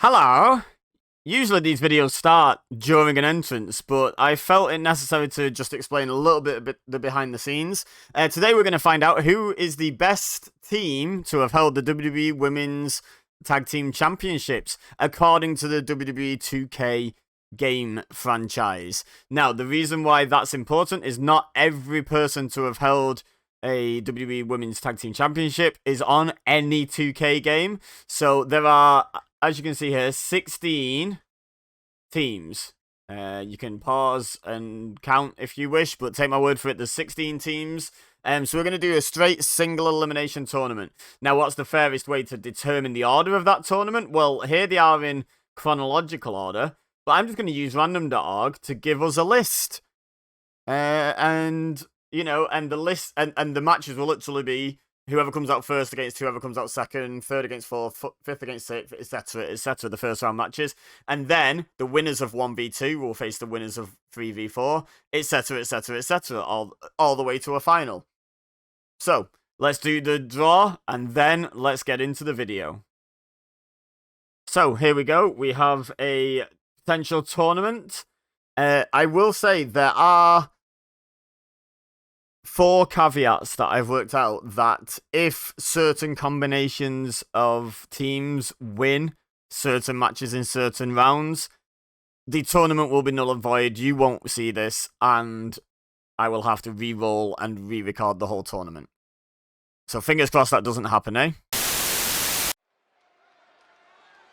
Hello! Usually these videos start during an entrance, but I felt it necessary to just explain a little bit the behind the scenes. Today we're going to find out who is the best team to have held the WWE Women's Tag Team Championships, according to the WWE 2K game franchise. Now, the reason why that's important is not every person to have held a WWE Women's Tag Team Championship is on any 2K game. So there are, as you can see here, 16 teams. You can pause and count if you wish, but take my word for it, there's 16 teams. So we're going to do a straight single elimination tournament. Now, what's the fairest way to determine the order of that tournament? Well, here they are in chronological order, but I'm just going to use random.org to give us a list. And the list and the matches will literally be whoever comes out first against whoever comes out second, third against fourth, fifth against sixth, etc., etc., the first round matches. And then the winners of 1v2 will face the winners of 3v4, etc., etc., etc., all the way to a final. So, let's do the draw, and then let's get into the video. So, here we go. We have a potential tournament. I will say there are 4 caveats that I've worked out that if certain combinations of teams win certain matches in certain rounds, the tournament will be null and void. You won't see this, and I will have to re-roll and re-record the whole tournament. So fingers crossed that doesn't happen, eh?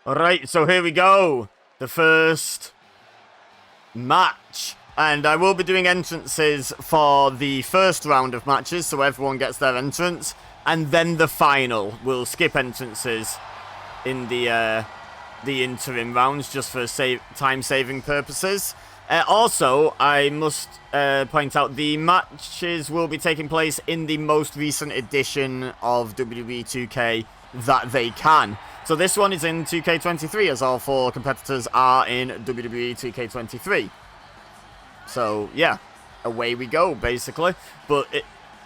Alright, so here we go. The first match. And I will be doing entrances for the first round of matches, so everyone gets their entrance. And then the final. We'll skip entrances in the interim rounds, just for time-saving purposes. Also, I must point out, the matches will be taking place in the most recent edition of WWE 2K that they can. So this one is in 2K23, as all 4 competitors are in WWE 2K23. So, yeah, away we go, basically. But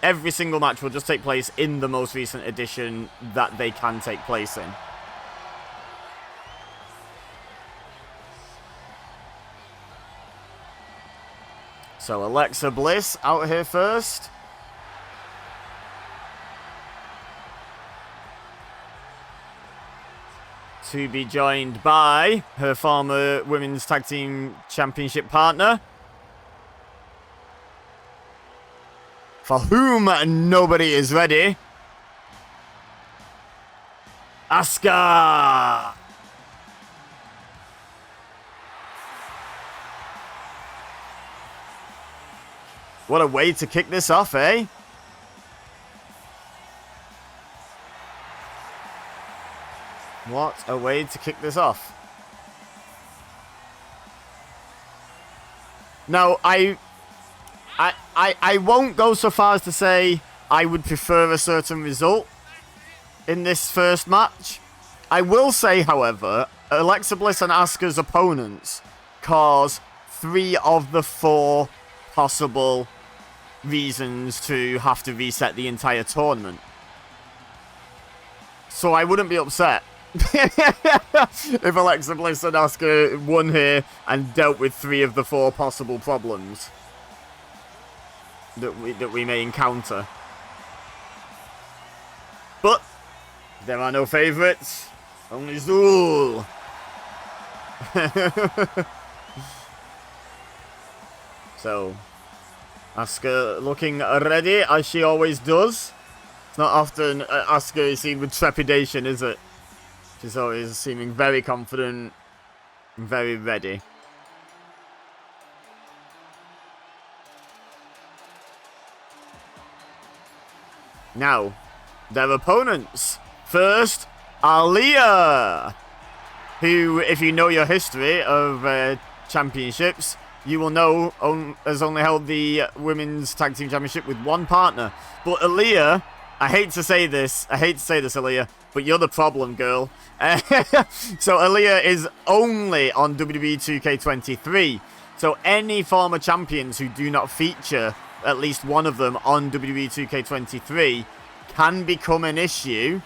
every single match will just take place in the most recent edition that they can take place in. So, Alexa Bliss out here first. To be joined by her former Women's Tag Team Championship partner, for whom nobody is ready, Asuka! What a way to kick this off, eh? What a way to kick this off. Now, I won't go so far as to say I would prefer a certain result in this first match. I will say, however, Alexa Bliss and Asuka's opponents cause 3 of the 4 possible reasons to have to reset the entire tournament. So I wouldn't be upset if Alexa Bliss and Asuka won here and dealt with 3 of the 4 possible problems that we may encounter. But there are no favourites, only Zool. So, Asuka looking ready, as she always does. It's not often Asuka is seen with trepidation, is it? She's always seeming very confident, very ready. Now, their opponents. First, Aaliyah, who, if you know your history of championships, you will know has only held the Women's Tag Team Championship with 1 partner. But Aaliyah, I hate to say this, Aaliyah, but you're the problem, girl. So Aaliyah is only on WWE 2K23. So any former champions who do not feature at least one of them on WWE 2K23 can become an issue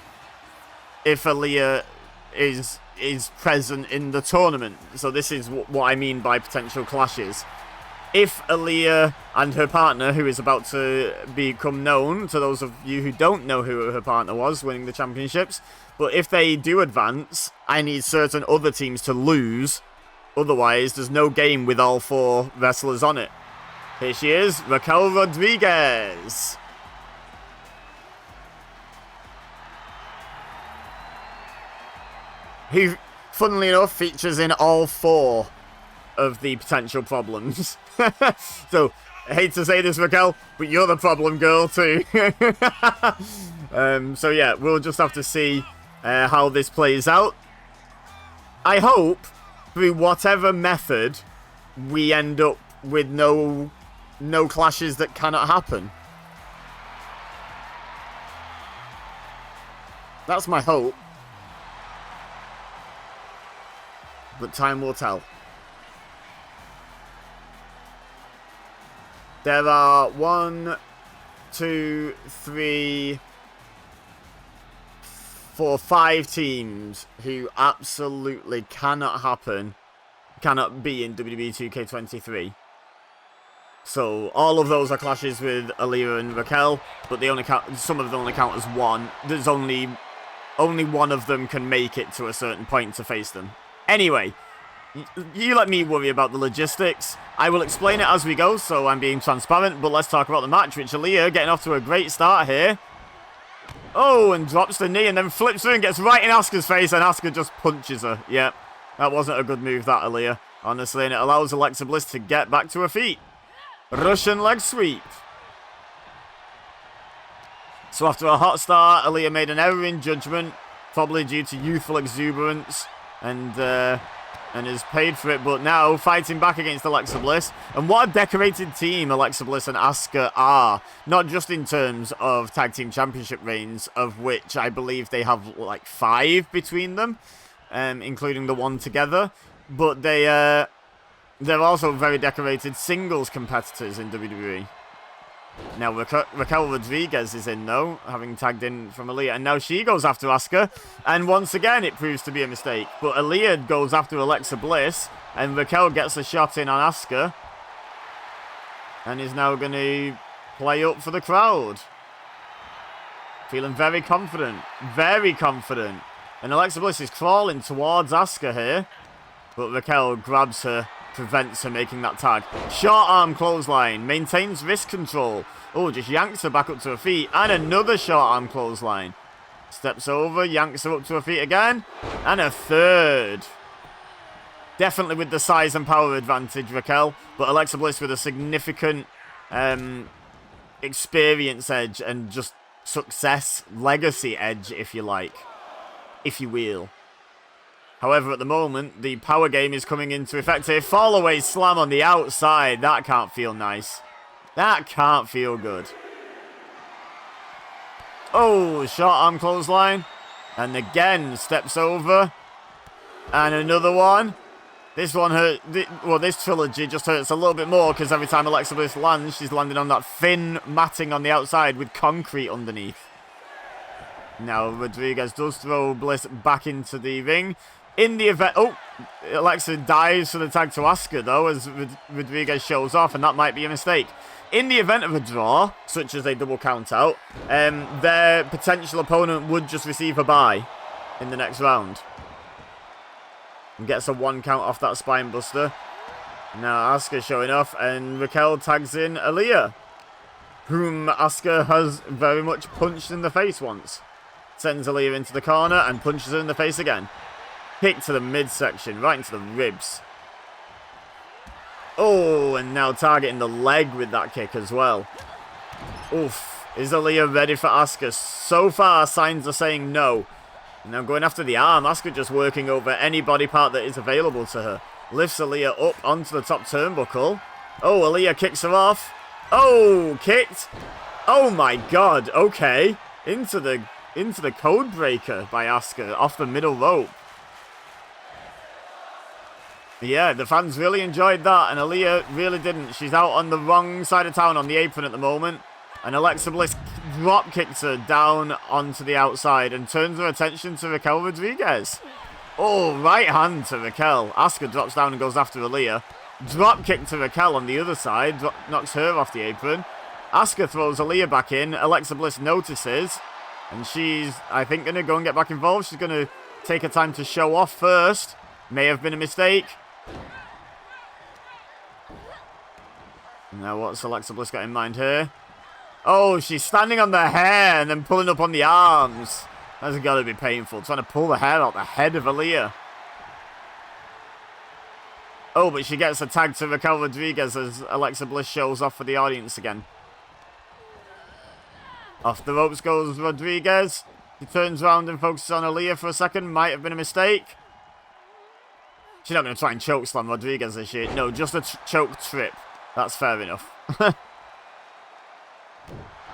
if Aaliyah is is present in the tournament. So this is what I mean by potential clashes. If Aaliyah and her partner, who is about to become known, to those of you who don't know who her partner was, winning the championships, but if they do advance, I need certain other teams to lose. Otherwise, there's no game with all 4 wrestlers on it. Here she is, Raquel Rodriguez. Who, funnily enough, features in all 4 of the potential problems. So, I hate to say this, Raquel, but you're the problem girl too. So yeah, we'll just have to see how this plays out. I hope, through whatever method, we end up with no clashes that cannot happen. That's my hope. But time will tell. There are 1, 2, 3, 4, 5 teams who absolutely cannot be in WWE 2K23. So all of those are clashes with Aaliyah and Raquel, but they only count. Some of them only count as 1. There's only one of them can make it to a certain point to face them. Anyway. You let me worry about the logistics. I will explain it as we go, so I'm being transparent, but let's talk about the match, which Aaliyah getting off to a great start here. Oh, and drops the knee and then flips her and gets right in Asuka's face, and Asuka just punches her. Yep, that wasn't a good move, that, Aaliyah. Honestly, and it allows Alexa Bliss to get back to her feet. Russian leg sweep. So after a hot start, Aaliyah made an error in judgment, probably due to youthful exuberance, and is paid for it, but now fighting back against Alexa Bliss. And what a decorated team Alexa Bliss and Asuka are. Not just in terms of tag team championship reigns, of which I believe they have like 5 between them, including the one together, but they're also very decorated singles competitors in WWE. Now, Raquel Rodriguez is in, though, having tagged in from Aaliyah. And now she goes after Asuka. And once again, it proves to be a mistake. But Aaliyah goes after Alexa Bliss. And Raquel gets a shot in on Asuka. And is now going to play up for the crowd. Feeling very confident. Very confident. And Alexa Bliss is crawling towards Asuka here. But Raquel grabs her. Prevents her making that tag. Short arm clothesline. Maintains wrist control. Oh, just yanks her back up to her feet. And another short arm clothesline. Steps over, yanks her up to her feet again. And a third. Definitely with the size and power advantage, Raquel. But Alexa Bliss with a significant experience edge and just success, legacy edge, if you like. If you will. However, at the moment, the power game is coming into effect here. Fall away slam on the outside. That can't feel nice. That can't feel good. Oh, short arm clothesline. And again, steps over. And another one. This one hurt. Well, this trilogy just hurts a little bit more because every time Alexa Bliss lands, she's landing on that thin matting on the outside with concrete underneath. Now, Rodriguez does throw Bliss back into the ring. In the event... Oh, Alexa dives for the tag to Asuka, though, as Rodriguez shows off, and that might be a mistake. In the event of a draw, such as a double count out, their potential opponent would just receive a bye in the next round. And gets a 1 count off that spine buster. Now Asuka showing off, and Raquel tags in Aaliyah, whom Asuka has very much punched in the face once. Sends Aaliyah into the corner and punches her in the face again. Kick to the midsection, right into the ribs. Oh, and now targeting the leg with that kick as well. Oof. Is Aaliyah ready for Asuka? So far, signs are saying no. And now going after the arm. Asuka just working over any body part that is available to her. Lifts Aaliyah up onto the top turnbuckle. Oh, Aaliyah kicks her off. Oh, kicked. Oh my god, okay. Into the code breaker by Asuka off the middle rope. Yeah, the fans really enjoyed that, and Aaliyah really didn't. She's out on the wrong side of town on the apron at the moment, and Alexa Bliss drop kicks her down onto the outside and turns her attention to Raquel Rodriguez. Oh, right hand to Raquel. Asuka drops down and goes after Aaliyah. Drop kick to Raquel on the other side. Knocks her off the apron. Asuka throws Aaliyah back in. Alexa Bliss notices. And she's, I think, going to go and get back involved. She's going to take her time to show off first. May have been a mistake. Now what's Alexa Bliss got in mind here? Oh, she's standing on the hair and then pulling up on the arms. That's got to be painful. Trying to pull the hair out the head of Aaliyah. Oh, but she gets a tag to Raquel Rodriguez as Alexa Bliss shows off for the audience again. Off the ropes goes Rodriguez. He turns around and focuses on Aaliyah for a second. Might have been a mistake. She's not going to try and chokeslam Rodriguez, is she? No, just a choke trip. That's fair enough.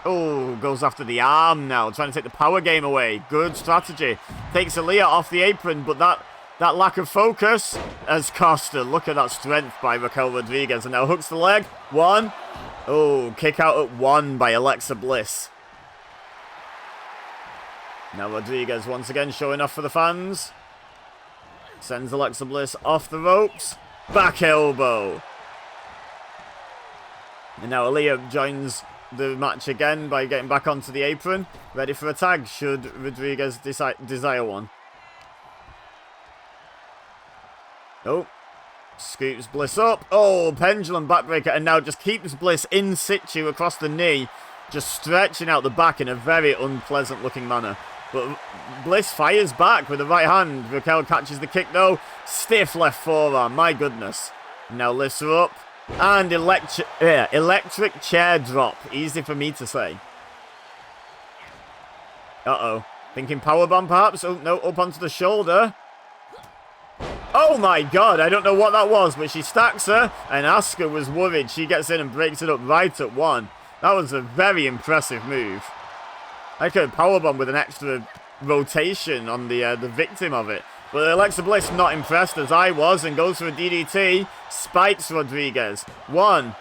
Oh, goes after the arm now. Trying to take the power game away. Good strategy. Takes Aaliyah off the apron, but that lack of focus has cost her. Look at that strength by Raquel Rodriguez. And now hooks the leg. One. Oh, kick out at one by Alexa Bliss. Now Rodriguez once again showing off for the fans. Sends Alexa Bliss off the ropes. Back elbow. And now Aaliyah joins the match again by getting back onto the apron. Ready for a tag should Rodriguez desire one. Oh. Scoops Bliss up. Oh, pendulum backbreaker. And now just keeps Bliss in situ across the knee. Just stretching out the back in a very unpleasant looking manner. But Bliss fires back with the right hand. Raquel catches the kick though. Stiff left forearm. My goodness. Now lifts her up. And electric chair drop. Easy for me to say. Uh-oh. Thinking powerbomb perhaps? Oh, no. Up onto the shoulder. Oh my god. I don't know what that was. But she stacks her. And Asuka was worried. She gets in and breaks it up right at one. That was a very impressive move. I could powerbomb with an extra rotation on the victim of it. But Alexa Bliss not impressed as I was and goes for a DDT. Spikes Rodriguez. 1,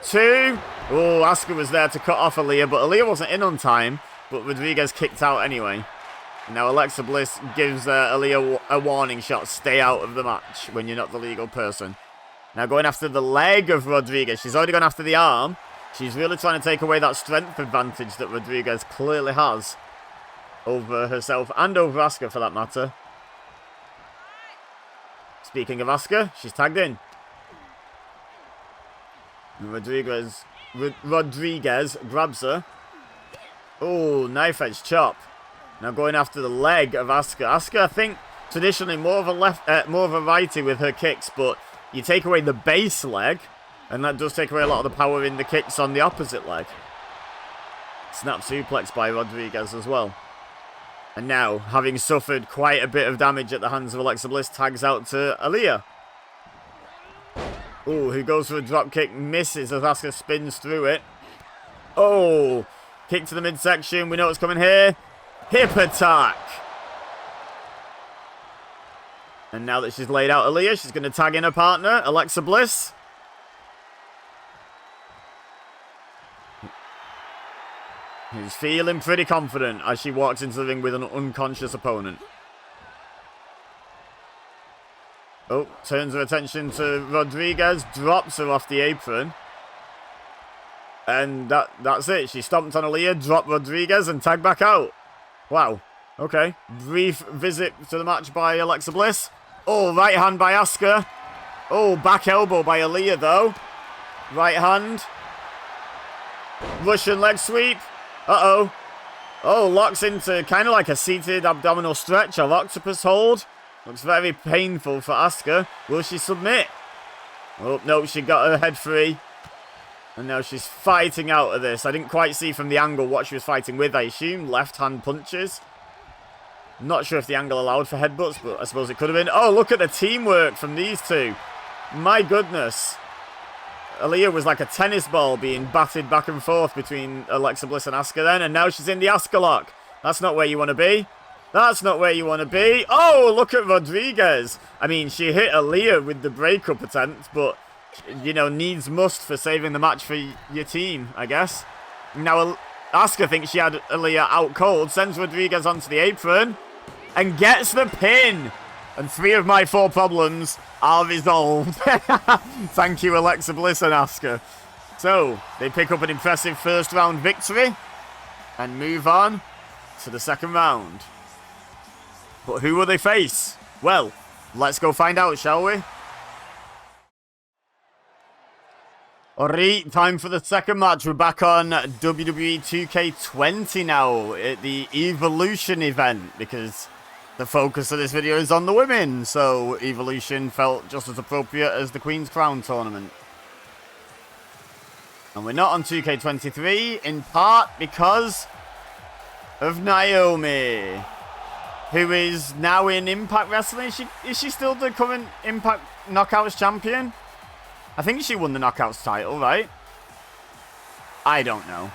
2. Oh, Asuka was there to cut off Aaliyah, but Aaliyah wasn't in on time. But Rodriguez kicked out anyway. And now Alexa Bliss gives Aaliyah a warning shot. Stay out of the match when you're not the legal person. Now going after the leg of Rodriguez. She's already gone after the arm. She's really trying to take away that strength advantage that Rodriguez clearly has over herself and over Asuka for that matter. Speaking of Asuka, she's tagged in. Rodriguez grabs her. Oh, knife edge chop. Now going after the leg of Asuka. Asuka, I think, traditionally more of a righty with her kicks, but you take away the base leg. And that does take away a lot of the power in the kicks on the opposite leg. Snap suplex by Rodriguez as well. And now, having suffered quite a bit of damage at the hands of Alexa Bliss, tags out to Aaliyah. Oh, who goes for a drop kick, misses as Asuka spins through it. Oh, kick to the midsection. We know what's coming here. Hip attack. And now that she's laid out Aaliyah, she's going to tag in her partner, Alexa Bliss. Who's feeling pretty confident as she walks into the ring with an unconscious opponent. Oh, turns her attention to Rodriguez, drops her off the apron. And that's it. She stomped on Aaliyah, dropped Rodriguez, and tagged back out. Wow. Okay. Brief visit to the match by Alexa Bliss. Oh, right hand by Asuka. Oh, back elbow by Aaliyah, though. Right hand. Russian leg sweep. Uh-oh. Oh, locks into kind of like a seated abdominal stretch, or octopus hold. Looks very painful for Asuka. Will she submit? Oh, no, she got her head free. And now she's fighting out of this. I didn't quite see from the angle what she was fighting with. I assume left-hand punches. Not sure if the angle allowed for headbutts, but I suppose it could have been. Oh, look at the teamwork from these two. My goodness. Aaliyah was like a tennis ball being batted back and forth between Alexa Bliss and Asuka then. And now she's in the Asuka lock. That's not where you want to be. That's not where you want to be. Oh, look at Rodriguez. I mean, she hit Aaliyah with the breakup attempt, but, you know, needs must for saving the match for your team, I guess. Now, Asuka thinks she had Aaliyah out cold, sends Rodriguez onto the apron, and gets the pin. And 3 of my 4 problems are resolved. Thank you, Alexa Bliss and Asuka. So, they pick up an impressive first round victory and move on to the second round. But who will they face? Well, let's go find out, shall we? Alright, time for the second match. We're back on WWE 2K20 now at the Evolution event because the focus of this video is on the women. So Evolution felt just as appropriate as the Queen's Crown tournament. And we're not on 2K23 in part because of Naomi, who is now in Impact Wrestling. Is she still the current Impact Knockouts champion? I think she won the Knockouts title, right? I don't know.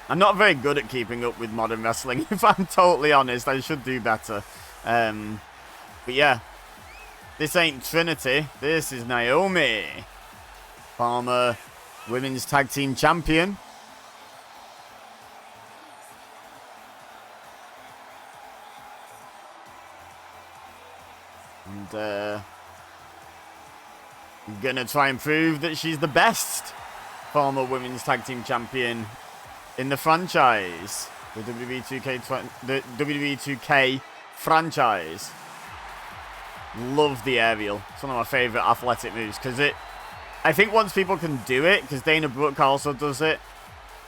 I'm not very good at keeping up with modern wrestling, if I'm totally honest. I should do better. But yeah, this ain't Trinity. This is Naomi, former Women's Tag Team Champion. And gonna try and prove that she's the best former Women's Tag Team Champion in the franchise. The WWE 2K franchise. Love the aerial. It's one of my favourite athletic moves because I think once people can do it, because Dana Brooke also does it,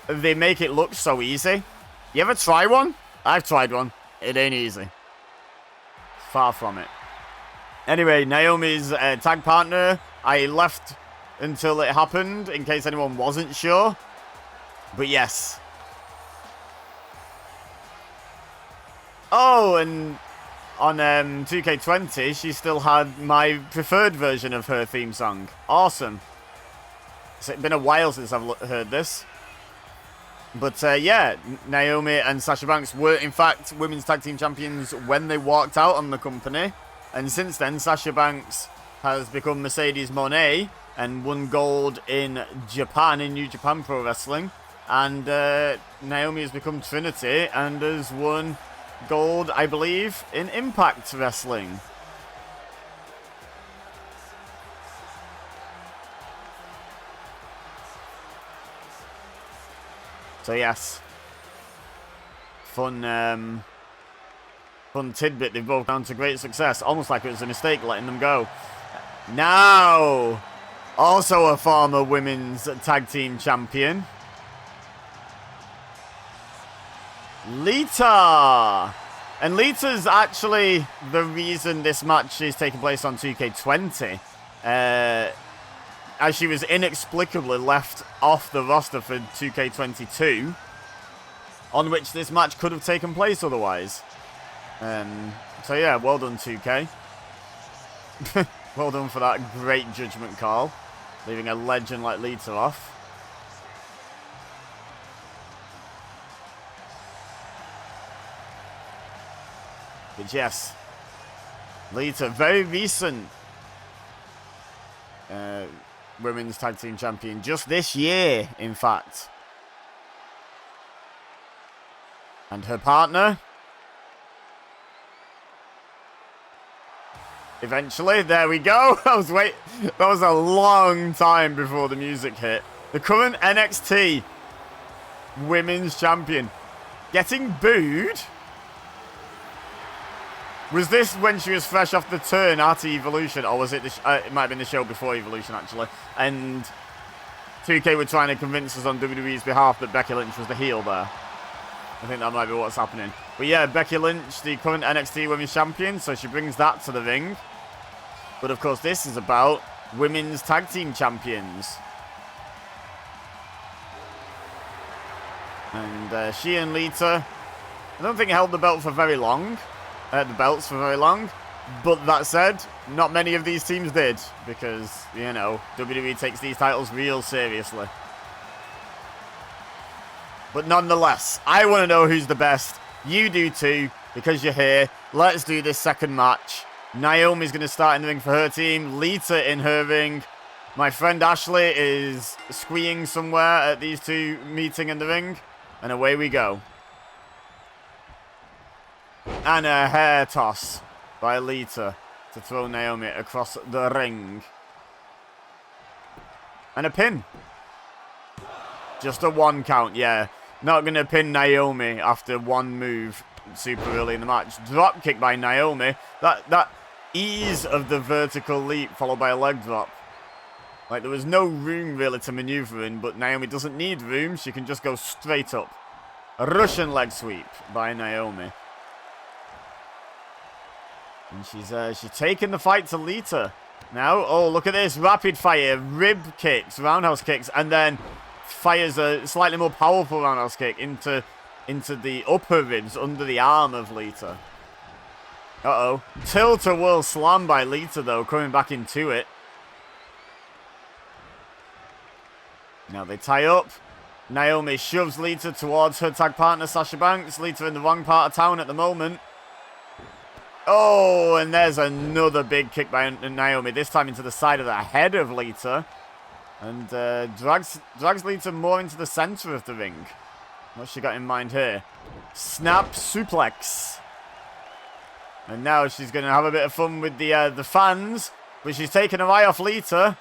they make it look so easy. You ever try one? I've tried one. It ain't easy. Far from it. Anyway, Naomi's tag partner, I left until it happened, in case anyone wasn't sure. But yes. Oh, and on 2K20, she still had my preferred version of her theme song. Awesome. It's been a while since I've heard this. But yeah, Naomi and Sasha Banks were, in fact, Women's Tag Team Champions when they walked out on the company. And since then, Sasha Banks has become Mercedes Moné and won gold in Japan, in New Japan Pro Wrestling. And Naomi has become Trinity and has won gold, I believe, in Impact Wrestling. So yes, fun tidbit. They've both gone to great success. Almost like it was a mistake letting them go. Now, also a former Women's Tag Team Champion, Lita. And Lita's actually the reason this match is taking place on 2K20. As she was inexplicably left off the roster for 2K22, on which this match could have taken place otherwise. So yeah, well done 2K. Well done for that great judgment call, leaving a legend like Lita off. But yes, Lita, very recent Women's Tag Team Champion, just this year, in fact. And her partner, eventually, there we go. That was a long time before the music hit. The current NXT Women's Champion getting booed. Was this when she was fresh off the turn at Evolution, or was it it might have been the show before Evolution, actually, and 2K were trying to convince us on WWE's behalf that Becky Lynch was the heel there. I think that might be what's happening. But yeah, Becky Lynch, the current NXT Women's Champion, so she brings that to the ring. But of course, this is about Women's Tag Team Champions. And she and Lita, I don't think held the belt for very long. The belts for very long. But that said, not many of these teams did. Because, you know, WWE takes these titles real seriously. But nonetheless, I want to know who's the best. You do too, because you're here. Let's do this second match. Naomi's going to start in the ring for her team. Lita in her ring. My friend Ashley is squeeing somewhere at these two meeting in the ring. And away we go. And a hair toss. by Lita to throw Naomi across the ring. And a pin. Just a 1 count, yeah. Not going to pin Naomi after 1 move super early in the match. Drop kick by Naomi. That ease of the vertical leap followed by a leg drop. Like, there was no room really to maneuver in, but Naomi doesn't need room. She can just go straight up. A Russian leg sweep by Naomi. And she's taking the fight to Lita. Now, oh, look at this. Rapid fire, rib kicks, roundhouse kicks, and then fires a slightly more powerful roundhouse kick into the upper ribs under the arm of Lita. Uh-oh. Tilt-a-whirl slam by Lita, though, coming back into it. Now they tie up. Naomi shoves Lita towards her tag partner, Sasha Banks. Lita in the wrong part of town at the moment. Oh, and there's another big kick by Naomi, this time into the side of the head of Lita. And drags Lita more into the center of the ring. What's she got in mind here? Snap suplex. And now she's going to have a bit of fun with the fans. But she's taking her eye off Lita.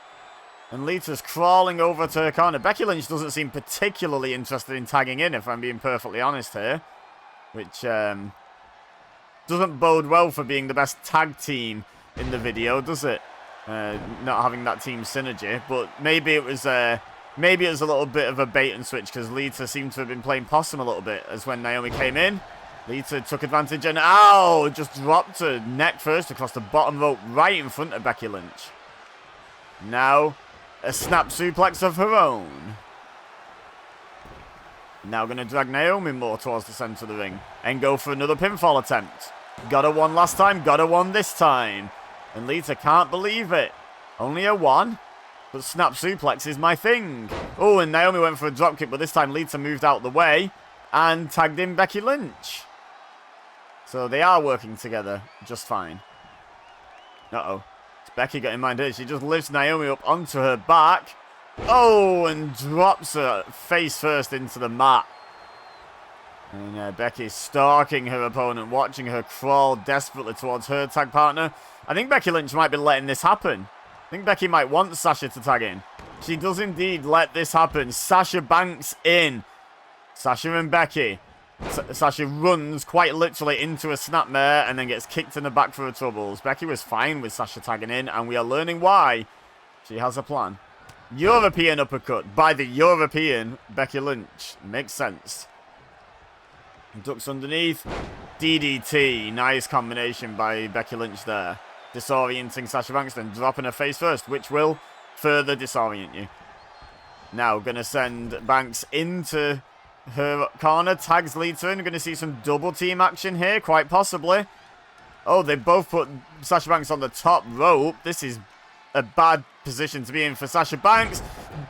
And Lita's crawling over to her corner. Becky Lynch doesn't seem particularly interested in tagging in, if I'm being perfectly honest here. Which doesn't bode well for being the best tag team in the video, does it? Not having that team synergy. But maybe it was a little bit of a bait and switch, because Lita seemed to have been playing possum a little bit as when Naomi came in. Lita took advantage and, ow, just dropped her neck first across the bottom rope right in front of Becky Lynch. Now, a snap suplex of her own. Now going to drag Naomi more towards the center of the ring and go for another pinfall attempt. Got her 1 last time, got her 1 this time. And Lita can't believe it. Only a 1, but snap suplex is my thing. Oh, and Naomi went for a dropkick, but this time Lita moved out the way and tagged in Becky Lynch. So they are working together just fine. Uh-oh. Becky got in mind here. She just lifts Naomi up onto her back. Oh, and drops her face first into the mat. And Becky stalking her opponent, watching her crawl desperately towards her tag partner. I think Becky Lynch might be letting this happen. I think Becky might want Sasha to tag in. She does indeed let this happen. Sasha Banks in. Sasha and Becky. Sasha runs quite literally into a snapmare and then gets kicked in the back for her troubles. Becky was fine with Sasha tagging in, and we are learning why. She has a plan. European uppercut by the European Becky Lynch. Makes sense. Ducks underneath. DDT. Nice combination by Becky Lynch there. Disorienting Sasha Banks, then dropping her face first, which will further disorient you. Now, going to send Banks into her corner, tags Lita in. We're going to see some double team action here, quite possibly. Oh, they both put Sasha Banks on the top rope. This is a bad position to be in for Sasha Banks.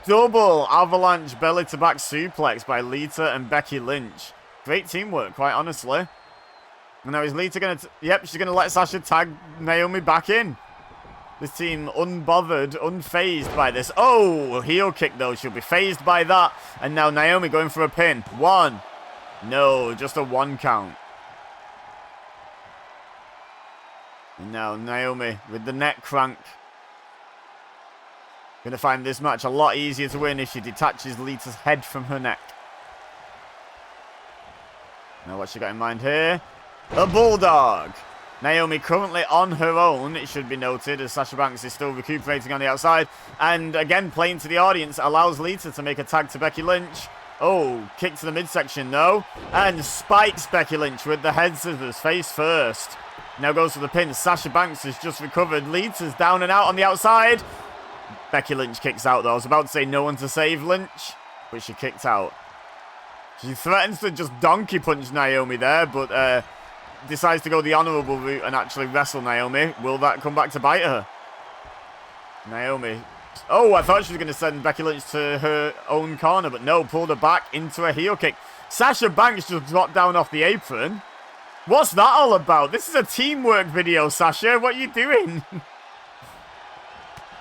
Double avalanche belly to back suplex by Lita and Becky Lynch. Great teamwork, quite honestly. And now is Lita going to... Yep, she's going to let Sasha tag Naomi back in. This team unbothered, unfazed by this. Oh, heel kick though. She'll be phased by that. And now Naomi going for a pin. 1. No, just a 1 count. And now Naomi with the neck crank. Going to find this match a lot easier to win if she detaches Lita's head from her neck. Now what's she got in mind here? A bulldog. Naomi currently on her own, it should be noted, as Sasha Banks is still recuperating on the outside. And again, playing to the audience, allows Lita to make a tag to Becky Lynch. Oh, kick to the midsection though. And spikes Becky Lynch with the head scissors, face first. Now goes for the pin. Sasha Banks has just recovered. Lita's down and out on the outside. Becky Lynch kicks out though. I was about to say no one to save Lynch, but she kicked out. She threatens to just donkey punch Naomi there, but decides to go the honourable route and actually wrestle Naomi. Will that come back to bite her? Naomi. Oh, I thought she was going to send Becky Lynch to her own corner, but no, pulled her back into a heel kick. Sasha Banks just dropped down off the apron. What's that all about? This is a teamwork video, Sasha. What are you doing?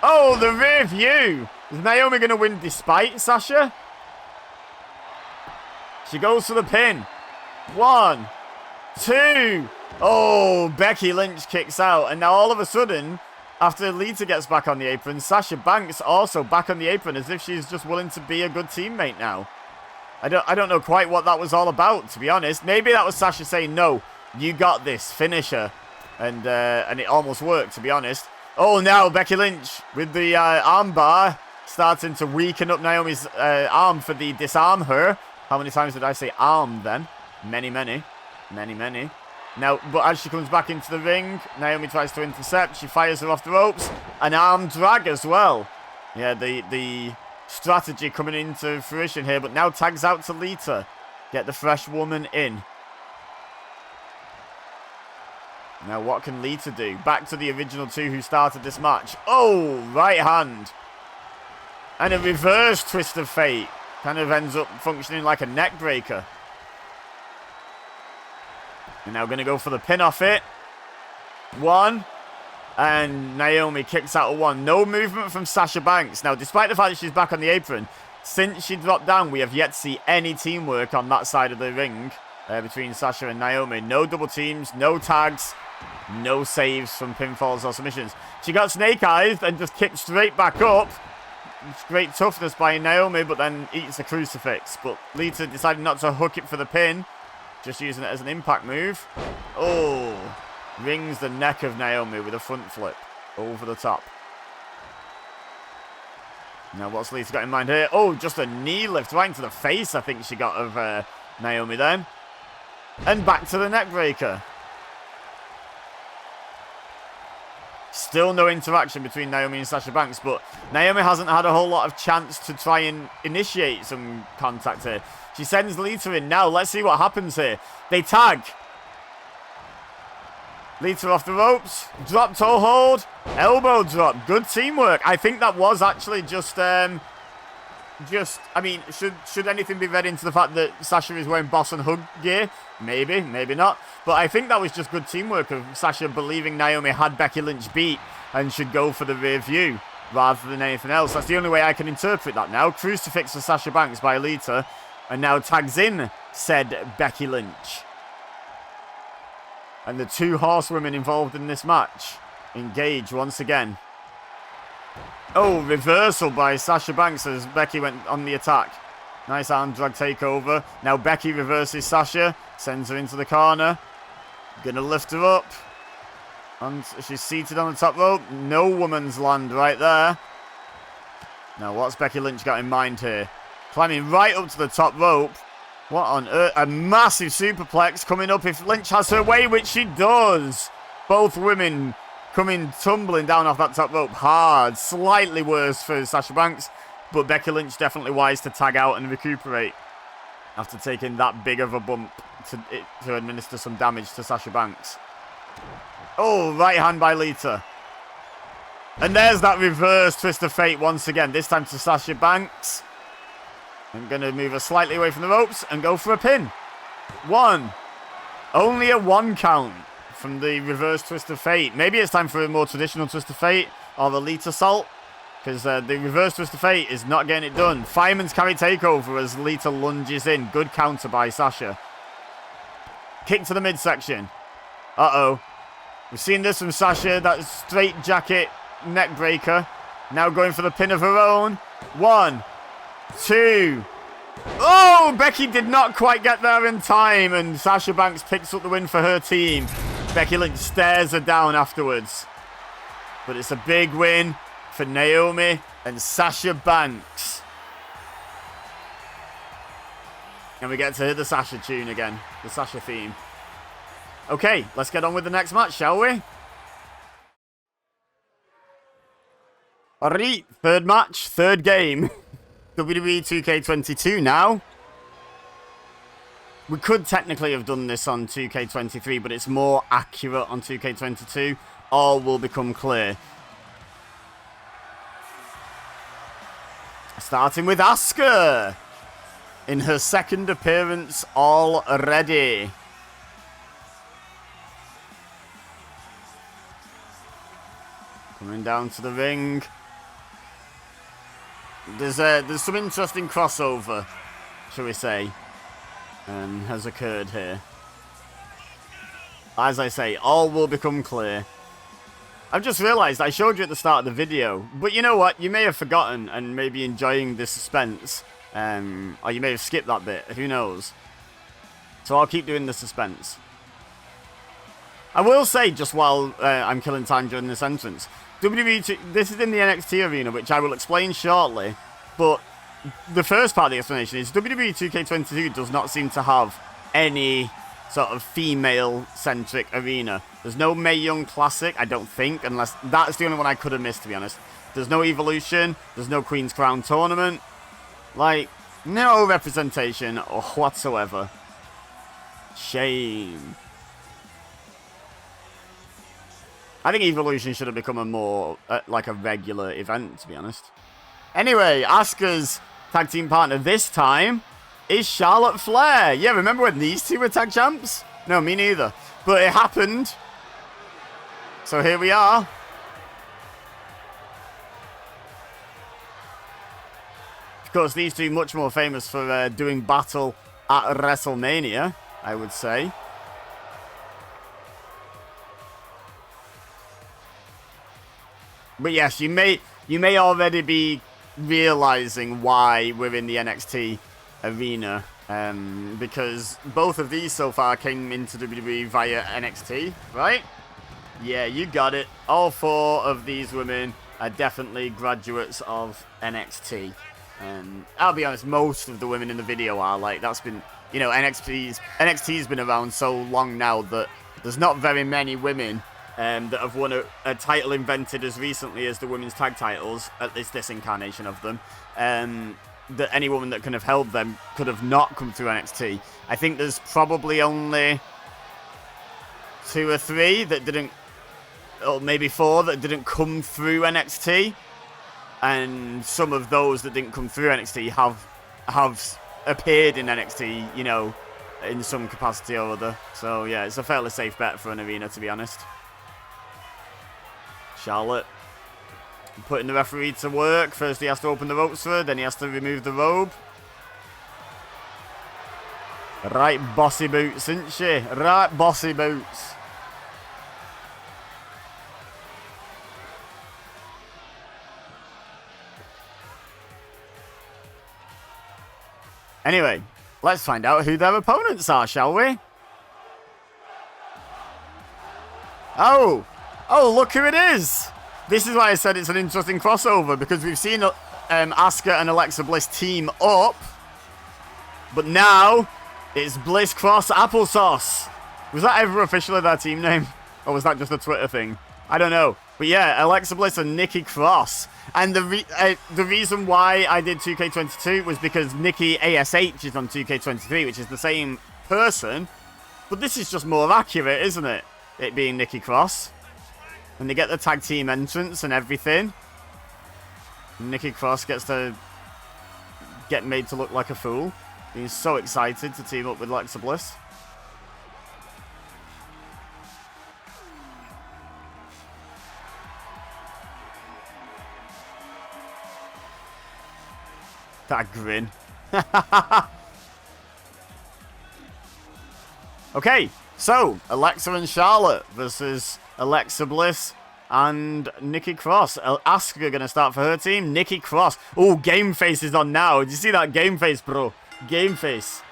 Oh, the rear view. Is Naomi going to win despite Sasha? She goes for the pin. 1, 2. Oh, Becky Lynch kicks out. And now all of a sudden, after Lita gets back on the apron, Sasha Banks also back on the apron as if she's just willing to be a good teammate now. I don't know quite what that was all about, to be honest. Maybe that was Sasha saying, no, you got this, finish her. And it almost worked, to be honest. Oh, now Becky Lynch with the armbar starting to weaken up Naomi's arm for the disarm her. How many times did I say arm then? Many, many. Many, many. Now, but as she comes back into the ring, Naomi tries to intercept. She fires her off the ropes. An arm drag as well. Yeah, the strategy coming into fruition here, but now tags out to Lita. Get the fresh woman in. Now what can Lita do? Back to the original two who started this match. Oh, right hand. And a reverse twist of fate. Kind of ends up functioning like a neck breaker. We're now going to go for the pin off it. One. And Naomi kicks out a one. No movement from Sasha Banks. Now, despite the fact that she's back on the apron, since she dropped down, we have yet to see any teamwork on that side of the ring between Sasha and Naomi. No double teams, no tags, no saves from pinfalls or submissions. She got snake eyes and just kicked straight back up. It's great toughness by Naomi, but then eats a crucifix. But Lita decided not to hook it for the pin, just using it as an impact move. Oh. Rings the neck of Naomi with a front flip over the top. Now, what's Lita got in mind here? Oh, just a knee lift right into the face, I think she got of Naomi then. And back to the neck breaker. Still no interaction between Naomi and Sasha Banks, but Naomi hasn't had a whole lot of chance to try and initiate some contact here. She sends Lita in now. Let's see what happens here. They tag. Lita off the ropes, drop toe hold, elbow drop, good teamwork. I think that was actually just, I mean, should anything be read into the fact that Sasha is wearing boss and hug gear? Maybe, maybe not. But I think that was just good teamwork of Sasha believing Naomi had Becky Lynch beat and should go for the rear view rather than anything else. That's the only way I can interpret that now. Crucifix for Sasha Banks by Lita, and now tags in said Becky Lynch. And the two horsewomen involved in this match engage once again. Oh, reversal by Sasha Banks as Becky went on the attack. Nice arm drag takeover. Now Becky reverses Sasha, sends her into the corner. Gonna lift her up. And she's seated on the top rope. No woman's land right there. Now what's Becky Lynch got in mind here? Climbing right up to the top rope. What on earth? A massive superplex coming up if Lynch has her way, which she does. Both women coming tumbling down off that top rope hard. Slightly worse for Sasha Banks, but Becky Lynch definitely wise to tag out and recuperate after taking that big of a bump to administer some damage to Sasha Banks. Oh, right hand by Lita. And there's that reverse twist of fate once again, this time to Sasha Banks. I'm going to move her slightly away from the ropes and go for a pin. One. Only a one count from the reverse twist of fate. Maybe it's time for a more traditional twist of fate or the Lita salt, because the reverse twist of fate is not getting it done. Fireman's carry takeover as Lita lunges in. Good counter by Sasha. Kick to the midsection. Uh-oh. We've seen this from Sasha. That straight jacket neck breaker. Now going for the pin of her own. One. Two. Oh, Becky did not quite get there in time, and Sasha Banks picks up the win for her team. Becky Lynch stares her down afterwards. But it's a big win for Naomi and Sasha Banks. And we get to hear the Sasha tune again, the Sasha theme. Okay, let's get on with the next match, shall we? Alright, third match, third game. WWE 2K22 now. We could technically have done this on 2K23, but it's more accurate on 2K22. All will become clear. Starting with Asuka in her second appearance already. Coming down to the ring. There's some interesting crossover, shall we say, has occurred here. As I say, all will become clear. I've just realised I showed you at the start of the video, but you know what? You may have forgotten and maybe enjoying the suspense, or you may have skipped that bit, who knows. So I'll keep doing the suspense. I will say, just while I'm killing time during this entrance, WWE, this is in the NXT arena, which I will explain shortly, but the first part of the explanation is WWE 2K22 does not seem to have any sort of female-centric arena. There's no Mae Young Classic, I don't think, unless that's the only one I could have missed, to be honest. There's no Evolution, there's no Queen's Crown Tournament. Like, no representation whatsoever. Shame. I think Evolution should have become a more, like a regular event, to be honest. Anyway, Asuka's tag team partner this time is Charlotte Flair. Yeah, remember when these two were tag champs? No, me neither. But it happened. So here we are. Of course, these two much more famous for doing battle at WrestleMania, I would say. But yes, you may already be realizing why we're in the NXT arena, because both of these so far came into WWE via NXT, right? Yeah, you got it. All four of these women are definitely graduates of NXT. I'll be honest, most of the women in the video are. Like, that's been, you know, NXT's been around so long now that there's not very many women that have won a title invented as recently as the women's tag titles, at least this incarnation of them, that any woman that can have held them could have not come through NXT. I think there's probably only 2 or 3 that didn't, or maybe 4 that didn't come through NXT, and some of those that didn't come through NXT have appeared in NXT, you know, in some capacity or other. So yeah, it's a fairly safe bet for an arena, to be honest. Charlotte putting the referee to work. First he has to open the ropes for her, then he has to remove the robe. Right bossy boots, isn't she? Right bossy boots. Anyway, let's find out who their opponents are, shall we? Oh, look who it is! This is why I said it's an interesting crossover, because we've seen Asuka and Alexa Bliss team up, but now it's Bliss Cross Applesauce. Was that ever officially their team name? Or was that just a Twitter thing? I don't know. But yeah, Alexa Bliss and Nikki Cross. And the reason why I did 2K22 was because Nikki ASH is on 2K23, which is the same person. But this is just more accurate, isn't it? It being Nikki Cross. And they get the tag team entrance and everything. Nikki Cross gets to get made to look like a fool. He's so excited to team up with Alexa Bliss. That grin. Okay, so Alexa and Charlotte versus Alexa Bliss and Nikki Cross. Asuka gonna start for her team. Nikki Cross. Oh, game face is on now. Did you see that game face, bro? Game face.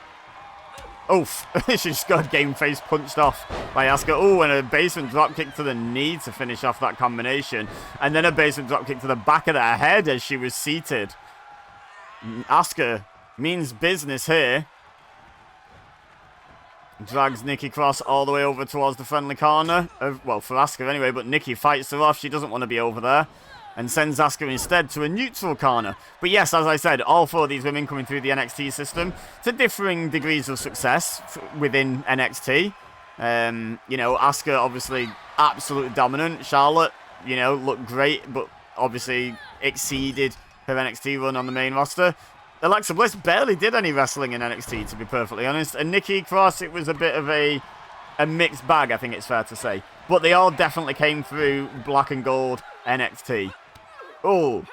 Oof. She just got game face punched off by Asuka. Oh, and a basement dropkick to the knee to finish off that combination. And then a basement dropkick to the back of the head as she was seated. Asuka means business here. Drags Nikki Cross all the way over towards the friendly corner. Well, for Asuka anyway, but Nikki fights her off. She doesn't want to be over there. And sends Asuka instead to a neutral corner. But yes, as I said, all 4 of these women coming through the NXT system to differing degrees of success within NXT. You know, Asuka obviously absolutely dominant. Charlotte, you know, looked great, but obviously exceeded her NXT run on the main roster. Alexa Bliss barely did any wrestling in NXT, to be perfectly honest. And Nikki Cross, it was a bit of a mixed bag, I think it's fair to say. But they all definitely came through black and gold NXT. Oh,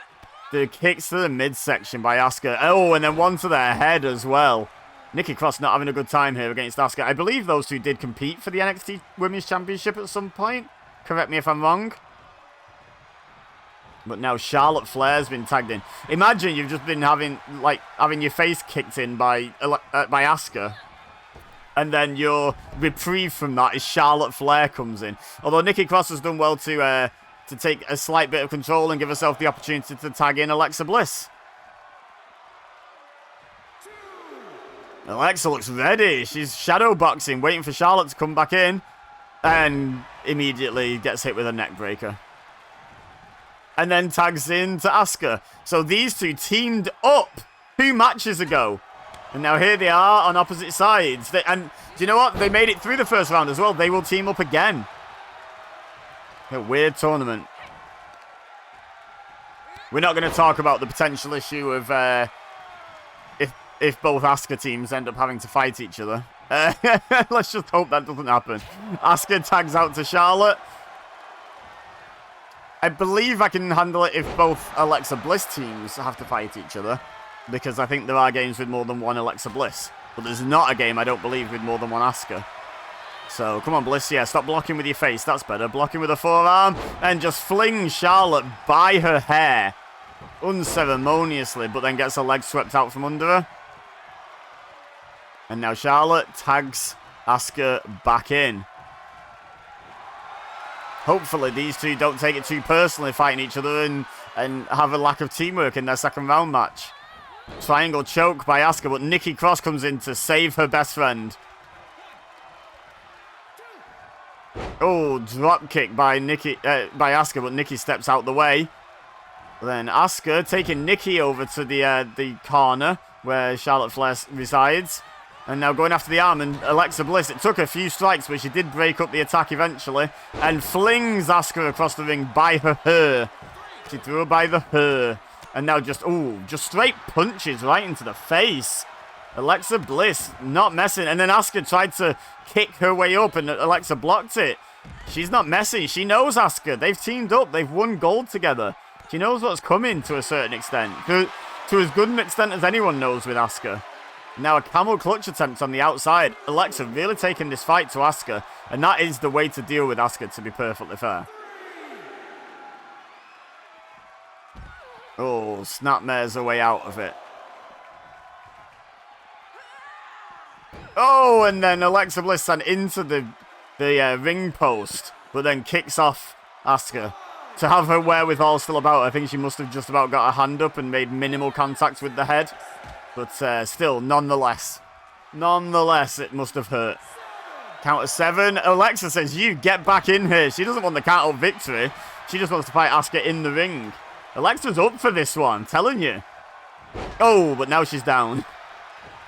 the kicks to the midsection by Asuka. Oh, and then one to their head as well. Nikki Cross not having a good time here against Asuka. I believe those two did compete for the NXT Women's Championship at some point. Correct me if I'm wrong. But now Charlotte Flair's been tagged in. Imagine you've just been having your face kicked in by Asuka. And then your reprieve from that is Charlotte Flair comes in. Although Nikki Cross has done well to take a slight bit of control and give herself the opportunity to tag in Alexa Bliss. Alexa looks ready. She's shadow boxing, waiting for Charlotte to come back in. And immediately gets hit with a neck breaker. And then tags in to Asuka. So these two teamed up 2 matches ago. And now here they are on opposite sides. And do you know what? They made it through the first round as well. They will team up again. A weird tournament. We're not going to talk about the potential issue of if both Asuka teams end up having to fight each other. Let's just hope that doesn't happen. Asuka tags out to Charlotte. I believe I can handle it if both Alexa Bliss teams have to fight each other. Because I think there are games with more than one Alexa Bliss. But there's not a game, I don't believe, with more than one Asuka. So, come on, Bliss. Yeah, stop blocking with your face. That's better. Blocking with a forearm. And just fling Charlotte by her hair. Unceremoniously. But then gets her leg swept out from under her. And now Charlotte tags Asuka back in. Hopefully these two don't take it too personally fighting each other and have a lack of teamwork in their second round match. Triangle choke by Asuka, but Nikki Cross comes in to save her best friend. Oh, drop kick by Asuka, but Nikki steps out the way. Then Asuka taking Nikki over to the corner where Charlotte Flair resides. And now going after the arm, and Alexa Bliss, it took a few strikes, but she did break up the attack eventually. And flings Asuka across the ring by her hair. She threw her by the hair. And now just straight punches right into the face. Alexa Bliss not messing. And then Asuka tried to kick her way up, and Alexa blocked it. She's not messing. She knows Asuka. They've teamed up. They've won gold together. She knows what's coming to a certain extent. To as good an extent as anyone knows with Asuka. Now a camel clutch attempt on the outside. Alexa really taking this fight to Asuka. And that is the way to deal with Asuka, to be perfectly fair. Oh, snapmare's a way out of it. Oh, and then Alexa Bliss sent into the ring post. But then kicks off Asuka. To have her wherewithal still about, I think she must have just about got her hand up and made minimal contact with the head. But still, nonetheless, it must have hurt. Count of 7. Alexa says, you get back in here. She doesn't want the count out victory. She just wants to fight Asuka in the ring. Alexa's up for this one, telling you. Oh, but now she's down.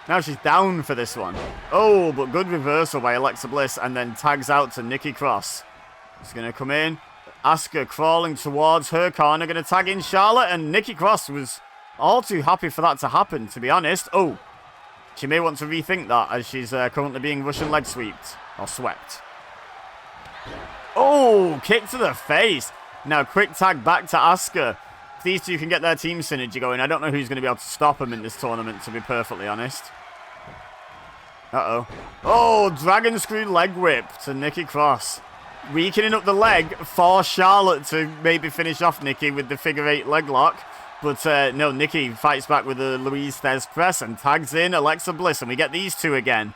Now she's down for this one. Oh, but good reversal by Alexa Bliss, and then tags out to Nikki Cross. She's going to come in. Asuka crawling towards her corner, going to tag in Charlotte, and Nikki Cross was all too happy for that to happen, to be honest. Oh, she may want to rethink that as she's currently being Russian leg swept, or swept. Oh, kick to the face. Now, quick tag back to Asuka. If these two can get their team synergy going, I don't know who's going to be able to stop them in this tournament, to be perfectly honest. Uh-oh. Oh, dragon screw leg whip to Nikki Cross. Weakening up the leg for Charlotte to maybe finish off Nikki with the figure 8 leg lock. But no, Nikki fights back with the Louise Thez press and tags in Alexa Bliss. And we get these two again.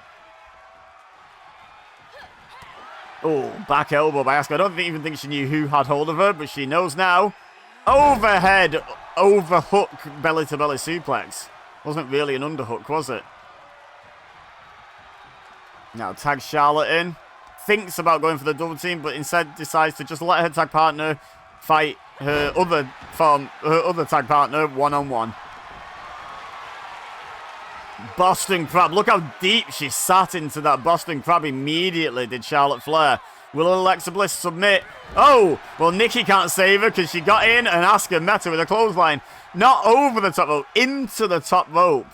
Oh, back elbow by Asuka. I don't even think she knew who had hold of her, but she knows now. Overhead, overhook, belly-to-belly suplex. Wasn't really an underhook, was it? Now tags Charlotte in. Thinks about going for the double team, but instead decides to just let her tag partner fight her other tag partner one-on-one. Boston Crab. Look how deep she sat into that Boston Crab immediately, did Charlotte Flair. Will Alexa Bliss submit? Oh, well, Nikki can't save her because she got in and Asuka met her with a clothesline. Not over the top rope, into the top rope.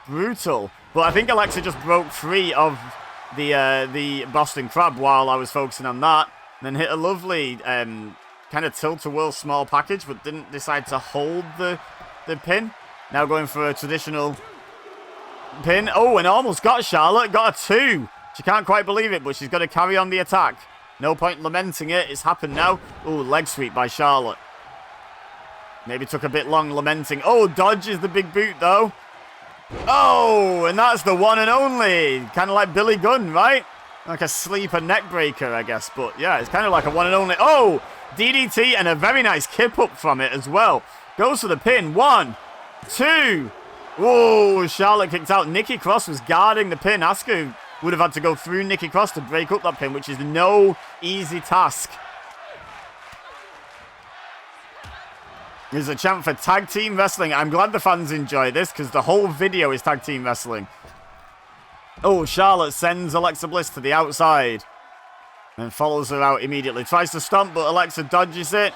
Brutal. But I think Alexa just broke free of the Boston Crab while I was focusing on that. Then hit a lovely kind of tilt-a-whirl small package, but didn't decide to hold the pin. Now going for a traditional pin. Oh, and almost got Charlotte. Got a 2. She can't quite believe it, but she's got to carry on the attack. No point lamenting it. It's happened now. Oh, leg sweep by Charlotte. Maybe took a bit long lamenting. Oh, dodges the big boot, though. Oh, and that's the one and only. Kind of like Billy Gunn, right? Like a sleeper neck breaker, I guess. But yeah, it's kind of like a one and only. Oh, DDT and a very nice kip up from it as well. Goes for the pin. 1, 2. Whoa, Charlotte kicked out. Nikki Cross was guarding the pin. Asuka would have had to go through Nikki Cross to break up that pin, which is no easy task. There's a chant for tag team wrestling. I'm glad the fans enjoy this because the whole video is tag team wrestling. Oh, Charlotte sends Alexa Bliss to the outside and follows her out immediately. Tries to stomp, but Alexa dodges it.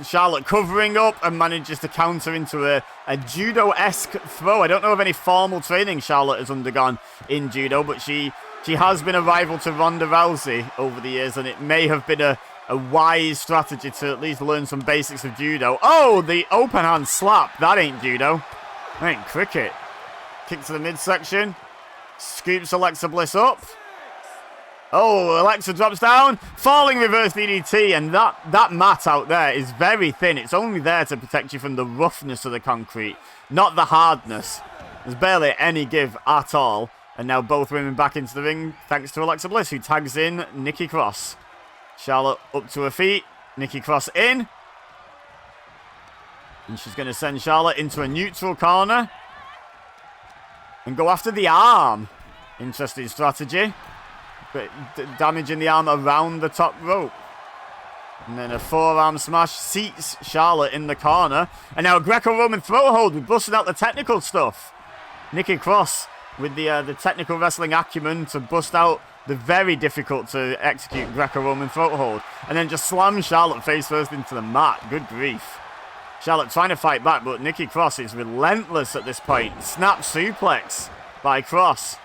Charlotte covering up and manages to counter into a judo-esque throw. I don't know of any formal training Charlotte has undergone in judo, but she has been a rival to Ronda Rousey over the years, and it may have been a wise strategy to at least learn some basics of judo. Oh, the open hand slap. That ain't judo. That ain't cricket. Kick to the midsection. Scoops Alexa Bliss up. Oh, Alexa drops down. Falling reverse DDT. And that mat out there is very thin. It's only there to protect you from the roughness of the concrete, not the hardness. There's barely any give at all. And now both women back into the ring thanks to Alexa Bliss, who tags in Nikki Cross. Charlotte up to her feet. Nikki Cross in. And she's going to send Charlotte into a neutral corner. And go after the arm. Interesting strategy. But damaging the arm around the top rope. And then a forearm smash seats Charlotte in the corner. And now a Greco-Roman throw hold. We're busting out the technical stuff. Nikki Cross with the technical wrestling acumen to bust out the very difficult to execute Greco-Roman throat hold. And then just slam Charlotte face first into the mat. Good grief. Charlotte trying to fight back, but Nikki Cross is relentless at this point. Snap suplex by Cross.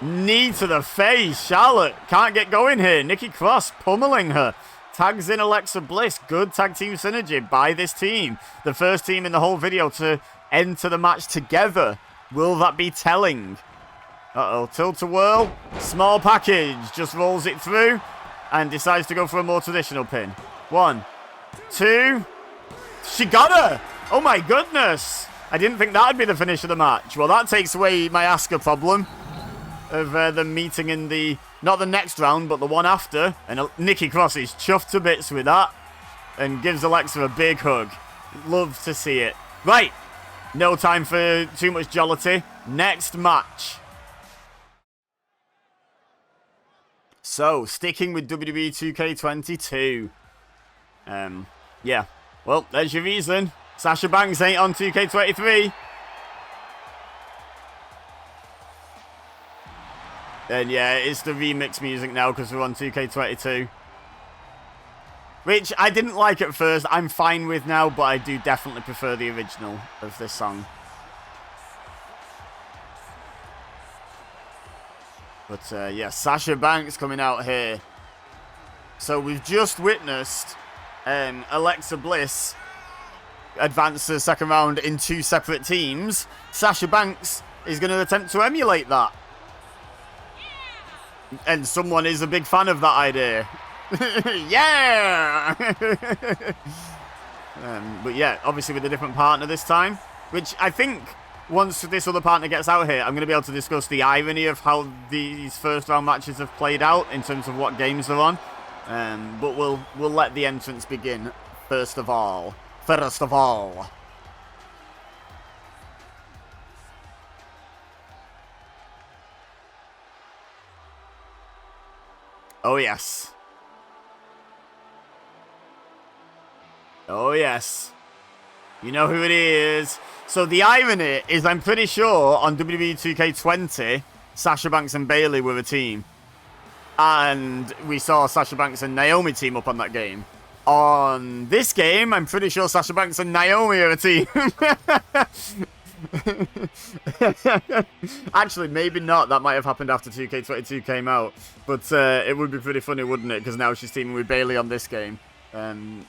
Knee to the face. Charlotte can't get going here. Nikki Cross pummeling her. Tags in Alexa Bliss. Good tag team synergy by this team. The first team in the whole video to enter the match together. Will that be telling? Uh-oh, tilt-a-whirl. Small package. Just rolls it through and decides to go for a more traditional pin. 1, 2. She got her! Oh my goodness! I didn't think that would be the finish of the match. Well, that takes away my Asuka problem of them meeting in the, not the next round, but the one after. And Nikki Cross is chuffed to bits with that and gives Alexa a big hug. Love to see it. Right, no time for too much jollity. Next match. So, sticking with WWE 2K22. Yeah. Well, there's your reason. Sasha Banks ain't on 2K23. And yeah, it's the remix music now because we're on 2K22. Which I didn't like at first. I'm fine with now, but I do definitely prefer the original of this song. But yeah, Sasha Banks coming out here. So we've just witnessed Alexa Bliss advance to the second round in 2 separate teams. Sasha Banks is going to attempt to emulate that. And someone is a big fan of that idea. Yeah! But yeah, obviously with a different partner this time. Which I think once this other partner gets out here, I'm going to be able to discuss the irony of how these first round matches have played out in terms of what games they're on. But we'll let the entrance begin first of all. First of all. Oh yes. Oh yes. You know who it is. So the irony is I'm pretty sure on WWE 2K20, Sasha Banks and Bayley were a team. And we saw Sasha Banks and Naomi team up on that game. On this game, I'm pretty sure Sasha Banks and Naomi are a team. Actually, maybe not. That might have happened after 2K22 came out. But it would be pretty funny, wouldn't it? Because now she's teaming with Bayley on this game.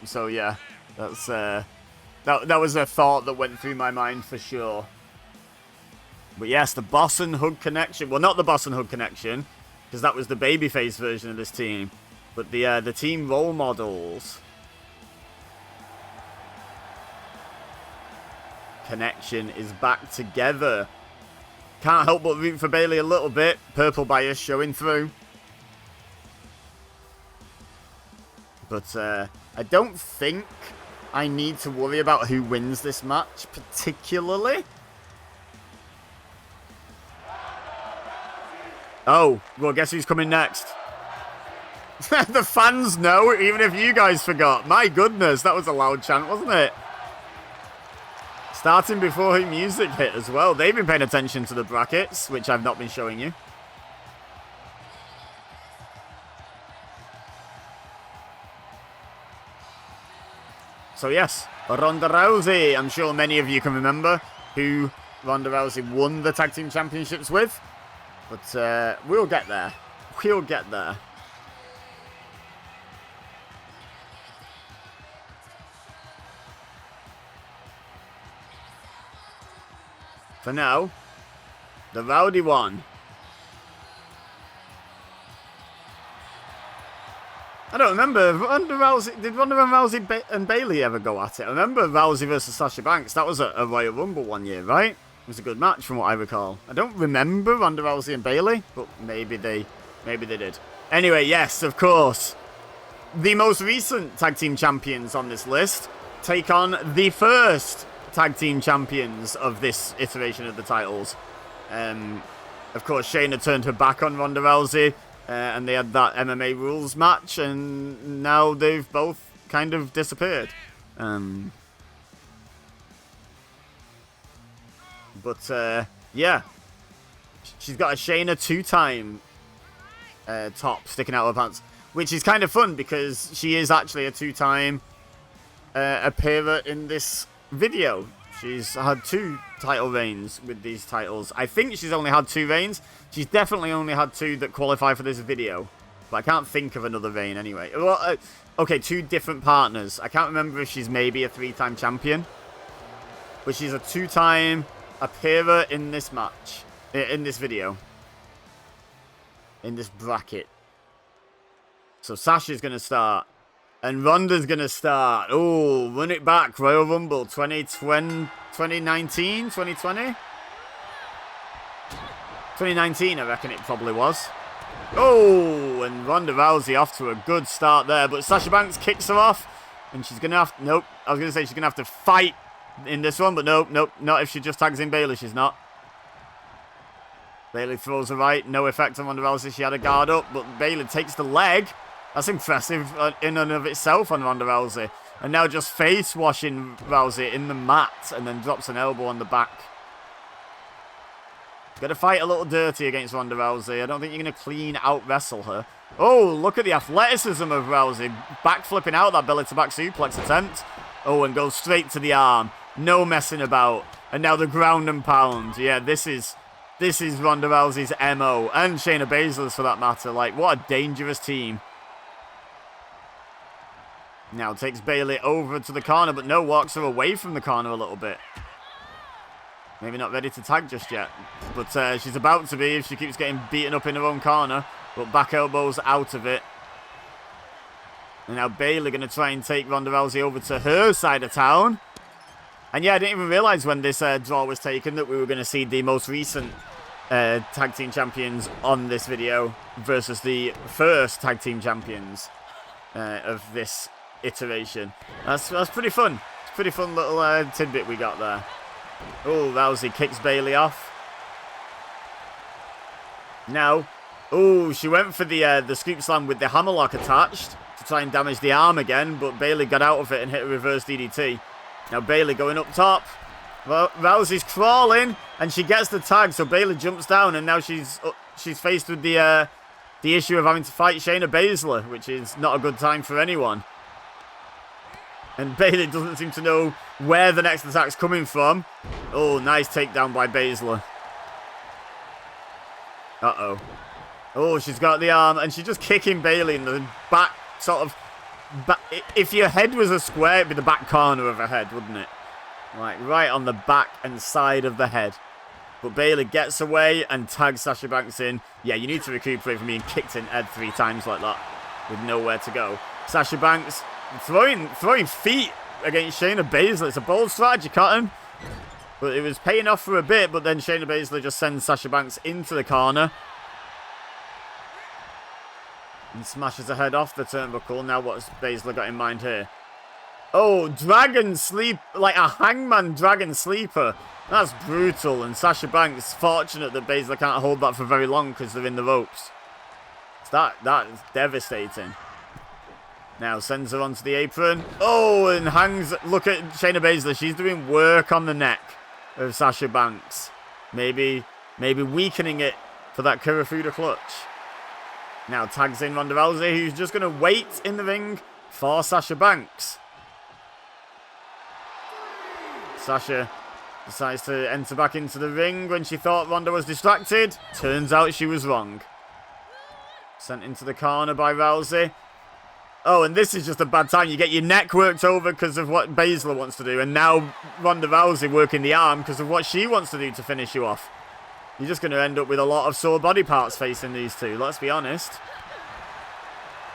So yeah, that's that was a thought that went through my mind for sure. But yes, the Boss and Hug connection. Well, not the Boss and Hug connection, because that was the babyface version of this team. But the team role models connection is back together. Can't help but root for Bayley a little bit. Purple bias showing through. But I don't think I need to worry about who wins this match particularly. Oh, well, guess who's coming next? The fans know, even if you guys forgot. My goodness, that was a loud chant, wasn't it? Starting before the music hit as well. They've been paying attention to the brackets, which I've not been showing you. So yes, Ronda Rousey. I'm sure many of you can remember who Ronda Rousey won the Tag Team Championships with. But we'll get there. We'll get there. For now, the rowdy one. I don't remember. Did Ronda Rousey and Bayley ever go at it? I remember Rousey versus Sasha Banks. That was a Royal Rumble one year, right? It was a good match from what I recall. I don't remember Ronda Rousey and Bayley, but maybe they did. Anyway, yes, of course. The most recent tag team champions on this list take on the first tag team champions of this iteration of the titles. Of course, Shayna turned her back on Ronda Rousey, and they had that MMA rules match, and now they've both kind of disappeared. But yeah, she's got a Shayna 2-time top sticking out of her pants, which is kind of fun because she is actually a 2-time appearer in this video. She's had 2 title reigns with these titles. I think she's only had 2 reigns. She's definitely only had 2 that qualify for this video. But I can't think of another reign anyway. Well, okay, 2 different partners. I can't remember if she's maybe a 3-time champion. But she's a 2-time appearer in this match. In this video. In this bracket. So Sasha's going to start. And Ronda's going to start. Oh, run it back. Royal Rumble 2019? 2020? 2019, I reckon it probably was. Oh, and Ronda Rousey off to a good start there. But Sasha Banks kicks her off. And she's going to have... Nope. I was going to say she's going to have to fight in this one. But nope. Not if she just tags in Bayley. She's not. Bayley throws her right. No effect on Ronda Rousey. She had a guard up. But Bayley takes the leg. That's impressive in and of itself on Ronda Rousey. And now just face washing Rousey in the mat and then drops an elbow on the back. Got to fight a little dirty against Ronda Rousey. I don't think you're going to clean out wrestle her. Oh, look at the athleticism of Rousey. Backflipping out that belly to back suplex attempt. Oh, and goes straight to the arm. No messing about. And now the ground and pound. Yeah, this is Ronda Rousey's MO. And Shayna Baszler's for that matter. Like, what a dangerous team. Now takes Bayley over to the corner, but no, walks her away from the corner a little bit. Maybe not ready to tag just yet. But she's about to be if she keeps getting beaten up in her own corner. But back elbows out of it. And now Bayley going to try and take Ronda Rousey over to her side of town. And yeah, I didn't even realise when this draw was taken that we were going to see the most recent tag team champions on this video versus the first tag team champions of this iteration. That's pretty fun. It's a pretty fun little tidbit we got there. Oh, Rousey kicks Bayley off. Now, oh, she went for the scoop slam with the hammerlock attached to try and damage the arm again, but Bayley got out of it and hit a reverse DDT. Now Bayley going up top. Well, Rousey's crawling and she gets the tag, so Bayley jumps down and now she's faced with the issue of having to fight Shayna Baszler, which is not a good time for anyone. And Bayley doesn't seem to know where the next attack's coming from. Oh, nice takedown by Baszler. Uh-oh. Oh, she's got the arm, and she's just kicking Bayley in the back, sort of... If your head was a square, it'd be the back corner of her head, wouldn't it? Right on the back and side of the head. But Bayley gets away and tags Sasha Banks in. Yeah, you need to recuperate from being kicked in head 3 times like that with nowhere to go. Sasha Banks throwing feet against Shayna Baszler. It's a bold strategy, Cotton. But it was paying off for a bit, but then Shayna Baszler just sends Sasha Banks into the corner. And smashes her head off the turnbuckle. Now what's Baszler got in mind here? Oh, dragon sleep, like a hangman dragon sleeper. That's brutal. And Sasha Banks, fortunate that Baszler can't hold that for very long because they're in the ropes. That is devastating. Now sends her onto the apron. Oh, and hangs. Look at Shayna Baszler. She's doing work on the neck of Sasha Banks. Maybe weakening it for that Kirifuda clutch. Now tags in Ronda Rousey, who's just going to wait in the ring for Sasha Banks. Sasha decides to enter back into the ring when she thought Ronda was distracted. Turns out she was wrong. Sent into the corner by Rousey. Oh, and this is just a bad time. You get your neck worked over because of what Baszler wants to do. And now Ronda Rousey working the arm because of what she wants to do to finish you off. You're just going to end up with a lot of sore body parts facing these two, let's be honest.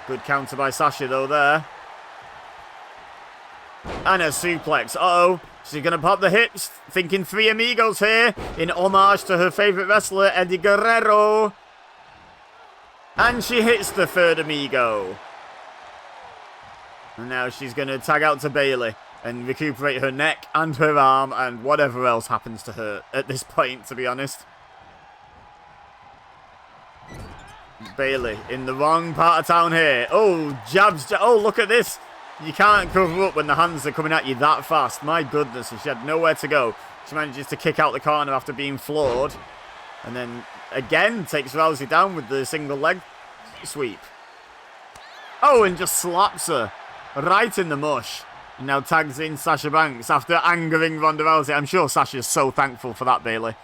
Good counter by Sasha, though, there. And a suplex. Uh-oh. She's going to pop the hips. Thinking 3 amigos here in homage to her favourite wrestler, Eddie Guerrero. And she hits the 3rd amigo. And now she's going to tag out to Bayley and recuperate her neck and her arm and whatever else happens to her at this point, to be honest. Bayley in the wrong part of town here. Oh, jabs. Oh, look at this. You can't cover up when the hands are coming at you that fast. My goodness, and she had nowhere to go. She manages to kick out the corner after being floored. And then, again, takes Rousey down with the single leg sweep. Oh, and just slaps her right in the mush. And now tags in Sasha Banks after angering Ronda Rousey. I'm sure Sasha's so thankful for that, Bayley.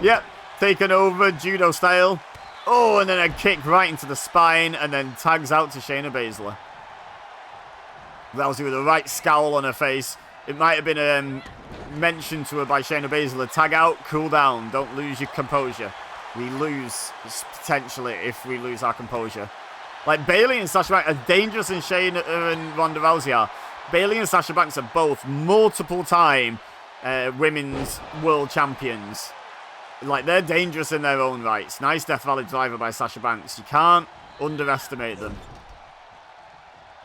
Yep, taken over judo style. Oh, and then a kick right into the spine, and then tags out to Shayna Baszler. Rousey with a right scowl on her face. It might have been mentioned to her by Shayna Baszler. Tag out, cool down, don't lose your composure. We lose, potentially, if we lose our composure. Like, Bayley and Sasha Banks, as dangerous as Shayna and Ronda Rousey are, Bayley and Sasha Banks are both multiple-time women's world champions. Like, they're dangerous in their own rights. Nice Death Valley driver by Sasha Banks. You can't underestimate them.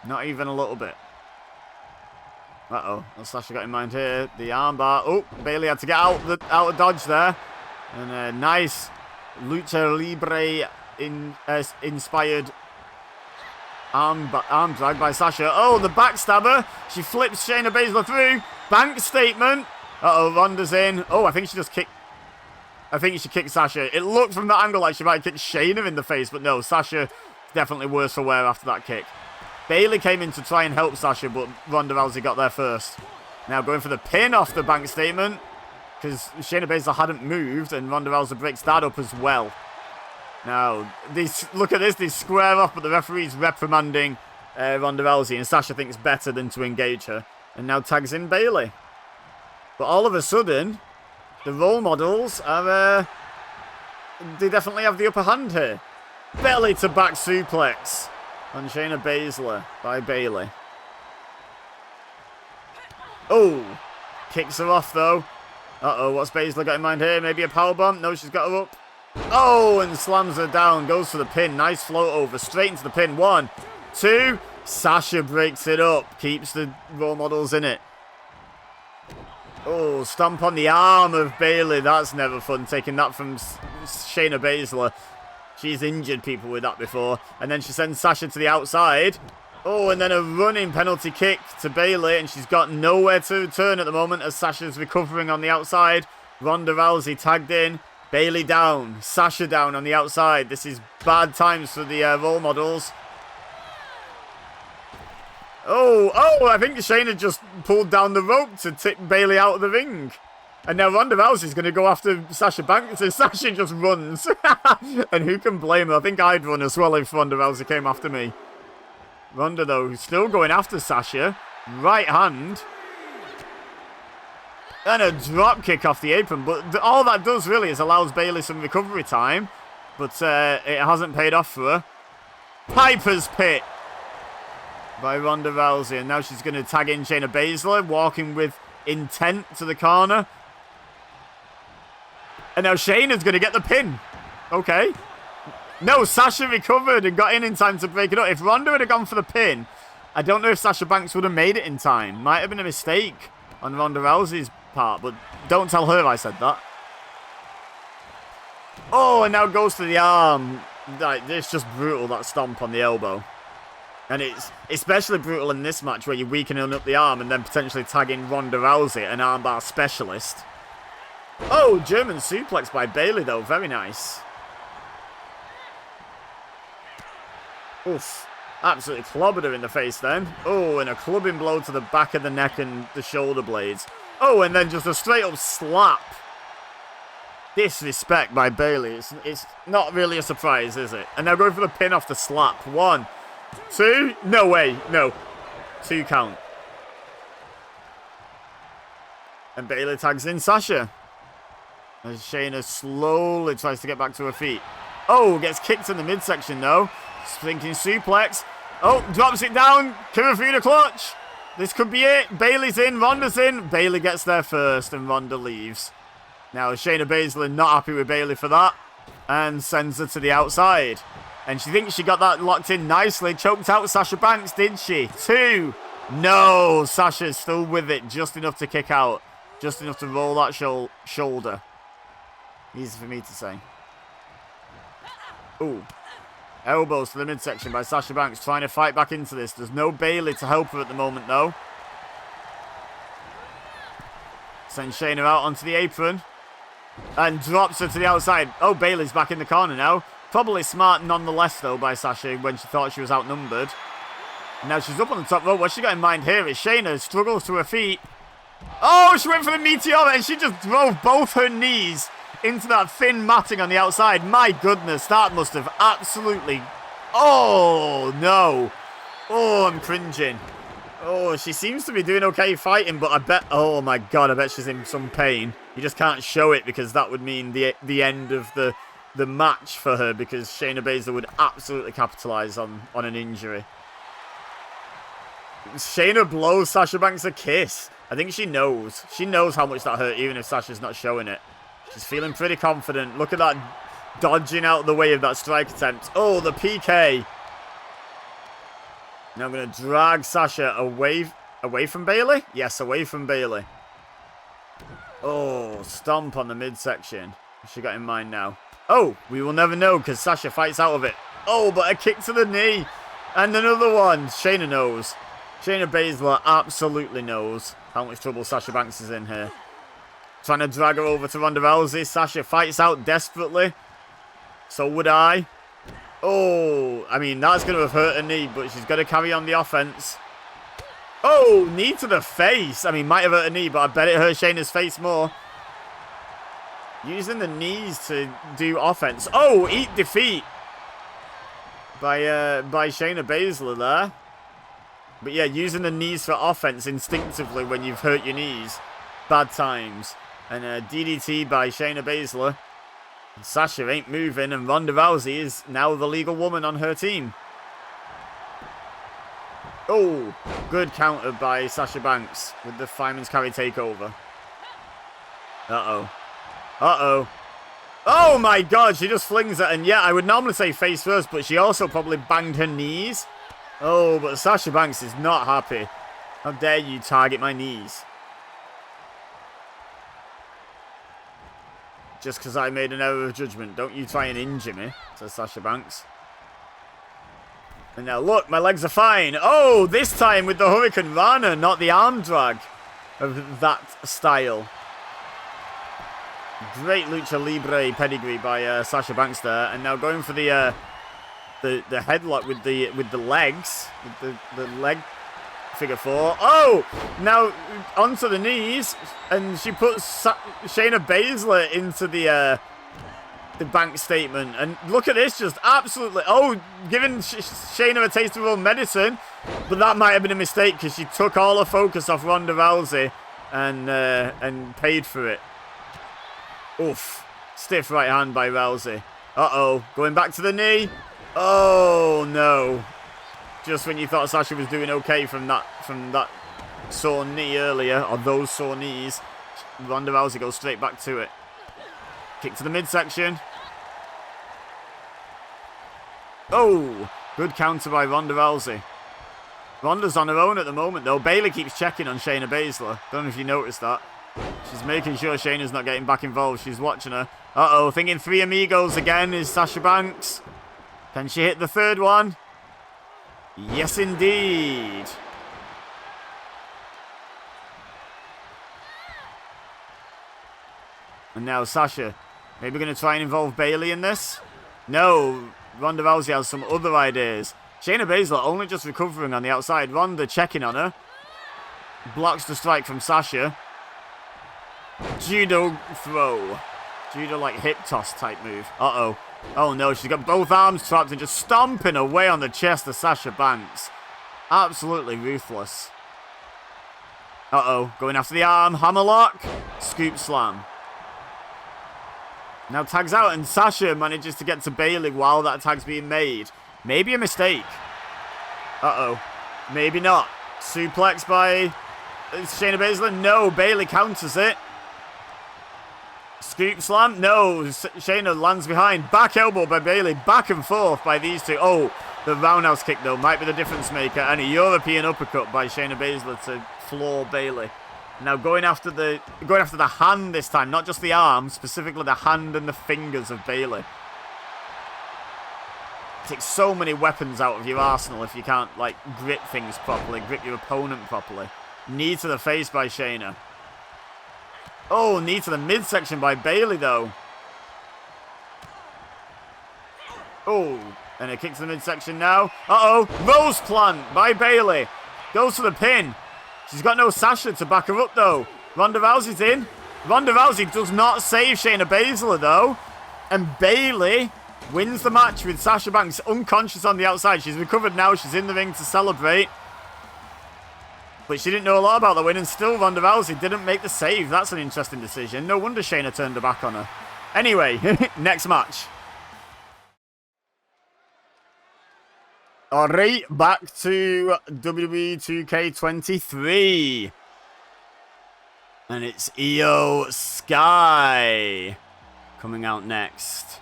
Not even a little bit. Uh-oh. What's Sasha got in mind here? The armbar. Oh, Bayley had to get out of dodge there. And a nice Lucha Libre inspired arm drag by Sasha. Oh, the backstabber. She flips Shayna Baszler through. Bank statement. Uh-oh, Ronda's in. Oh, I think she just kicked. I think she kicked Sasha. It looked from that angle like she might kick Shayna in the face, but no, Sasha definitely worse for wear after that kick. Bayley came in to try and help Sasha, but Ronda Rousey got there first. Now going for the pin off the bank statement, because Shayna Baszler hadn't moved, and Ronda Rousey breaks that up as well. Now, look at this, they square off, but the referee's reprimanding Ronda Rousey, and Sasha thinks better than to engage her, and now tags in Bayley. But all of a sudden, the role models are, they definitely have the upper hand here. Belly to back suplex on Shayna Baszler by Bayley. Oh, kicks her off though. Uh-oh, what's Baszler got in mind here? Maybe a powerbomb? No, she's got her up. Oh, and slams her down. Goes for the pin. Nice float over. Straight into the pin. 1, 2. Sasha breaks it up. Keeps the role models in it. Oh, stomp on the arm of Bayley. That's never fun. Taking that from Shayna Baszler. She's injured people with that before. And then she sends Sasha to the outside. Oh, and then a running penalty kick to Bayley. And she's got nowhere to turn at the moment as Sasha's recovering on the outside. Ronda Rousey tagged in. Bayley down. Sasha down on the outside. This is bad times for the role models. Oh, I think Shayna just pulled down the rope to tip Bayley out of the ring. And now Ronda Rousey's going to go after Sasha Banks, and Sasha just runs. And who can blame her? I think I'd run as well if Ronda Rousey came after me. Ronda, though, still going after Sasha. Right hand. And a drop kick off the apron. But all that does really is allows Bayley some recovery time. But it hasn't paid off for her. Piper's Pit by Ronda Rousey. And now she's going to tag in Shayna Baszler, walking with intent to the corner. And now Shayna's going to get the pin. Okay. No, Sasha recovered and got in time to break it up. If Ronda had gone for the pin, I don't know if Sasha Banks would have made it in time. Might have been a mistake on Ronda Rousey's part, but don't tell her I said that. Oh, and now goes to the arm. Like, it's just brutal, that stomp on the elbow. And it's especially brutal in this match where you're weakening up the arm and then potentially tagging Ronda Rousey, an armbar specialist. Oh, German suplex by Bayley, though. Very nice. Oof. Absolutely clobbered her in the face then. Oh, and a clubbing blow to the back of the neck and the shoulder blades. Oh, and then just a straight up slap. Disrespect by Bayley. It's not really a surprise, is it? And now going for the pin off the slap. 1, 2. No way. No. 2 count. And Bayley tags in Sasha. As Shayna slowly tries to get back to her feet. Oh, gets kicked in the midsection though. Thinking suplex. Oh, drops it down. Kirifuda clutch. This could be it. Bayley's in. Ronda's in. Bayley gets there first and Ronda leaves. Now Shayna Baszler not happy with Bayley for that. And sends her to the outside. And she thinks she got that locked in nicely. Choked out Sasha Banks, did she? 2. No. Sasha's still with it. Just enough to kick out. Just enough to roll that shoulder. Easy for me to say. Ooh. Elbows to the midsection by Sasha Banks, trying to fight back into this. There's no Bayley to help her at the moment, though. Sends Shayna out onto the apron. And drops her to the outside. Oh, Bayley's back in the corner now. Probably smart nonetheless, though, by Sasha when she thought she was outnumbered. And now she's up on the top rope. What she got in mind here is Shayna struggles to her feet. Oh, she went for the meteor and she just drove both her knees into that thin matting on the outside. My goodness, that must have absolutely... Oh, no. Oh, I'm cringing. Oh, she seems to be doing okay fighting, but I bet... Oh, my God, I bet she's in some pain. You just can't show it because that would mean the end of the match for her, because Shayna Baszler would absolutely capitalise on an injury. Shayna blows Sasha Banks a kiss. I think she knows. She knows how much that hurt, even if Sasha's not showing it. She's feeling pretty confident. Look at that dodging out of the way of that strike attempt. Oh, the PK. Now I'm going to drag Sasha away from Bayley? Yes, away from Bayley. Oh, stomp on the midsection. What's she got in mind now? Oh, we will never know because Sasha fights out of it. Oh, but a kick to the knee. And another one. Shayna knows. Shayna Baszler absolutely knows how much trouble Sasha Banks is in here. Trying to drag her over to Ronda Rousey. Sasha fights out desperately. So would I. Oh, I mean, that's going to have hurt her knee, but she's got to carry on the offense. Oh, knee to the face. I mean, might have hurt her knee, but I bet it hurt Shayna's face more. Using the knees to do offense. Oh, eat defeat by Shayna Baszler there. But yeah, using the knees for offense instinctively when you've hurt your knees. Bad times. And a DDT by Shayna Baszler. And Sasha ain't moving, and Ronda Rousey is now the legal woman on her team. Oh, good counter by Sasha Banks with the Fireman's Carry takeover. Uh-oh. Uh-oh. Oh my God, she just flings it. And yeah, I would normally say face first, but she also probably banged her knees. Oh, but Sasha Banks is not happy. How dare you target my knees? Just because I made an error of judgment, don't you try and injure me, says Sasha Banks. And now look, my legs are fine. Oh, this time with the Hurricane Rana, not the arm drag of that style. Great Lucha Libre pedigree by Sasha Banks there. And now going for the headlock with the legs, with the leg figure 4. Oh, now onto the knees, and she puts Shayna Baszler into the bank statement. And look at this, just absolutely, oh, giving Shayna a taste of her own medicine, but that might have been a mistake because she took all her focus off Ronda Rousey and paid for it. Oof. Stiff right hand by Rousey. Uh-oh. Going back to the knee. Oh, no. Just when you thought Sasha was doing okay from that sore knee earlier, or those sore knees, Ronda Rousey goes straight back to it. Kick to the midsection. Oh, good counter by Ronda Rousey. Ronda's on her own at the moment, though. Bayley keeps checking on Shayna Baszler. Don't know if you noticed that. She's making sure Shayna's not getting back involved. She's watching her. Uh-oh, thinking Three Amigos again is Sasha Banks. Can she hit the third one? Yes, indeed. And now Sasha. Maybe going to try and involve Bayley in this? No. Ronda Rousey has some other ideas. Shayna Baszler only just recovering on the outside. Ronda checking on her. Blocks the strike from Sasha. Judo throw. Judo like hip toss type move. Uh-oh. Oh no, she's got both arms trapped and just stomping away on the chest of Sasha Banks. Absolutely ruthless. Uh-oh. Going after the arm. Hammerlock. Scoop slam. Now tags out and Sasha manages to get to Bayley while that tag's being made. Maybe a mistake. Uh-oh. Maybe not. Suplex by Shayna Baszler. No, Bayley counters it. Scoop slam. No, Shayna lands behind. Back elbow by Bayley. Back and forth by these two. Oh, the roundhouse kick, though, might be the difference maker. And a European uppercut by Shayna Baszler to floor Bayley. Now going after the hand this time, not just the arm, specifically the hand and the fingers of Bayley. Takes so many weapons out of your arsenal if you can't like grip things properly, grip your opponent properly. Knee to the face by Shayna. Oh, knee to the midsection by Bayley though. Oh, and a kick to the midsection now. Uh-oh, rose plant by Bayley. Goes to the pin. She's got no Sasha to back her up, though. Ronda Rousey's in. Ronda Rousey does not save Shayna Baszler, though. And Bayley wins the match with Sasha Banks unconscious on the outside. She's recovered now. She's in the ring to celebrate. But she didn't know a lot about the win, and still Ronda Rousey didn't make the save. That's an interesting decision. No wonder Shayna turned her back on her. Anyway, next match. Alright, back to WWE 2K23. And it's Io Sky coming out next.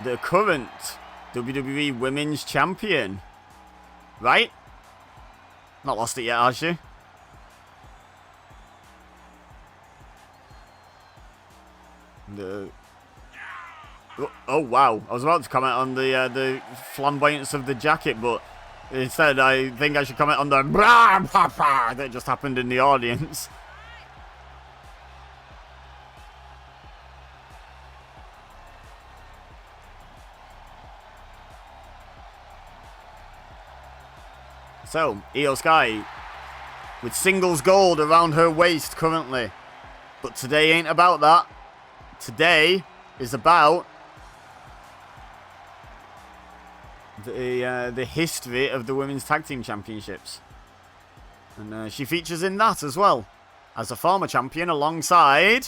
The current WWE Women's Champion. Right? Not lost it yet, has she? Oh wow, I was about to comment on the flamboyance of the jacket, but instead I think I should comment on the blah, blah, blah, that just happened in the audience. So, Io Sky with singles gold around her waist currently. But today ain't about that. Today is about the history of the Women's Tag Team Championships. And she features in that as well, as a former champion alongside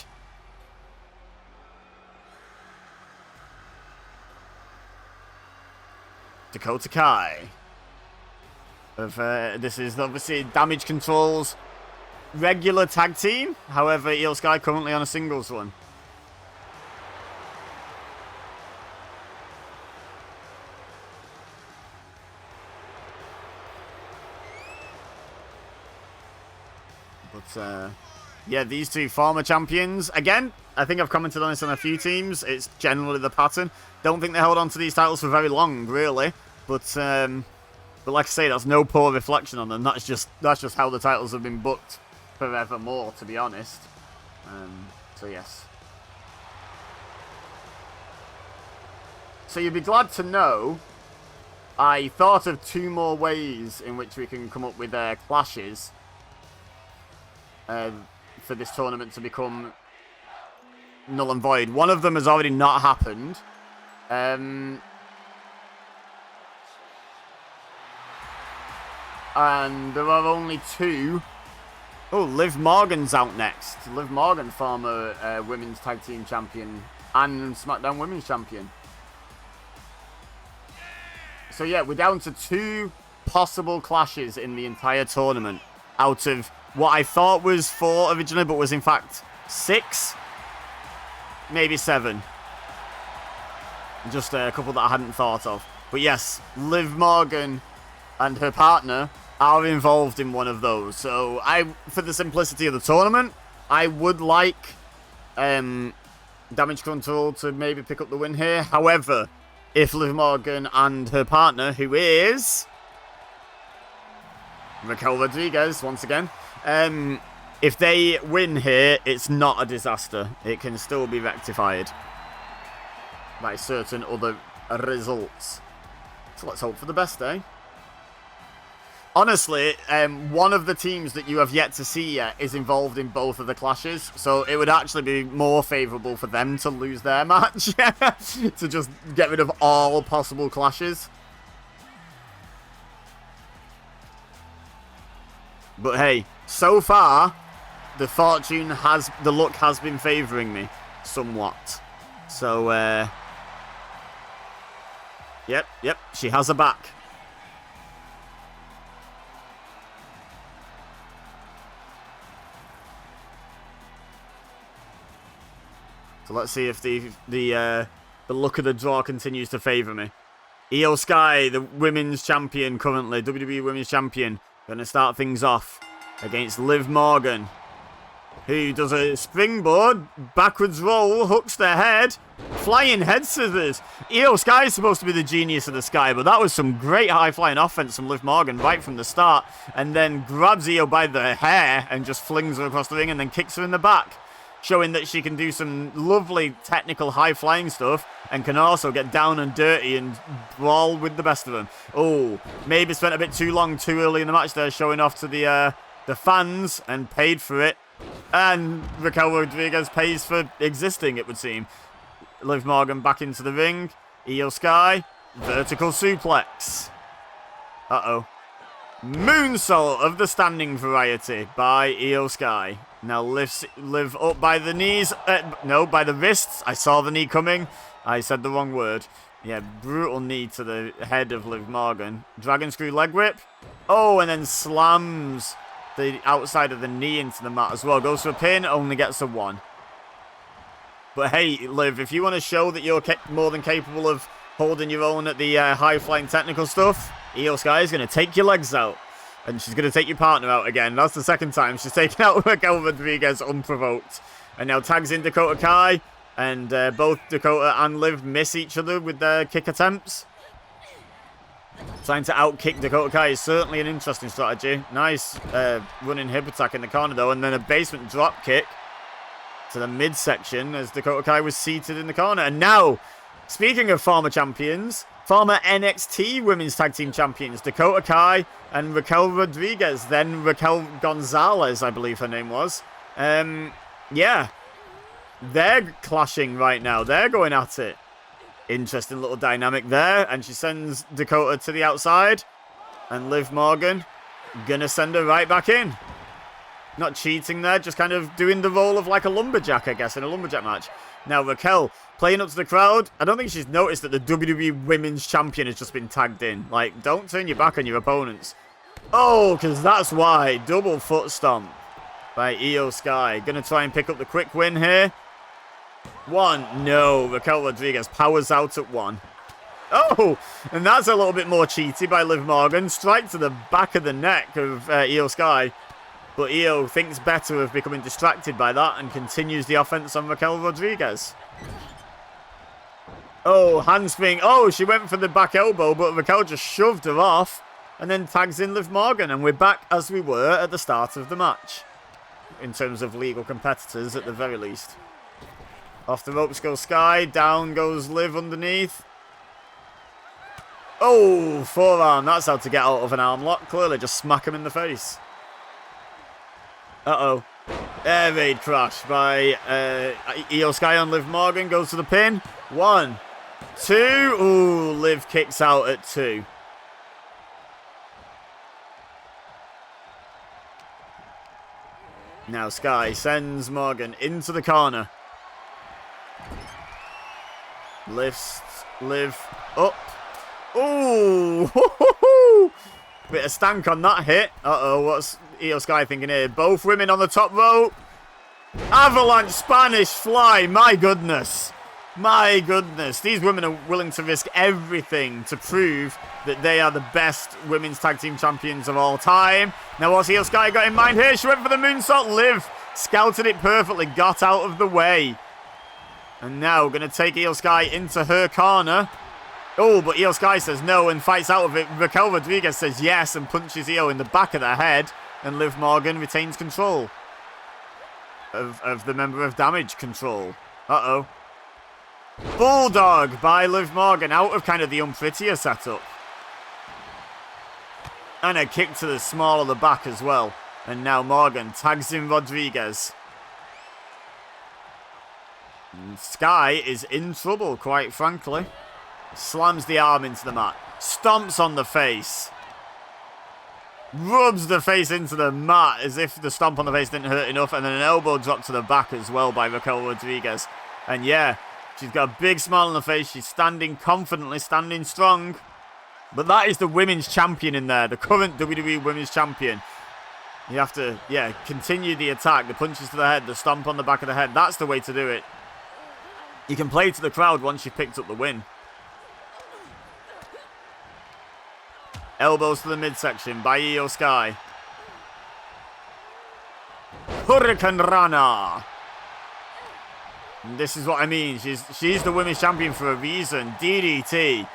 Dakota Kai. This is obviously Damage Control's regular tag team. However, Io Sky currently on a singles one. But, yeah, these two former champions. Again, I think I've commented on this on a few teams. It's generally the pattern. Don't think they held on to these titles for very long, really. But like I say, that's no poor reflection on them. That's just how the titles have been booked forevermore, to be honest. So, yes. So you'd be glad to know I thought of two more ways in which we can come up with clashes for this tournament to become null and void. One of them has already not happened. And there are only 2. Oh, Liv Morgan's out next. Liv Morgan, former Women's Tag Team Champion and SmackDown Women's Champion. So yeah, we're down to 2 possible clashes in the entire tournament out of what I thought was 4 originally, but was in fact 6, maybe 7. Just a couple that I hadn't thought of. But yes, Liv Morgan and her partner are involved in one of those. So for the simplicity of the tournament, I would like Damage Control to maybe pick up the win here. However, if Liv Morgan and her partner, who is Raquel Rodriguez, once again, if they win here, it's not a disaster. It can still be rectified by certain other results. So let's hope for the best, eh? Honestly, one of the teams that you have yet to see yet is involved in both of the clashes, so it would actually be more favourable for them to lose their match, to just get rid of all possible clashes. But hey, so far, the luck has been favouring me somewhat. So, yep, she has her back. So let's see if the luck of the draw continues to favour me. Io Sky, the women's champion currently, WWE Women's Champion, going to start things off against Liv Morgan, who does a springboard, backwards roll, hooks their head, flying head scissors. Io Sky is supposed to be the genius of the sky, but that was some great high-flying offense from Liv Morgan right from the start, and then grabs Io by the hair and just flings her across the ring and then kicks her in the back, showing that she can do some lovely technical high-flying stuff and can also get down and dirty and brawl with the best of them. Oh, maybe spent a bit too long, too early in the match there, showing off to the fans and paid for it. And Raquel Rodriguez pays for existing, it would seem. Liv Morgan back into the ring. Io Sky, vertical suplex. Uh-oh. Moonsault of the standing variety by Io Sky. Now Liv up by the knees. No, by the wrists. I saw the knee coming. I said the wrong word. Yeah, brutal knee to the head of Liv Morgan. Dragon screw leg whip. Oh, and then slams the outside of the knee into the mat as well. Goes for a pin, only gets a 1. But hey, Liv, if you want to show that you're more than capable of holding your own at the high-flying technical stuff, Io Sky is going to take your legs out. And she's going to take your partner out again. That's the second time she's taken out Raquel Rodriguez unprovoked. And now tags in Dakota Kai. And both Dakota and Liv miss each other with their kick attempts. Trying to outkick Dakota Kai is certainly an interesting strategy. Nice running hip attack in the corner though. And then a basement drop kick to the midsection as Dakota Kai was seated in the corner. And now, speaking of former champions, former NXT Women's Tag Team Champions, Dakota Kai and Raquel Rodriguez, then Raquel Gonzalez, I believe her name was. Yeah, they're clashing right now. They're going at it. Interesting little dynamic there. And she sends Dakota to the outside. And Liv Morgan gonna send her right back in. Not cheating there, just kind of doing the role of like a lumberjack, I guess, in a lumberjack match. Now Raquel playing up to the crowd. I don't think she's noticed that the WWE Women's Champion has just been tagged in. Like, don't turn your back on your opponents. Oh, because that's why. Double foot stomp by Io Sky. Gonna try and pick up the quick win here. 1. No. Raquel Rodriguez powers out at 1. Oh, and that's a little bit more cheaty by Liv Morgan. Strike to the back of the neck of Io Sky. But Io thinks better of becoming distracted by that and continues the offense on Raquel Rodriguez. Oh, handspring. Oh, she went for the back elbow, but Raquel just shoved her off and then tags in Liv Morgan. And we're back as we were at the start of the match. In terms of legal competitors, at the very least. Off the ropes goes Sky. Down goes Liv underneath. Oh, forearm. That's how to get out of an arm lock. Clearly just smack him in the face. Uh-oh. Air raid crash by Io Sky on Liv Morgan. Goes to the pin. 1, 2. Ooh, Liv kicks out at 2. Now Sky sends Morgan into the corner. Lifts Liv up. Ooh! Bit of stank on that hit. Uh-oh, what's Io Sky thinking here? Both women on the top rope. Avalanche Spanish Fly. My goodness. My goodness. These women are willing to risk everything to prove that they are the best women's tag team champions of all time. Now, what's Io Sky got in mind here? She went for the moonsault. Liv scouted it perfectly. Got out of the way. And now going to take Io Sky into her corner. Oh, but Io Sky says no and fights out of it. Raquel Rodriguez says yes and punches Io in the back of the head. And Liv Morgan retains control of the member of Damage control. Uh-oh. Bulldog by Liv Morgan out of kind of the unprettier setup. And a kick to the small of the back as well. And now Morgan tags in Rodriguez. And Sky is in trouble, quite frankly. Slams the arm into the mat. Stomps on the face. Rubs the face into the mat as if the stomp on the face didn't hurt enough. And then an elbow drop to the back as well by Raquel Rodriguez. And yeah, she's got a big smile on the face. She's standing confidently, standing strong. But that is the women's champion in there. The current WWE Women's Champion. You have to, yeah, continue the attack. The punches to the head, the stomp on the back of the head. That's the way to do it. You can play to the crowd once you've picked up the win. Elbows to the midsection by Io Sky. Hurricane Rana. And this is what I mean. She's the women's champion for a reason. DDT.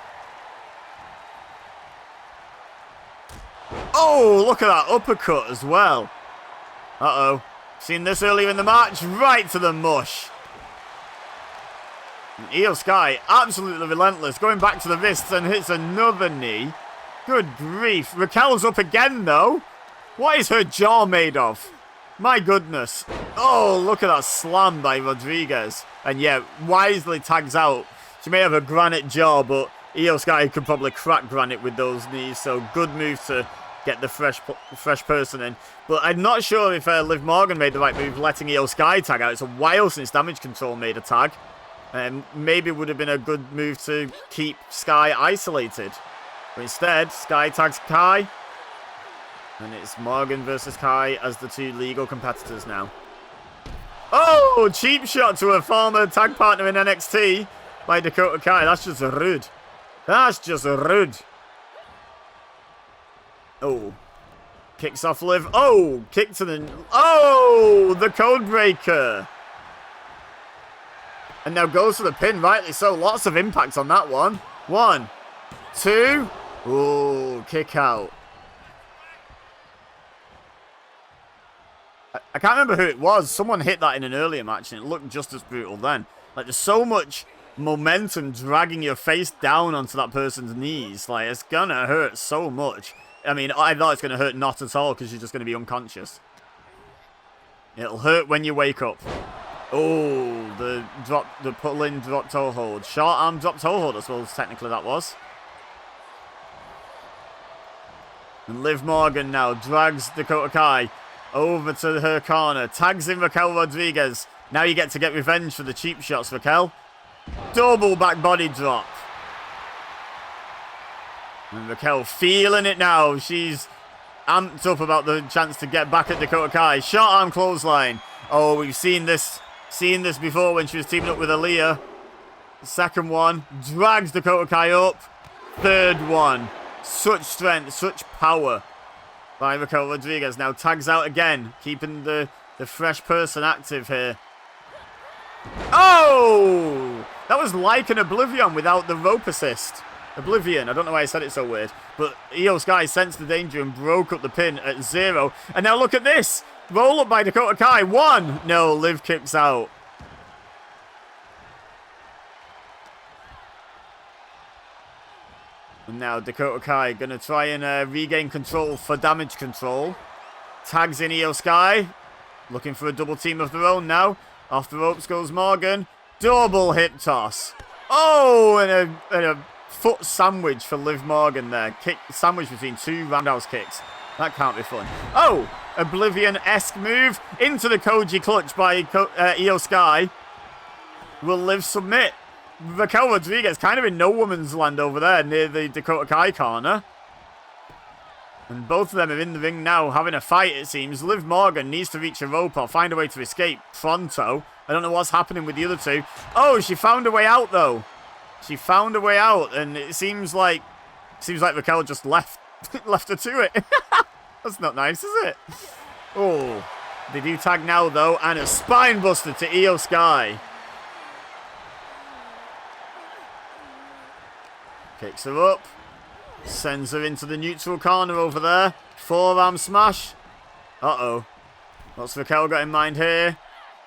Oh, look at that uppercut as well. Uh-oh. Seen this earlier in the match. Right to the mush. And Io Sky, absolutely relentless. Going back to the wrists and hits another knee. Good grief. Raquel's up again, though. What is her jaw made of? My goodness. Oh, look at that slam by Rodriguez. And yeah, wisely tags out. She may have a granite jaw, but Io Sky could probably crack granite with those knees. So good move to get the fresh person in. But I'm not sure if Liv Morgan made the right move letting Io Sky tag out. It's a while since Damage Control made a tag. Maybe it would have been a good move to keep Sky isolated. But instead, Sky tags Kai. And it's Morgan versus Kai as the two legal competitors now. Oh, cheap shot to a former tag partner in NXT by Dakota Kai. That's just rude. That's just rude. Oh. Kicks off Liv. Oh, kick to the... Oh, the code breaker. And now goes for the pin, rightly so. Lots of impact on that one. 1, 2. Oh, kick out. I can't remember who it was. Someone hit that in an earlier match and it looked just as brutal then. Like, there's so much momentum dragging your face down onto that person's knees. Like, it's gonna hurt so much. I mean, I thought it's gonna hurt not at all because you're just gonna be unconscious. It'll hurt when you wake up. Oh, the pull-in drop toe hold. Short arm drop toe hold, I suppose technically that was. And Liv Morgan now drags Dakota Kai over to her corner. Tags in Raquel Rodriguez. Now you get to get revenge for the cheap shots, Raquel. Double back body drop. And Raquel feeling it now. She's amped up about the chance to get back at Dakota Kai. Short arm clothesline. Oh, we've seen this before when she was teaming up with Aaliyah. The second one. Drags Dakota Kai up. Third one. Such strength, such power by Raquel Rodriguez. Now tags out again, keeping the fresh person active here. Oh! That was like an Oblivion without the rope assist. Oblivion, I don't know why I said it so weird. But Io Sky sensed the danger and broke up the pin at 0. And now look at this. Roll up by Dakota Kai. 1. No, Liv kicks out. And now Dakota Kai going to try and regain control for Damage Control. Tags in Io Sky. Looking for a double team of their own now. Off the ropes goes Morgan. Double hip toss. Oh, and a foot sandwich for Liv Morgan there. Kick sandwich between two roundhouse kicks. That can't be fun. Oh, Oblivion-esque move into the Koji clutch by Io Sky. Will Liv submit? Raquel Rodriguez kind of in no woman's land over there near the Dakota Kai corner. And both of them are in the ring now having a fight, it seems. Liv Morgan needs to reach a rope or find a way to escape pronto. I don't know what's happening with the other two. Oh, she found a way out, though. She found a way out, and it seems like Raquel just left her to it. That's not nice, is it? Oh, they do tag now, though, and a spine buster to Io Sky. Kicks her up. Sends her into the neutral corner over there. Forearm smash. Uh-oh. What's Raquel got in mind here?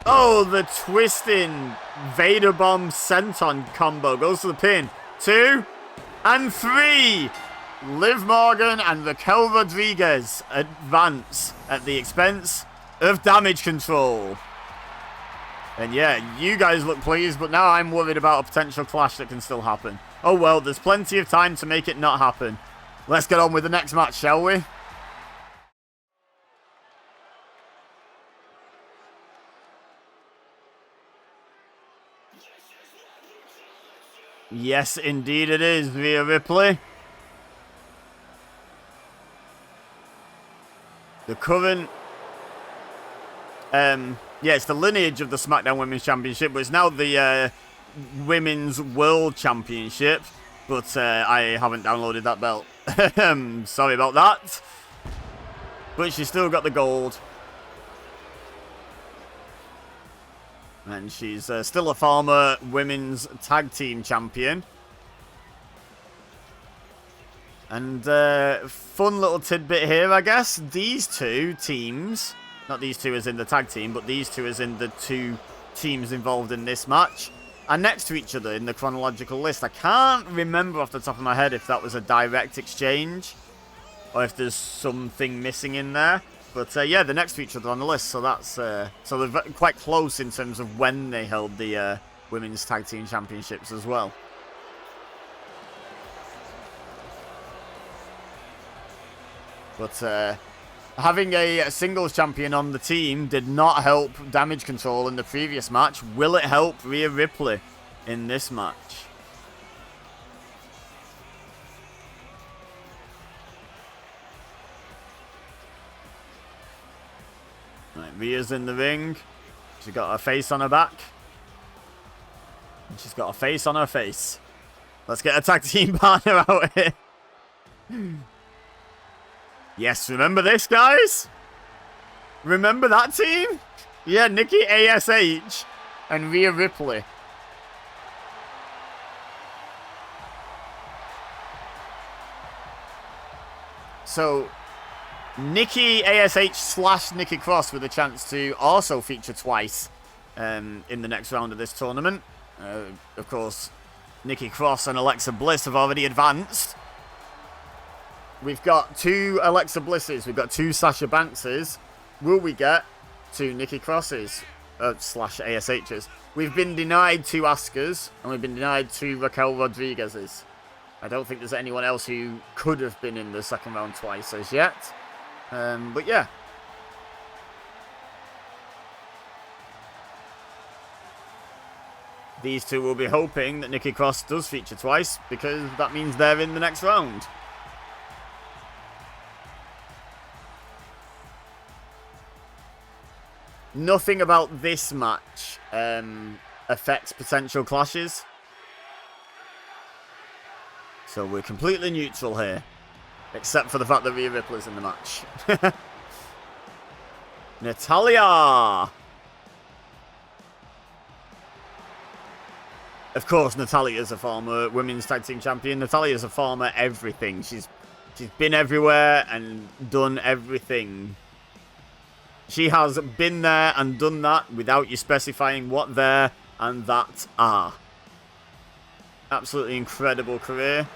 Oh, the twisting Vader Bomb senton combo. Goes to the pin. 2 and 3. Liv Morgan and Raquel Rodriguez advance at the expense of Damage Control. And yeah, you guys look pleased, but now I'm worried about a potential clash that can still happen. Oh well, there's plenty of time to make it not happen. Let's get on with the next match, shall we? Yes, indeed it is, Rhea Ripley. The current... yeah, it's the lineage of the SmackDown Women's Championship, but it's now the Women's World Championship. But I haven't downloaded that belt. Sorry about that. But she's still got the gold. And she's still a former Women's Tag Team Champion. And fun little tidbit here, I guess. These two teams, not these two as in the tag team, but these two as in the two teams involved in this match, are next to each other in the chronological list. I can't remember off the top of my head if that was a direct exchange or if there's something missing in there. But yeah, they're next to each other on the list, so that's so they're quite close in terms of when they held the Women's Tag Team Championships as well. But having a singles champion on the team did not help Damage Control in the previous match. Will it help Rhea Ripley in this match? Right, Rhea's in the ring. She's got her face on her back. And she's got a face on her face. Let's get a tag team partner out here. Yes, remember this, guys? Remember that team? Yeah, Nikki ASH and Rhea Ripley. So, Nikki ASH / Nikki Cross with a chance to also feature twice in the next round of this tournament. Of course, Nikki Cross and Alexa Bliss have already advanced. We've got 2 Alexa Blisses. We've got 2 Sasha Bankses. Will we get 2 Nikki Crosses? / ASHs. We've been denied 2 Asukas. And we've been denied 2 Raquel Rodriguez's. I don't think there's anyone else who could have been in the second round twice as yet. But yeah. These two will be hoping that Nikki Cross does feature twice, because that means they're in the next round. Nothing about this match affects potential clashes. So we're completely neutral here. Except for the fact that Rhea Ripley's in the match. Natalya! Of course, Natalya's a former Women's Tag Team Champion. Natalya's a former everything. She's been everywhere and done everything. She has been there and done that without you specifying what there and that are. Absolutely incredible career.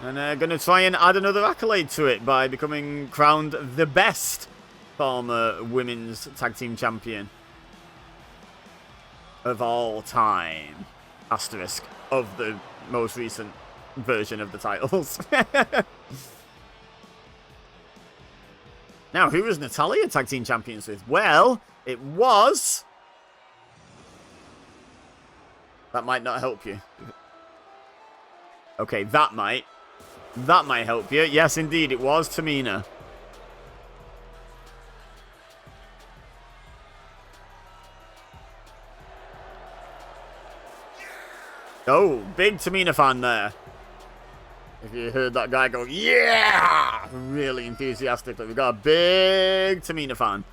And going to try and add another accolade to it by becoming crowned the best former Women's Tag Team Champion of all time. Asterisk of the most recent version of the titles. Now, who was Natalya tag team champions with? Well, it was... That might not help you. Okay, that might. That might help you. Yes, indeed, it was Tamina. Oh, big Tamina fan there. If you heard that guy go, yeah! Really enthusiastically. We got a big Tamina fan.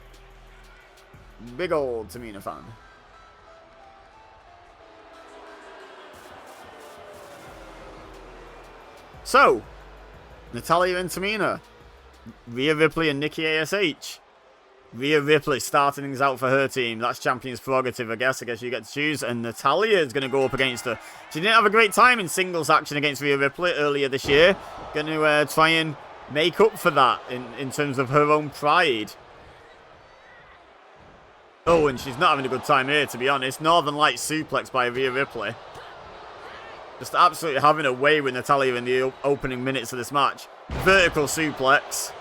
Big old Tamina fan. So, Natalya and Tamina. Rhea Ripley and Nikki ASH. Rhea Ripley starting things out for her team. That's champion's prerogative, I guess. I guess you get to choose. And Natalya is going to go up against her. She didn't have a great time in singles action against Rhea Ripley earlier this year. Going to try and make up for that in terms of her own pride. Oh, and she's not having a good time here, to be honest. Northern Light suplex by Rhea Ripley. Just absolutely having a way with Natalya in the opening minutes of this match. Vertical suplex.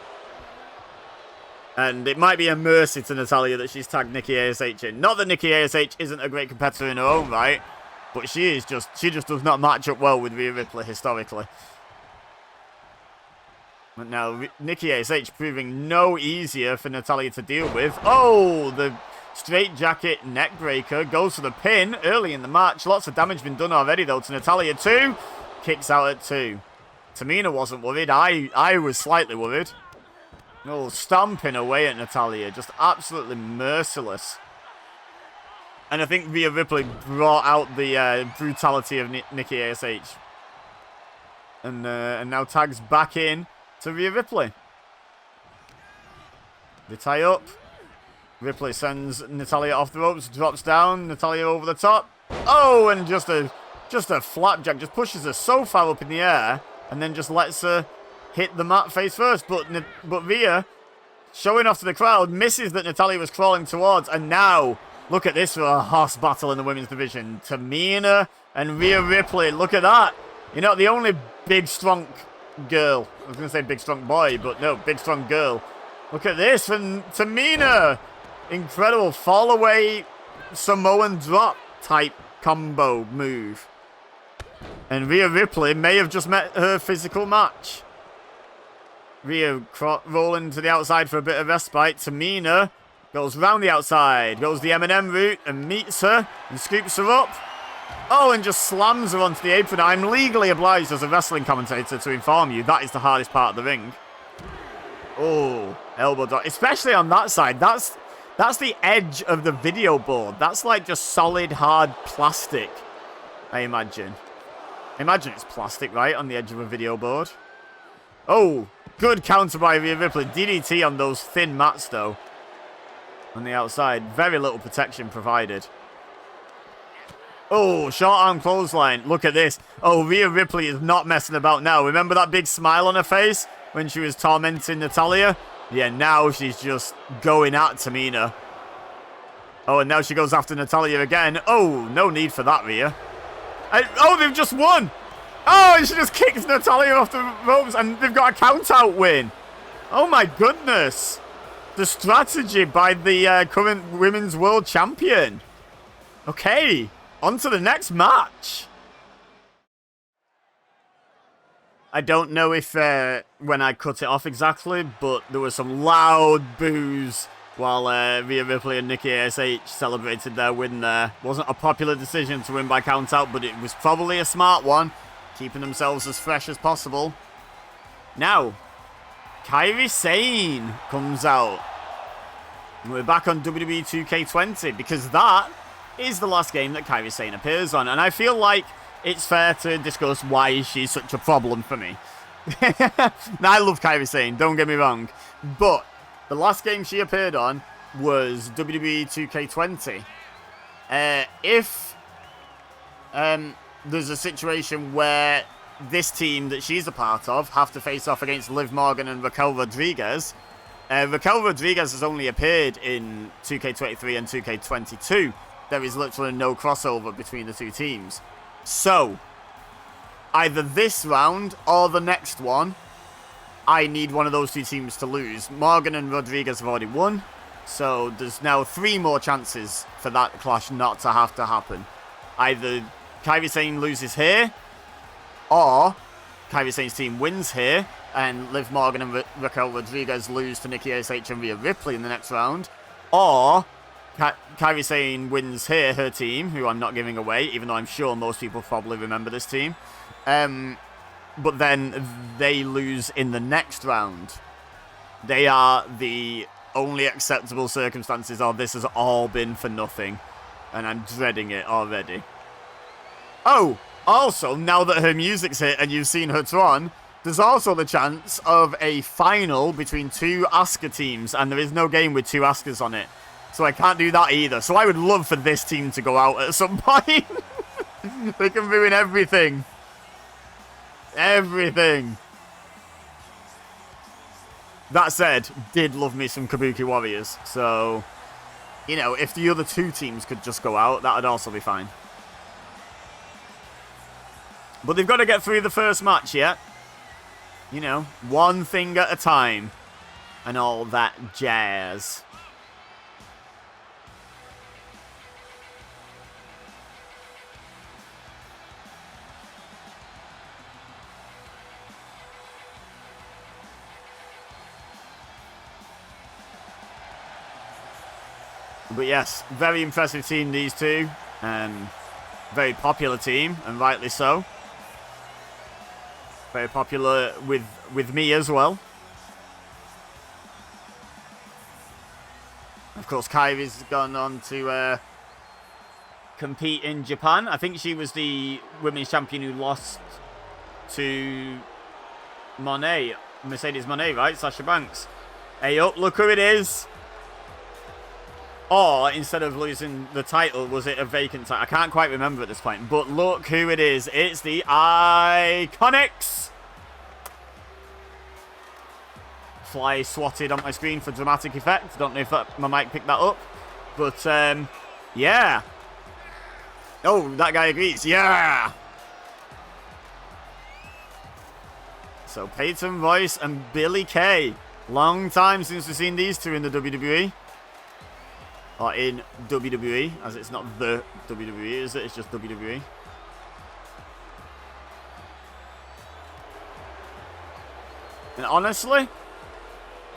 And it might be a mercy to Natalya that she's tagged Nikki ASH in. Not that Nikki ASH isn't a great competitor in her own right, but she just does not match up well with Rhea Ripley historically. But now Nikki ASH proving no easier for Natalya to deal with. Oh, the straight jacket neck breaker goes for the pin early in the match. Lots of damage been done already though to Natalya too. Kicks out at 2. Tamina wasn't worried. I was slightly worried. Oh, stomping away at Natalya. Just absolutely merciless. And I think Rhea Ripley brought out the brutality of Nikki ASH. And now tags back in to Rhea Ripley. They tie up. Ripley sends Natalya off the ropes, drops down, Natalya over the top. Oh, and just a flapjack. Just pushes her so far up in the air and then just lets her hit the mat face first, but Rhea, showing off to the crowd, misses that Natalya was crawling towards, and now, look at this for a horse battle in the women's division. Tamina and Rhea Ripley, look at that. You know, the only big, strong girl, I was going to say big, strong boy, but no, big, strong girl. Look at this from Tamina. Incredible fall away Samoan drop type combo move. And Rhea Ripley may have just met her physical match. Rhea rolling to the outside for a bit of respite. Tamina goes round the outside, goes the M&M route and meets her and scoops her up. Oh, and just slams her onto the apron. I'm legally obliged as a wrestling commentator to inform you that is the hardest part of the ring. Oh, elbow drop. Especially on that side. That's the edge of the video board. That's like just solid, hard plastic, I imagine. I imagine it's plastic, right, on the edge of a video board. Oh, good counter by Rhea Ripley. DDT on those thin mats, though. On the outside. Very little protection provided. Oh, short arm clothesline. Look at this. Oh, Rhea Ripley is not messing about now. Remember that big smile on her face when she was tormenting Natalya? Yeah, now she's just going at Tamina. Oh, and now she goes after Natalya again. Oh, no need for that, Rhea. Oh, they've just won. Oh, and she just kicks Natalya off the ropes, and they've got a count-out win. Oh, my goodness. The strategy by the current Women's World Champion. Okay, on to the next match. I don't know if when I cut it off exactly, but there was some loud boos while Rhea Ripley and Nikki ASH celebrated their win there. Wasn't a popular decision to win by count-out, but it was probably a smart one, keeping themselves as fresh as possible. Now, Kairi Sane comes out. And we're back on WWE 2K20, because that is the last game that Kairi Sane appears on, and I feel like it's fair to discuss why she's such a problem for me. Now, I love Kairi Sane, don't get me wrong, but the last game she appeared on was WWE 2K20. If there's a situation where this team that she's a part of have to face off against Liv Morgan and Raquel Rodriguez, Raquel Rodriguez has only appeared in 2K23 and 2K22. There is literally no crossover between the two teams. So, either this round or the next one, I need one of those two teams to lose. Morgan and Rodriguez have already won. So there's now 3 more chances for that clash not to have to happen. Either Kairi Sane loses here, or Kairi Sane's team wins here, and Liv Morgan and Raquel Rodriguez lose to Nikki ASH and Rhea Ripley in the next round. Or Kairi Sane wins here, her team, who I'm not giving away, even though I'm sure most people probably remember this team. But then they lose in the next round. They are the only acceptable circumstances, or this has all been for nothing. And I'm dreading it already. Oh, also, now that her music's hit and you've seen her Tron, there's also the chance of a final between 2 Asuka teams, and there is no game with 2 Askas on it. So I can't do that either. So I would love for this team to go out at some point. They can ruin everything. Everything. That said, did love me some Kabuki Warriors. So, you know, if the other 2 teams could just go out, that would also be fine. But they've got to get through the first match yet. You know, one thing at a time. And all that jazz. But yes, very impressive team, these two. Very popular team, and rightly so. Very popular with me as well. Of course, Kairi's gone on to compete in Japan. I think she was the women's champion who lost to Monet, Mercedes Monet, right? Sasha Banks. Hey up, look who it is. Or, instead of losing the title, was it a vacant title? I can't quite remember at this point. But look who it is. It's the Iconics. Fly swatted on my screen for dramatic effect. Don't know if my mic picked that up. But, yeah. Oh, that guy agrees. Yeah. So, Peyton Royce and Billie Kay. Long time since we've seen these two in the WWE. Or in WWE, as it's not the WWE, is it? It's just WWE. And honestly,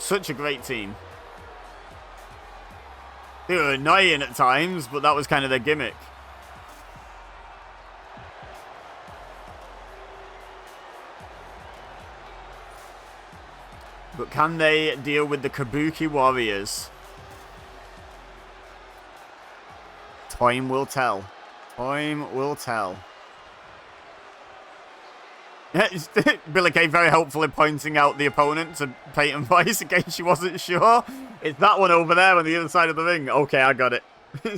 such a great team. They were annoying at times, but that was kind of their gimmick. But can they deal with the Kabuki Warriors? Time will tell. Time will tell. Billie Kay very helpfully pointing out the opponent to Peyton Royce in case she wasn't sure. It's that one over there on the other side of the ring. Okay, I got it.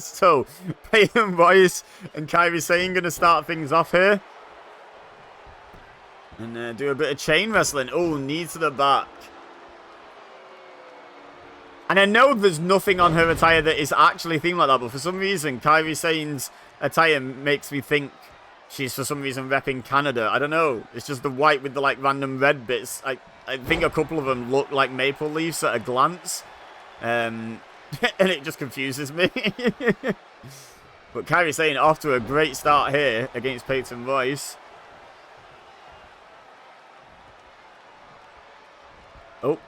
So, Peyton Royce and Kairi Sane going to start things off here. And do a bit of chain wrestling. Oh, knee to the back. And I know there's nothing on her attire that is actually themed like that, but for some reason, Kairi Sane's attire makes me think she's for some reason repping Canada. I don't know. It's just the white with the like random red bits. I think a couple of them look like maple leaves at a glance. And it just confuses me. But Kairi Sane off to a great start here against Peyton Royce. Oh.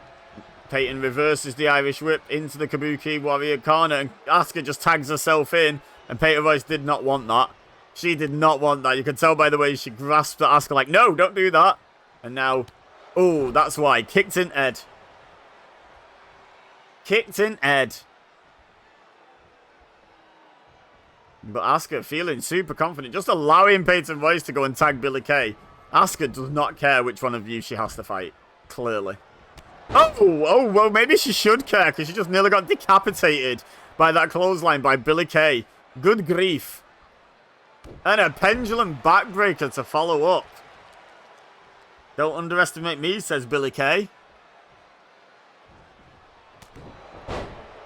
Peyton reverses the Irish whip into the Kabuki Warrior corner, and Asuka just tags herself in, and Peyton Royce did not want that. She did not want that. You can tell by the way she grasped at Asuka like, no, don't do that. And now, oh, that's why. Kicked in Ed. Kicked in Ed. But Asuka feeling super confident, just allowing Peyton Royce to go and tag Billie Kay. Asuka does not care which one of you she has to fight, clearly. Oh, well, maybe she should care, because she just nearly got decapitated by that clothesline by Billie Kay. Good grief. And a pendulum backbreaker to follow up. Don't underestimate me, says Billie Kay.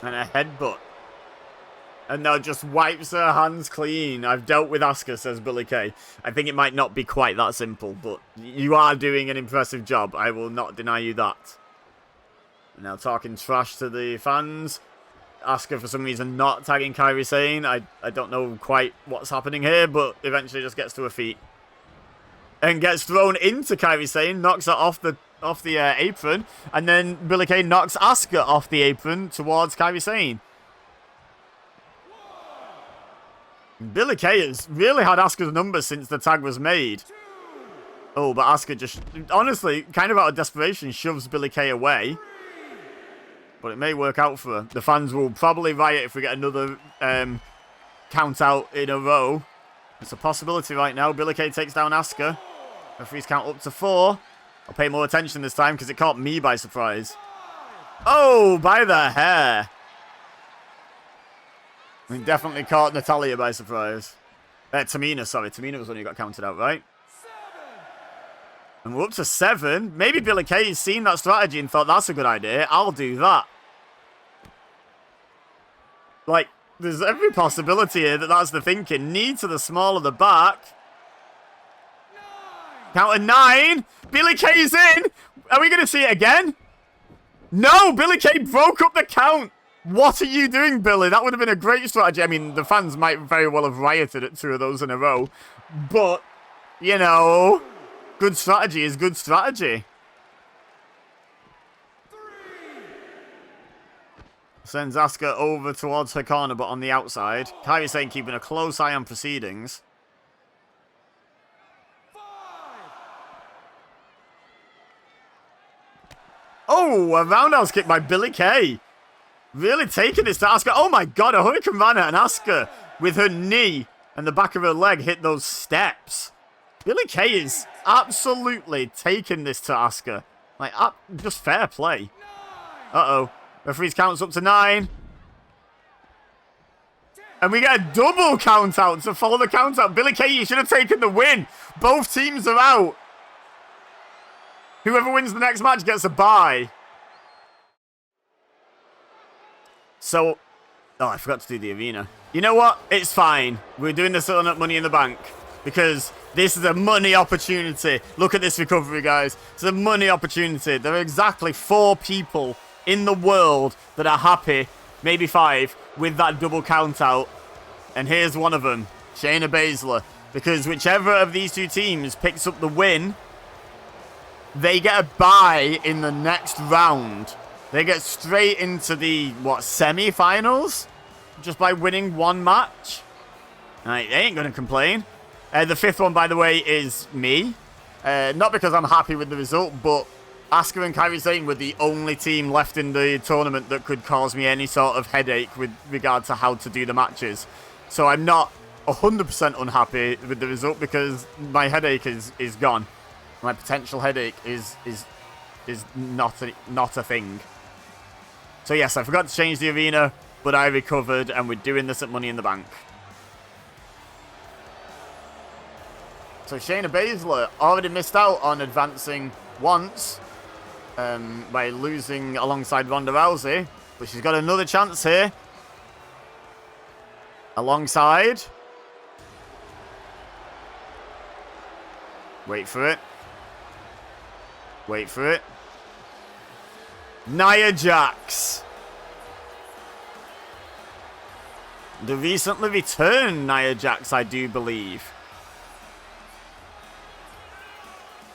And a headbutt. And now just wipes her hands clean. I've dealt with Asuka, says Billie Kay. I think it might not be quite that simple, but you are doing an impressive job. I will not deny you that. Now talking trash to the fans. Asuka, for some reason, not tagging Kairi Sane. I don't know quite what's happening here, but eventually just gets to her feet. And gets thrown into Kairi Sane, knocks her off the apron, and then Billie Kay knocks Asuka off the apron towards Kairi Sane. Billie Kay has really had Asuka's number since the tag was made. Oh, but Asuka just, honestly, kind of out of desperation, shoves Billie Kay away. But it may work out for her. The fans will probably riot if we get another count out in a row. It's a possibility right now. Billie Kay takes down Asuka. Referees count up to 4. I'll pay more attention this time because it caught me by surprise. Oh, by the hair. I mean, definitely caught Natalya by surprise. Tamina, sorry. Tamina was the one who got counted out, right? And we're up to 7. Maybe Billie Kay's seen that strategy and thought, that's a good idea. I'll do that. Like, there's every possibility here that that's the thinking. Knee to the small of the back. Count of 9. Billie Kay's in. Are we going to see it again? No, Billie Kay broke up the count. What are you doing, Billie? That would have been a great strategy. I mean, the fans might very well have rioted at 2 of those in a row. But, you know, good strategy is good strategy. 3. Sends Asuka over towards her corner, but on the outside. Kairi Sane keeping a close eye on proceedings. 5. Oh, a roundhouse kick by Billie Kay. Really taking this to Asuka. Oh my god, a Hurricane Rana, and Asuka with her knee and the back of her leg hit those steps. Billie Kay is absolutely taking this to Asuka. Like, just fair play. Uh-oh. Referee's counts up to 9. And we get a double count out to follow the count out. Billie Kay, you should have taken the win. Both teams are out. Whoever wins the next match gets a bye. So, oh, I forgot to do the arena. You know what? It's fine. We're doing this on Money in the Bank because this is a money opportunity. Look at this recovery, guys. It's a money opportunity. There are exactly 4 people in the world that are happy, maybe 5, with that double count out. And here's one of them, Shayna Baszler. Because whichever of these 2 teams picks up the win, they get a bye in the next round. They get straight into the, semi-finals? Just by winning 1 match? Right, they ain't going to complain. The 5th one, by the way, is me. Not because I'm happy with the result, but Asuka and Kairi Sane were the only team left in the tournament that could cause me any sort of headache with regard to how to do the matches. So I'm not 100% unhappy with the result because my headache is gone. My potential headache is not a thing. So yes, I forgot to change the arena, but I recovered, and we're doing this at Money in the Bank. So Shayna Baszler already missed out on advancing once by losing alongside Ronda Rousey, but she's got another chance here. Alongside. Wait for it. Wait for it. Nia Jax. The recently returned Nia Jax, I do believe.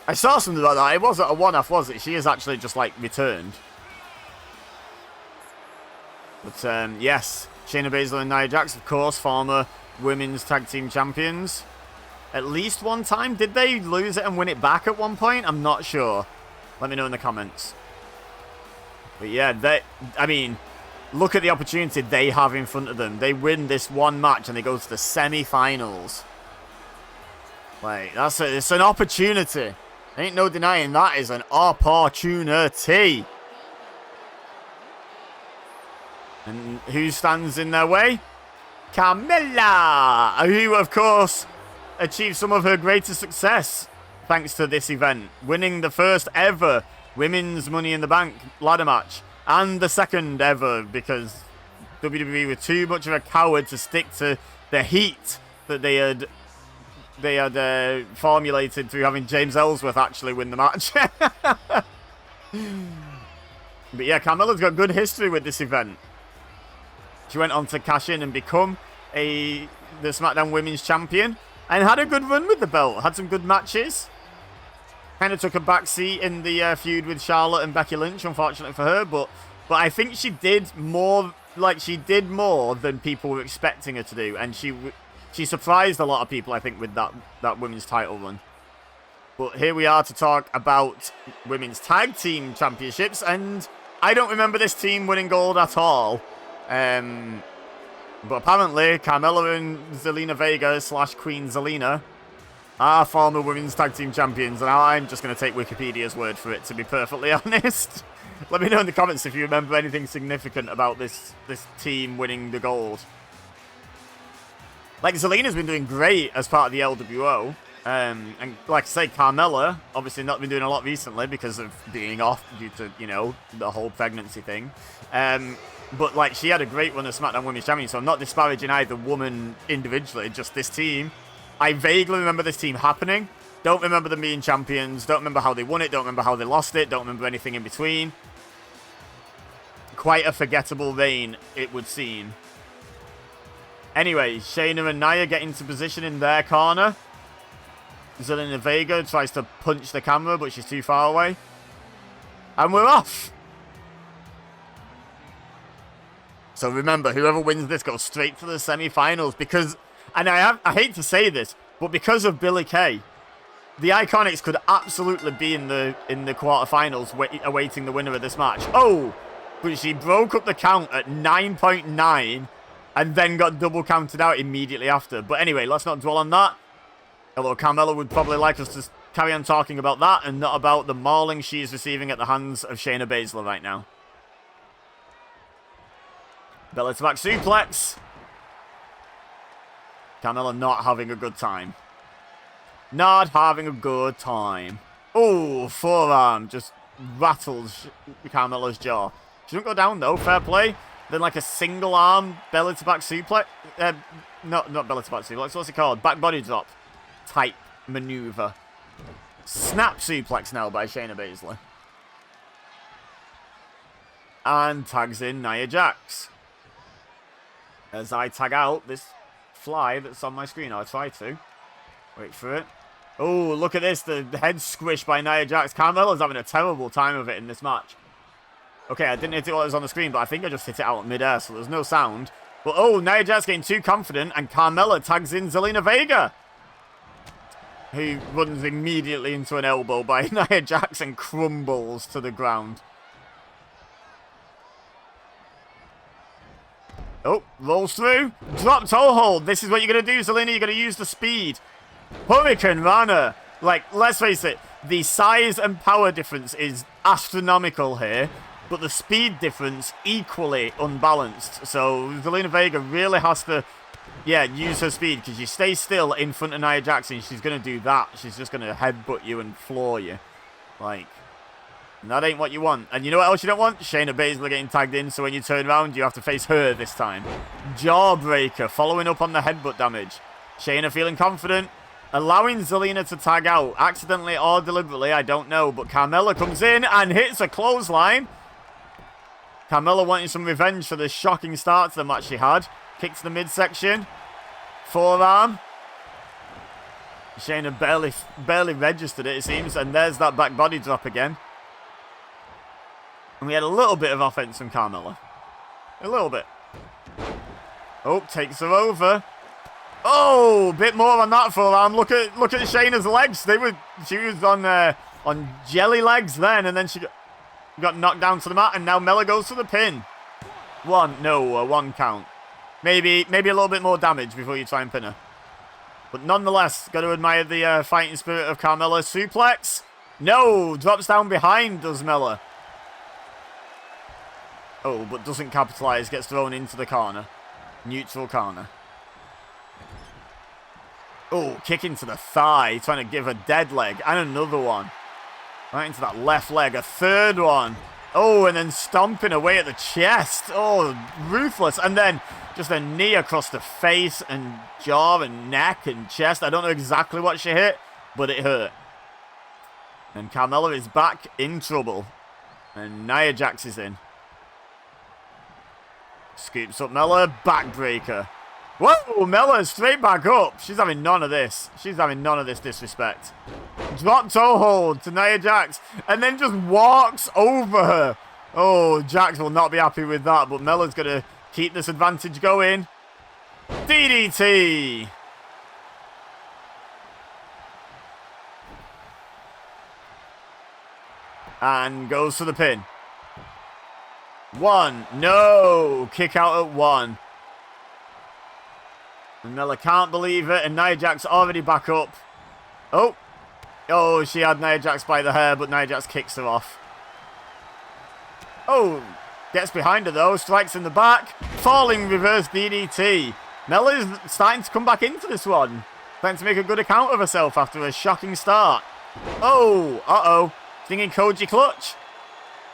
I saw something about that. It wasn't a one-off, was it? She is actually just, like, returned. But, yes. Shayna Baszler and Nia Jax, of course, former women's tag team champions. At least one time. Did they lose it and win it back at one point? I'm not sure. Let me know in the comments. But yeah, I mean, look at the opportunity they have in front of them. They win this one match and they go to the semi-finals. Like, it's an opportunity. Ain't no denying that is an opportunity. And who stands in their way? Carmella, who, of course, achieved some of her greatest success thanks to this event, winning the first ever Women's Money in the Bank ladder match, and the second ever, because WWE were too much of a coward to stick to the heat that they had formulated through having James Ellsworth actually win the match. But yeah, Carmella's got good history with this event. She went on to cash in and become the SmackDown Women's Champion and had a good run with the belt. Had some good matches. Kind of took a back seat in the feud with Charlotte and Becky Lynch, unfortunately for her. But I think she did more, more than people were expecting her to do. And she surprised a lot of people, I think, with that women's title run. But here we are to talk about women's tag team championships. And I don't remember this team winning gold at all. But apparently, Carmella and Zelina Vega / Queen Zelina are former women's tag team champions. And I'm just going to take Wikipedia's word for it, to be perfectly honest. Let me know in the comments if you remember anything significant about this team winning the gold. Like, Zelina's been doing great as part of the LWO. And like I say, Carmella, obviously not been doing a lot recently because of being off due to, you know, the whole pregnancy thing. But, like, she had a great run as SmackDown Women's Champion, so I'm not disparaging either woman individually, just this team. I vaguely remember this team happening. Don't remember them being champions. Don't remember how they won it. Don't remember how they lost it. Don't remember anything in between. Quite a forgettable reign, it would seem. Anyway, Shayna and Nia get into position in their corner. Zelina Vega tries to punch the camera, but she's too far away. And we're off! So remember, whoever wins this goes straight to the semi-finals because, and I hate to say this, but because of Billie Kay, the Iconics could absolutely be in the quarterfinals awaiting the winner of this match. Oh, but she broke up the count at 9.9 and then got double counted out immediately after. But anyway, let's not dwell on that. Although Carmella would probably like us to carry on talking about that and not about the mauling she is receiving at the hands of Shayna Baszler right now. Belly to back suplex. Carmella not having a good time. Not having a good time. Oh, forearm just rattles Carmella's jaw. She doesn't go down though, fair play. Then like a single arm belly to back suplex. Not belly to back suplex, what's it called? Back body drop type maneuver. Snap suplex now by Shayna Baszler. And tags in Nia Jax. As I tag out this fly that's on my screen. I'll try to. Wait for it. Oh, look at this. The head squish by Nia Jax. Carmella's having a terrible time of it in this match. Okay, I didn't hit it while it was on the screen, but I think I just hit it out mid-air, so there's no sound. But oh, Nia Jax getting too confident, and Carmella tags in Zelina Vega, who runs immediately into an elbow by Nia Jax and crumbles to the ground. Oh, rolls through. Drop toe hold. This is what you're going to do, Zelina. You're going to use the speed. Hurricane Rana. Like, let's face it. The size and power difference is astronomical here. But the speed difference equally unbalanced. So, Zelina Vega really has to, use her speed. Because you stay still in front of Nia Jax and she's going to do that. She's just going to headbutt you and floor you. Like... that ain't what you want. And you know what else you don't want? Shayna Baszler getting tagged in, so when you turn around, you have to face her this time. Jawbreaker, following up on the headbutt damage. Shayna feeling confident, allowing Zelina to tag out. Accidentally or deliberately, I don't know. But Carmella comes in and hits a clothesline. Carmella wanting some revenge for the shocking start to the match she had. Kick to the midsection. Forearm. Shayna barely registered it, it seems. And there's that back body drop again. And we had a little bit of offense from Carmella. A little bit. Oh, takes her over. Oh, bit more on that forearm. Look at Shayna's legs. She was on jelly legs then, and then she got knocked down to the mat, and now Mella goes for the pin. One count. Maybe a little bit more damage before you try and pin her. But nonetheless, got to admire the fighting spirit of Carmella. Suplex. No, drops down behind, does Mella. Oh, but doesn't capitalise, gets thrown into the corner. Neutral corner. Oh, kick into the thigh, trying to give a dead leg. And another one. Right into that left leg, a third one. Oh, and then stomping away at the chest. Oh, ruthless. And then just a knee across the face and jaw and neck and chest. I don't know exactly what she hit, but it hurt. And Carmella is back in trouble. And Nia Jax is in. Scoops up Mella. Backbreaker. Whoa, Mella straight back up. She's having none of this. She's having none of this disrespect. Drop toe hold to Nia Jax. And then just walks over her. Oh, Jax will not be happy with that. But Mella's going to keep this advantage going. DDT. And goes for the pin. 1. No. Kick out at 1. And Mella can't believe it. And Nia Jax already back up. Oh. Oh, she had Nia Jax by the hair, but Nia Jax kicks her off. Oh. Gets behind her, though. Strikes in the back. Falling reverse DDT. Mella is starting to come back into this one. Trying to make a good account of herself after a shocking start. Oh. Uh-oh. Thinking Koji Clutch.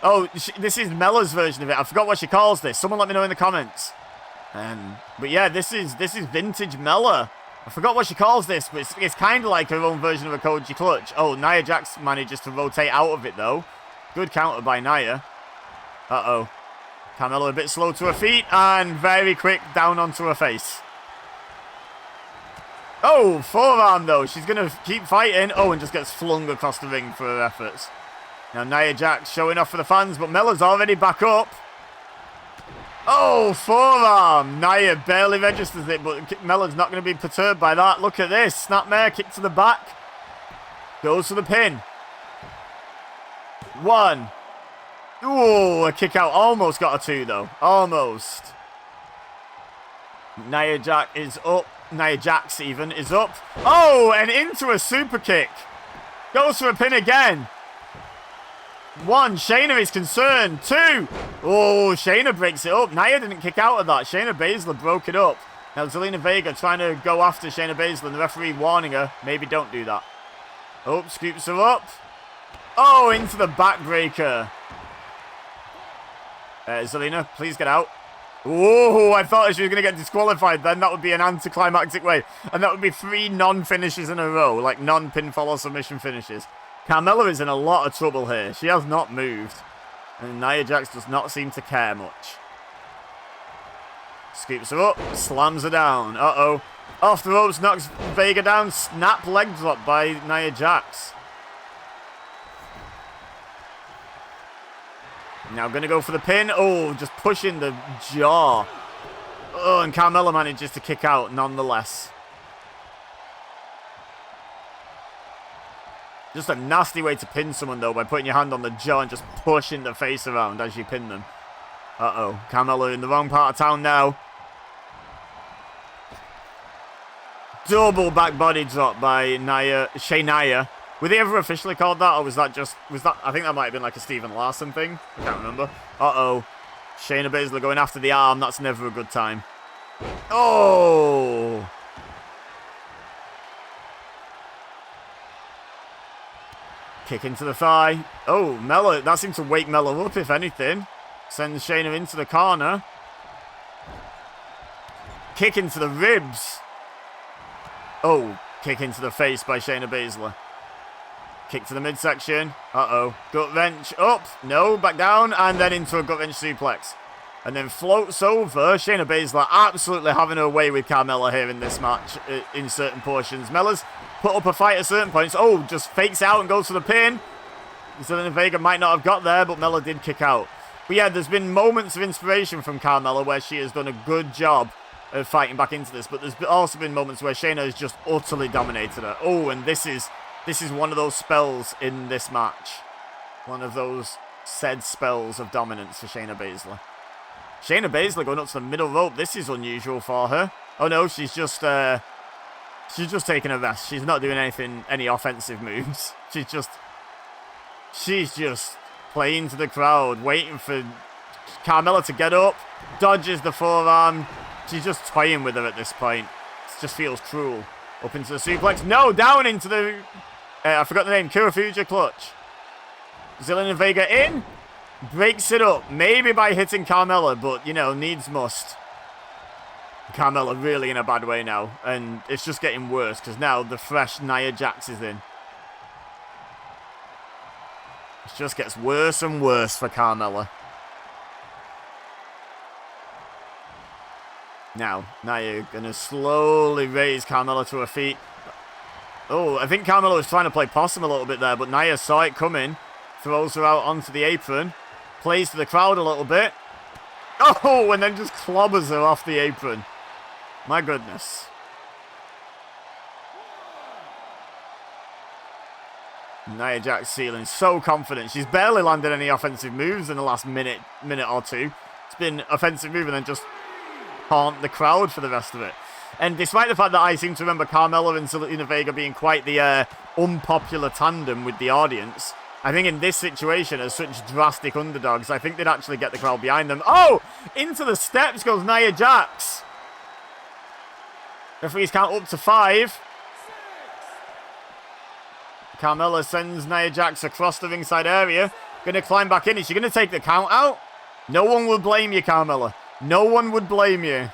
Oh, this is Mella's version of it. I forgot what she calls this. Someone let me know in the comments. But yeah, this is vintage Mella. I forgot what she calls this, but it's kind of like her own version of a Koji Clutch. Oh, Nia Jax manages to rotate out of it, though. Good counter by Nia. Uh-oh. Carmella a bit slow to her feet, and very quick down onto her face. Oh, forearm, though. She's going to keep fighting. Oh, and just gets flung across the ring for her efforts. Now, Nia Jax showing off for the fans, but Mella's already back up. Oh, forearm. Nia barely registers it, but Mella's not going to be perturbed by that. Look at this. Snapmare, kick to the back. Goes for the pin. 1. Ooh, a kick out. Almost got a 2, though. Almost. Nia Jax is up. Nia Jax even is up. Oh, and into a super kick. Goes for a pin again. 1, Shayna is concerned. 2, oh, Shayna breaks it up. Nia didn't kick out of that. Shayna Baszler broke it up. Now Zelina Vega trying to go after Shayna Baszler, and the referee warning her, maybe don't do that. Oh, scoops her up. Oh, into the backbreaker. Zelina, please get out. Oh, I thought she was going to get disqualified then. That would be an anticlimactic way. And that would be 3 non-finishes in a row, like non-pinfall or submission finishes. Carmella is in a lot of trouble here. She has not moved. And Nia Jax does not seem to care much. Scoops her up, slams her down. Uh-oh. Off the ropes, knocks Vega down. Snap leg drop by Nia Jax. Now going to go for the pin. Oh, just pushing the jaw. Oh, and Carmella manages to kick out nonetheless. Just a nasty way to pin someone, though, by putting your hand on the jaw and just pushing the face around as you pin them. Uh-oh. Carmella in the wrong part of town now. Double back body drop by Shayna. Were they ever officially called that, or was that just... I think that might have been like a Steven Larson thing. I can't remember. Uh-oh. Shayna Baszler going after the arm. That's never a good time. Oh! Kick into the thigh. Oh, Mella. That seemed to wake Mella up, if anything. Sends Shayna into the corner. Kick into the ribs. Oh, kick into the face by Shayna Baszler. Kick to the midsection. Uh-oh. Gut wrench up. No, back down. And then into a gut wrench suplex. And then floats over. Shayna Baszler absolutely having her way with Carmella here in this match in certain portions. Mella's put up a fight at certain points. Oh, just fakes out and goes for the pin. Zelina Vega might not have got there, but Mella did kick out. But yeah, there's been moments of inspiration from Carmella where she has done a good job of fighting back into this. But there's also been moments where Shayna has just utterly dominated her. Oh, and this is one of those spells in this match. One of those said spells of dominance for Shayna Baszler. Shayna Baszler going up to the middle rope. This is unusual for her. Oh no, she's just taking a rest. She's not doing any offensive moves. She's just playing to the crowd, waiting for Carmella to get up. Dodges the forearm. She's just toying with her at this point. It just feels cruel. Up into the suplex. No, down into the... I forgot the name. Kirifuda clutch. Zelina Vega in. Breaks it up, maybe by hitting Carmella, but, you know, needs must. Carmella really in a bad way now, and it's just getting worse, because now the fresh Nia Jax is in. It just gets worse and worse for Carmella. Now, Nia going to slowly raise Carmella to her feet. Oh, I think Carmella was trying to play possum a little bit there, but Nia saw it coming. Throws her out onto the apron. Plays to the crowd a little bit. Oh, and then just clobbers her off the apron. My goodness. Nia Jax feeling so confident. She's barely landed any offensive moves in the last minute or two. It's been offensive move and then just haunt the crowd for the rest of it. And despite the fact that I seem to remember Carmella and Zelina Vega being quite the unpopular tandem with the audience, I think in this situation, as such drastic underdogs, I think they'd actually get the crowd behind them. Oh! Into the steps goes Nia Jax. Referees count up to 5. Carmella sends Nia Jax across the ringside area. Gonna climb back in. Is she gonna take the count out? No one would blame you, Carmella. No one would blame you.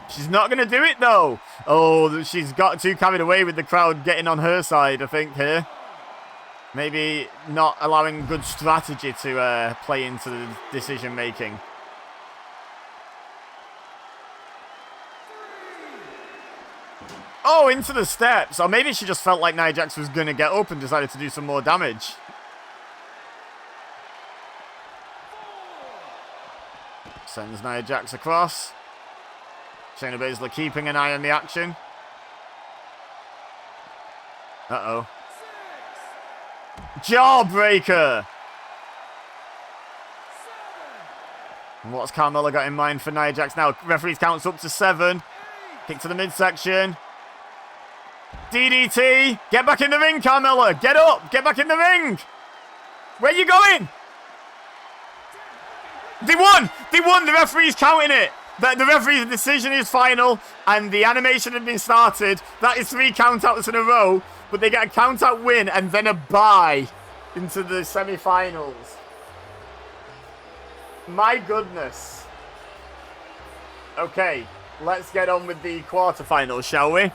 She's not gonna do it, though. Oh, she's got too carried away with the crowd getting on her side, I think, here. Maybe not allowing good strategy to play into the decision-making. Oh, into the steps. Or maybe she just felt like Nia Jax was going to get up and decided to do some more damage. Sends Nia Jax across. Shayna Baszler keeping an eye on the action. Uh-oh. Jawbreaker! And what's Carmella got in mind for Nia Jax now? Referees counts up to 7. Kick to the midsection. DDT! Get back in the ring, Carmella! Get up! Get back in the ring! Where are you going? They won! They won! The referee's counting it! The referee's decision is final, and the animation had been started. That is 3 countouts in a row, but they get a countout win and then a bye into the semi-finals. My goodness. Okay, let's get on with the quarterfinals, shall we?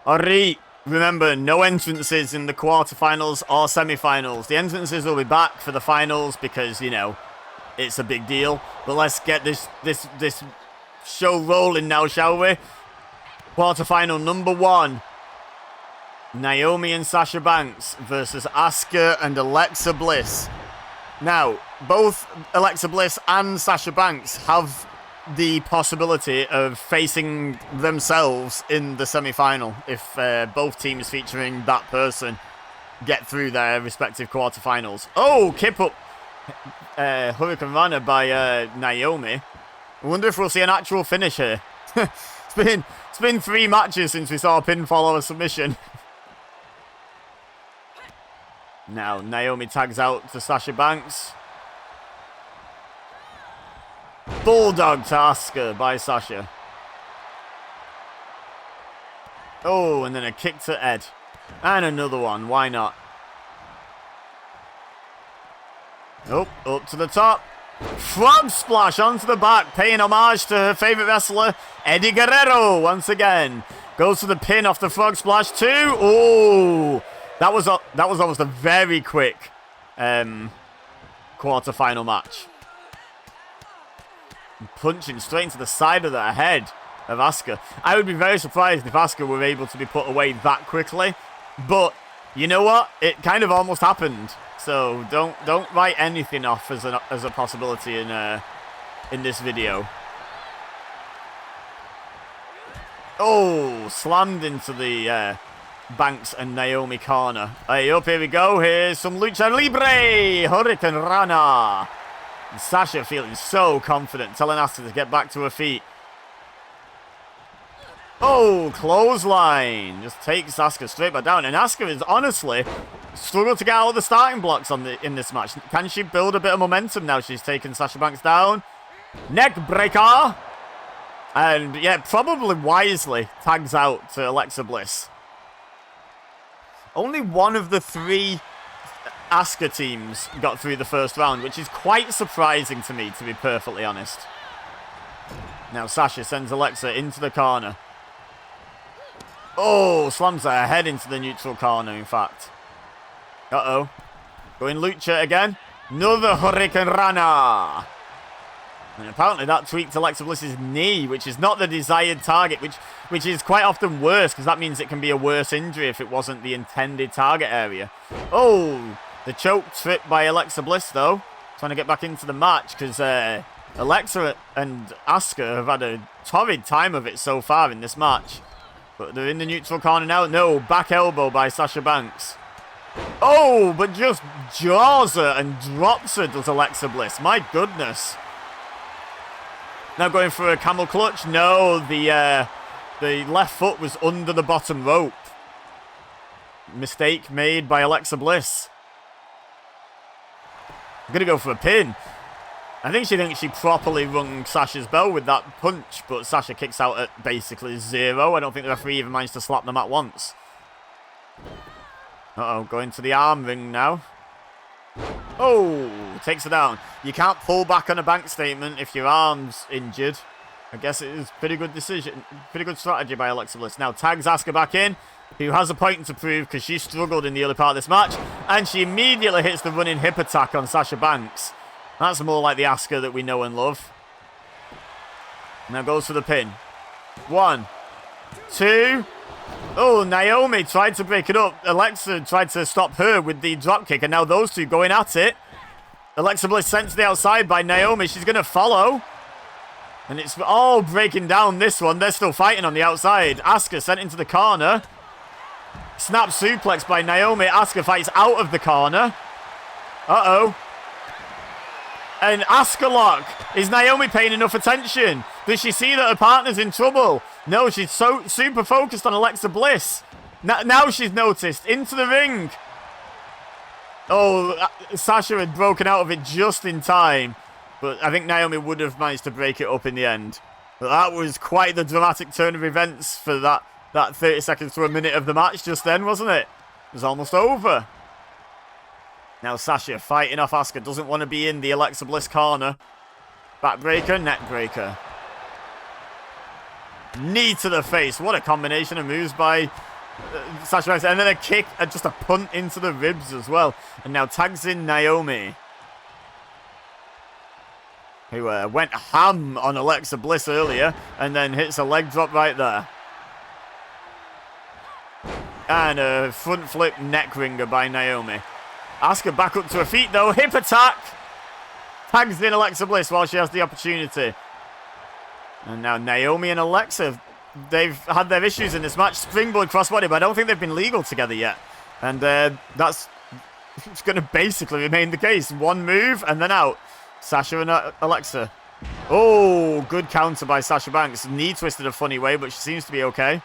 Alright, remember, no entrances in the quarterfinals or semi-finals. The entrances will be back for the finals because, you know, it's a big deal. But let's get this show rolling now, shall we? Quarterfinal number 1. Naomi and Sasha Banks versus Asuka and Alexa Bliss. Now, both Alexa Bliss and Sasha Banks have the possibility of facing themselves in the semi-final if both teams featuring that person get through their respective quarterfinals. Oh, kip up Hurricane Rana by Naomi. I wonder if we'll see an actual finish here. It's been 3 matches since we saw a pinfall or a submission. Now, Naomi tags out to Sasha Banks. Bulldog to Asuka by Sasha. Oh, and then a kick to Ed. And another one, why not? Oh, up to the top. Frog splash onto the back, paying homage to her favourite wrestler, Eddie Guerrero, once again. Goes to the pin off the frog splash too. Oh, that was almost a very quick quarter-final match. Punching straight into the side of the head of Asuka. I would be very surprised if Asuka were able to be put away that quickly. But you know what? It kind of almost happened. So don't write anything off as a possibility in this video. Oh, slammed into the Banks and Naomi corner. Hey, up, here we go. Here's some Lucha Libre. Hurricane Rana. And Sasha feeling so confident, telling Asuka to get back to her feet. Oh, clothesline. Just takes Asuka straight back down. And Asuka is honestly struggled to get out of the starting blocks in this match. Can she build a bit of momentum now she's taken Sasha Banks down? Neck breaker. And yeah, probably wisely tags out to Alexa Bliss. Only one of the 3 Asuka teams got through the first round, which is quite surprising to me, to be perfectly honest. Now Sasha sends Alexa into the corner. Oh, slams her head into the neutral corner, in fact. Uh-oh. Going Lucha again. Another Hurricane Rana. And apparently that tweaked Alexa Bliss's knee, which is not the desired target, which is quite often worse, because that means it can be a worse injury if it wasn't the intended target area. Oh, the choke trip by Alexa Bliss, though. Trying to get back into the match, because Alexa and Asuka have had a torrid time of it so far in this match. But they're in the neutral corner now. No, back elbow by Sasha Banks. Oh, but just jaws her and drops her, does Alexa Bliss. My goodness. Now going for a camel clutch. No, the left foot was under the bottom rope. Mistake made by Alexa Bliss. I'm going to go for a pin. I think she thinks she properly rung Sasha's bell with that punch, but Sasha kicks out at basically 0. I don't think the referee even managed to slap them at once. Uh-oh, going to the arm ring now. Oh, takes her down. You can't pull back on a bank statement if your arm's injured. I guess it is a pretty good decision, pretty good strategy by Alexa Bliss. Now tags Asuka back in, who has a point to prove because she struggled in the early part of this match, and she immediately hits the running hip attack on Sasha Banks. That's more like the Asuka that we know and love. Now goes for the pin. 1, 2. Oh, Naomi tried to break it up. Alexa tried to stop her with the dropkick, and now those two going at it. Alexa Bliss sent to the outside by Naomi. She's going to follow. And it's all breaking down this one. They're still fighting on the outside. Asuka sent into the corner. Snap suplex by Naomi. Asuka fights out of the corner. Uh-oh. And Asuka lock. Is Naomi paying enough attention? Does she see that her partner's in trouble? No, she's so super focused on Alexa Bliss. Now she's noticed. Into the ring. Oh, Sasha had broken out of it just in time. But I think Naomi would have managed to break it up in the end. But that was quite the dramatic turn of events for that 30 seconds to a minute of the match just then, wasn't it? It was almost over. Now Sasha fighting off Asuka. Doesn't want to be in the Alexa Bliss corner. Backbreaker, neckbreaker. Knee to the face. What a combination of moves by Sasha Banks. And then a kick and just a punt into the ribs as well. And now tags in Naomi, who went ham on Alexa Bliss earlier. And then hits a leg drop right there. And a front flip neck ringer by Naomi. Asuka back up to her feet though. Hip attack. Tags in Alexa Bliss while she has the opportunity. And now Naomi and Alexa, they've had their issues in this match. Springboard crossbody, but I don't think they've been legal together yet. And that's going to basically remain the case. One move and then out. Sasha and Alexa. Oh, good counter by Sasha Banks. Knee twisted a funny way, but she seems to be okay.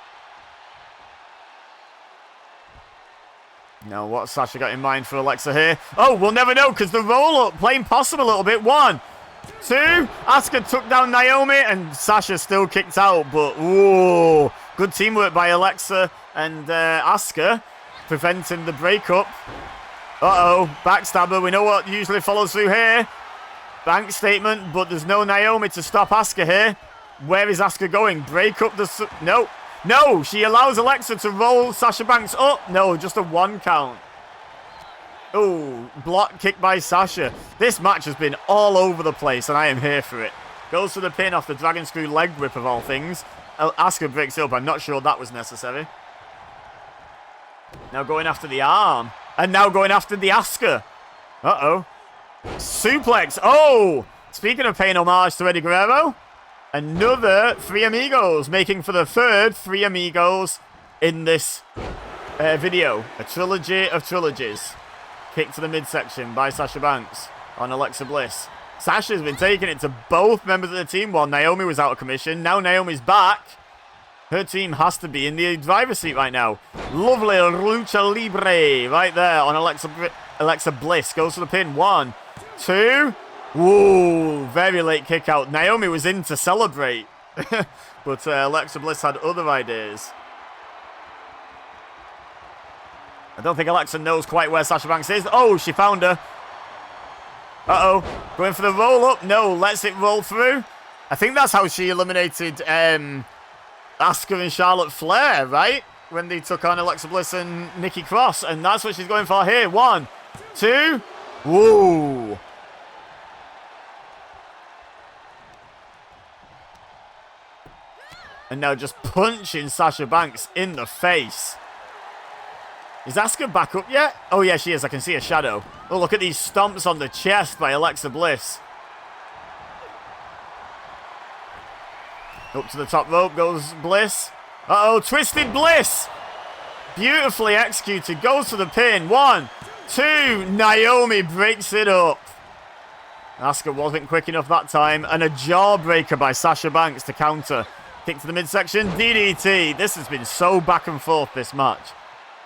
Now, what's Sasha got in mind for Alexa here? Oh, we'll never know because the roll-up playing possum a little bit. 1, 2. Asuka took down Naomi and Sasha still kicked out. But, whoa, good teamwork by Alexa and Asuka preventing the breakup. Uh-oh, backstabber. We know what usually follows through here. Bank statement, but there's no Naomi to stop Asuka here. Where is Asuka going? Break up the... No. No, she allows Alexa to roll Sasha Banks up. No, just a 1 count. Oh, block kick by Sasha. This match has been all over the place, and I am here for it. Goes for the pin off the Dragon Screw leg whip of all things. Asuka breaks it up. I'm not sure that was necessary. Now going after the arm. And now going after the Asuka. Uh-oh. Suplex. Oh! Speaking of paying homage to Eddie Guerrero, another Three Amigos, making for the third Three Amigos in this video. A trilogy of trilogies. Kick to the midsection by Sasha Banks on Alexa Bliss. Sasha's been taking it to both members of the team while Naomi was out of commission. Now Naomi's back. Her team has to be in the driver's seat right now. Lovely lucha libre right there on Alexa Bliss. Goes for the pin. 1, 2. Whoa, very late kick out. Naomi was in to celebrate. But Alexa Bliss had other ideas. I don't think Alexa knows quite where Sasha Banks is. Oh, she found her. Uh-oh. Going for the roll-up. No, lets it roll through. I think that's how she eliminated Asuka and Charlotte Flair, right? When they took on Alexa Bliss and Nikki Cross. And that's what she's going for here. 1, 2. Whoa. And now just punching Sasha Banks in the face. Is Asuka back up yet? Oh, yeah, she is. I can see a shadow. Oh, look at these stomps on the chest by Alexa Bliss. Up to the top rope goes Bliss. Uh-oh, Twisted Bliss. Beautifully executed. Goes to the pin. 1, 2. Naomi breaks it up. Asuka wasn't quick enough that time. And a jawbreaker by Sasha Banks to counter. Kick to the midsection. DDT. This has been so back and forth, this match.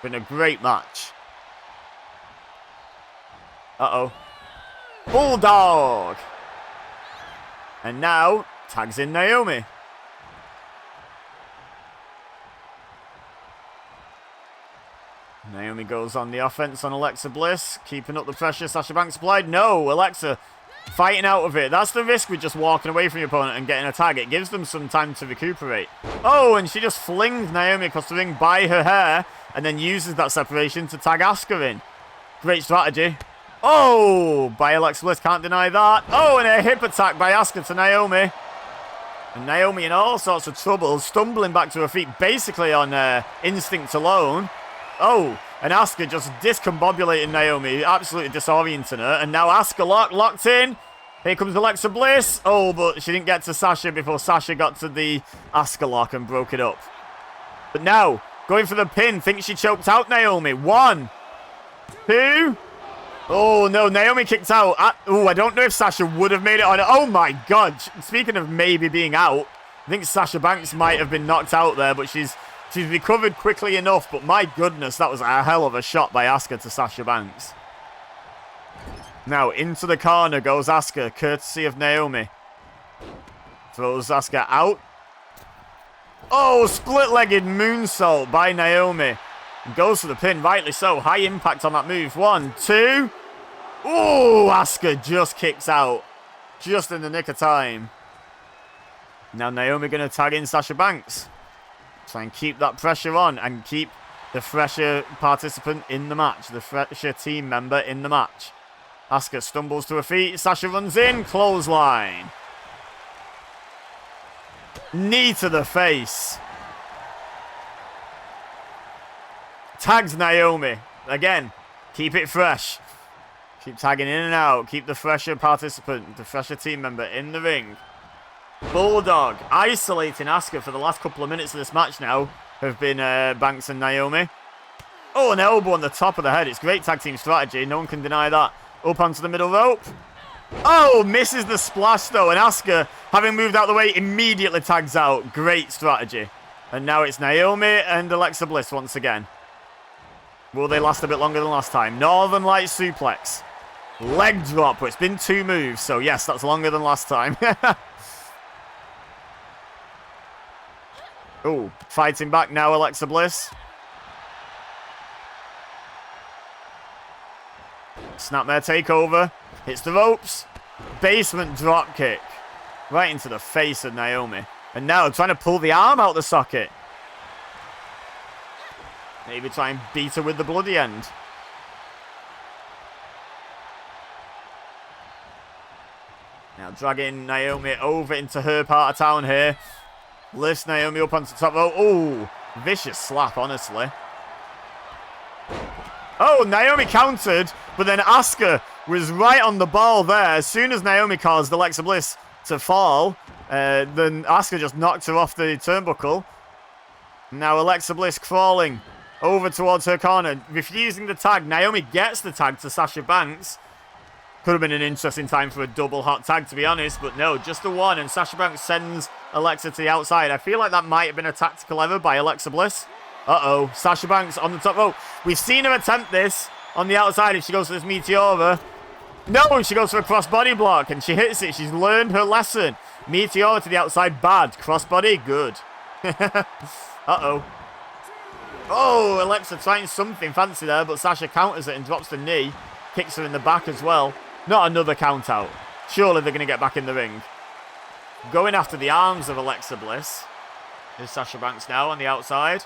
Been a great match. Uh-oh. Bulldog. And now, tags in Naomi. Naomi goes on the offense on Alexa Bliss. Keeping up the pressure Sasha Banks applied. No, Alexa fighting out of it. That's the risk with just walking away from your opponent and getting a tag. It gives them some time to recuperate. Oh, and she just flings Naomi across the ring by her hair and then uses that separation to tag Asuka in. Great strategy. Oh, by Alexa Bliss. Can't deny that. Oh, and a hip attack by Asuka to Naomi. And Naomi in all sorts of trouble, stumbling back to her feet basically on instinct alone. Oh, and Asuka just discombobulating Naomi, absolutely disorienting her. And now Asuka locked in. Here comes Alexa Bliss. Oh, but she didn't get to Sasha before Sasha got to the Asuka lock and broke it up. But now, going for the pin. Thinks she choked out Naomi. 1, 2. Oh, no. Naomi kicked out. I don't know if Sasha would have made it on. Oh, my God. Speaking of maybe being out, I think Sasha Banks might have been knocked out there, but she's recovered quickly enough. But my goodness, that was a hell of a shot by Asuka to Sasha Banks. Now, into the corner goes Asuka, courtesy of Naomi. Throws Asuka out. Oh, split-legged moonsault by Naomi. Goes for the pin, rightly so. High impact on that move. 1, 2. Oh, Asuka just kicks out. Just in the nick of time. Now Naomi going to tag in Sasha Banks. Try and keep that pressure on and keep the fresher participant in the match. The fresher team member in the match. Asuka stumbles to her feet. Sasha runs in. Clothesline. Knee to the face. Tags Naomi. Again, keep it fresh. Keep tagging in and out. Keep the fresher participant, the fresher team member in the ring. Bulldog isolating Asuka for the last couple of minutes of this match now have been Banks and Naomi. Oh, an elbow on the top of the head. It's great tag team strategy. No one can deny that. Up onto the middle rope. Oh, misses the splash though. And Asuka, having moved out of the way, immediately tags out. Great strategy. And now it's Naomi and Alexa Bliss once again. Will they last a bit longer than last time? Northern Light suplex. Leg drop. It's been 2 moves. So yes, that's longer than last time. Oh, fighting back now, Alexa Bliss. Snapmare takeover. Hits the ropes. Basement drop kick. Right into the face of Naomi. And now trying to pull the arm out the socket. Maybe try and beat her with the bloody end. Now dragging Naomi over into her part of town here. Lifts Naomi up onto the top rope. Oh, vicious slap, honestly. Oh, Naomi countered, but then Asuka was right on the ball there. As soon as Naomi caused Alexa Bliss to fall, then Asuka just knocked her off the turnbuckle. Now Alexa Bliss crawling over towards her corner, refusing the tag. Naomi gets the tag to Sasha Banks. Could have been an interesting time for a double hot tag, to be honest, but no, just the one, and Sasha Banks sends Alexa to the outside. I feel like that might have been a tactical error by Alexa Bliss. Uh-oh, Sasha Banks on the top rope. We've seen her attempt this on the outside if she goes for this Meteora. No, she goes for a crossbody block, and she hits it. She's learned her lesson. Meteora to the outside, bad. Crossbody, good. Uh-oh. Oh, Alexa trying something fancy there, but Sasha counters it and drops the knee. Kicks her in the back as well. Not another count out. Surely they're going to get back in the ring. Going after the arms of Alexa Bliss. Here's Sasha Banks now on the outside.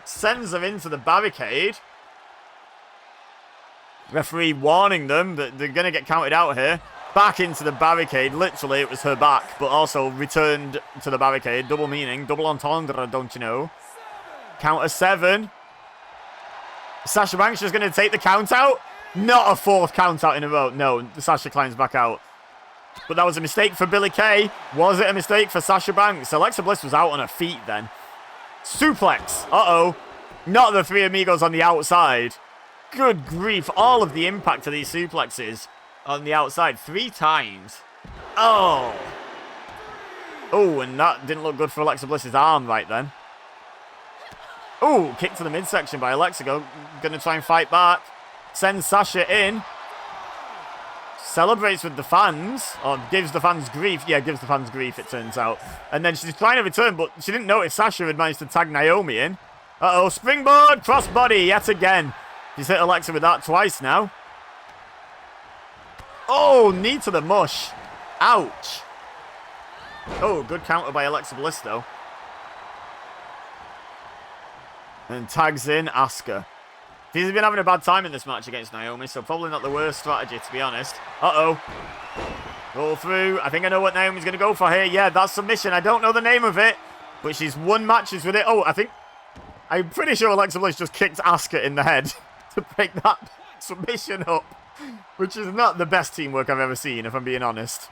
Sends her into the barricade. Referee warning them that they're going to get counted out here. Back into the barricade. Literally, it was her back, but also returned to the barricade. Double meaning. Double entendre, don't you know? Counter 7. Sasha Banks just going to take the count out. Not a 4th count out in a row. No, Sasha climbs back out. But that was a mistake for Billie Kay. Was it a mistake for Sasha Banks? Alexa Bliss was out on her feet then. Suplex. Uh-oh. Not the Three Amigos on the outside. Good grief. All of the impact of these suplexes on the outside 3 times. Oh. Oh, and that didn't look good for Alexa Bliss's arm right then. Oh, kick to the midsection by Alexa. Gonna try and fight back. Sends Sasha in. Celebrates with the fans. Or gives the fans grief. Yeah, gives the fans grief, it turns out. And then she's trying to return, but she didn't notice Sasha had managed to tag Naomi in. Uh-oh, springboard, crossbody yet again. She's hit Alexa with that twice now. Oh, knee to the mush. Ouch. Oh, good counter by Alexa Bliss, though. And tags in Asuka. She's been having a bad time in this match against Naomi, so probably not the worst strategy, to be honest. Uh-oh. Roll through. I think I know what Naomi's going to go for here. Yeah, that's submission. I don't know the name of it, but she's won matches with it. Oh, I'm pretty sure Alexa Bliss just kicked Asuka in the head to break that submission up, which is not the best teamwork I've ever seen, if I'm being honest.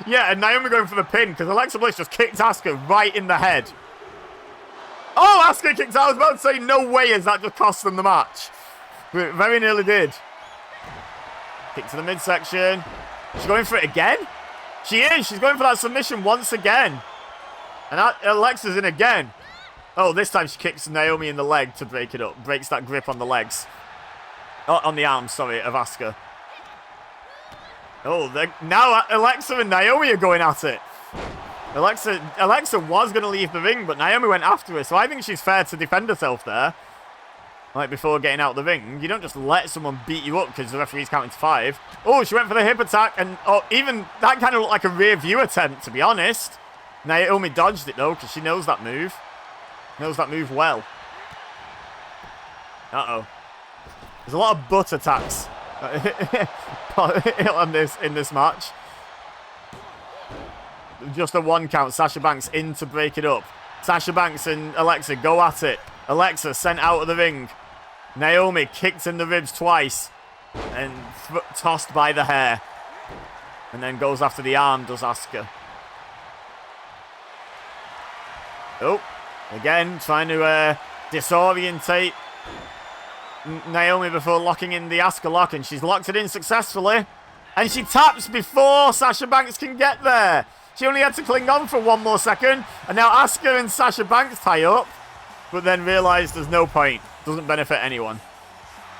Yeah, and Naomi going for the pin, because Alexa Bliss just kicked Asuka right in the head. Oh, Asuka kicked out. I was about to say, no way has that just cost them the match. But it very nearly did. Kick to the midsection. She's going for it again? She is. She's going for that submission once again. And Alexa's in again. Oh, this time she kicks Naomi in the leg to break it up. Breaks that grip on the legs. Oh, on the arms, sorry, of Asuka. Oh, now Alexa and Naomi are going at it. Alexa was going to leave the ring, but Naomi went after her, so I think she's fair to defend herself there. Like before getting out of the ring. You don't just let someone beat you up because the referee's counting to 5. Oh, she went for the hip attack, and even that kind of looked like a rear view attempt, to be honest. Naomi dodged it, though, because she knows that move. Knows that move well. Uh-oh. There's a lot of butt attacks in this match. Just a 1 count. Sasha Banks in to break it up. Sasha Banks and Alexa go at it. Alexa sent out of the ring. Naomi kicked in the ribs twice. And tossed by the hair. And then goes after the arm, does Asuka. Oh. Again, trying to disorientate Naomi before locking in the Asuka lock. And she's locked it in successfully. And she taps before Sasha Banks can get there. She only had to cling on for 1 more second. And now Asuka and Sasha Banks tie up. But then realised there's no point. Doesn't benefit anyone.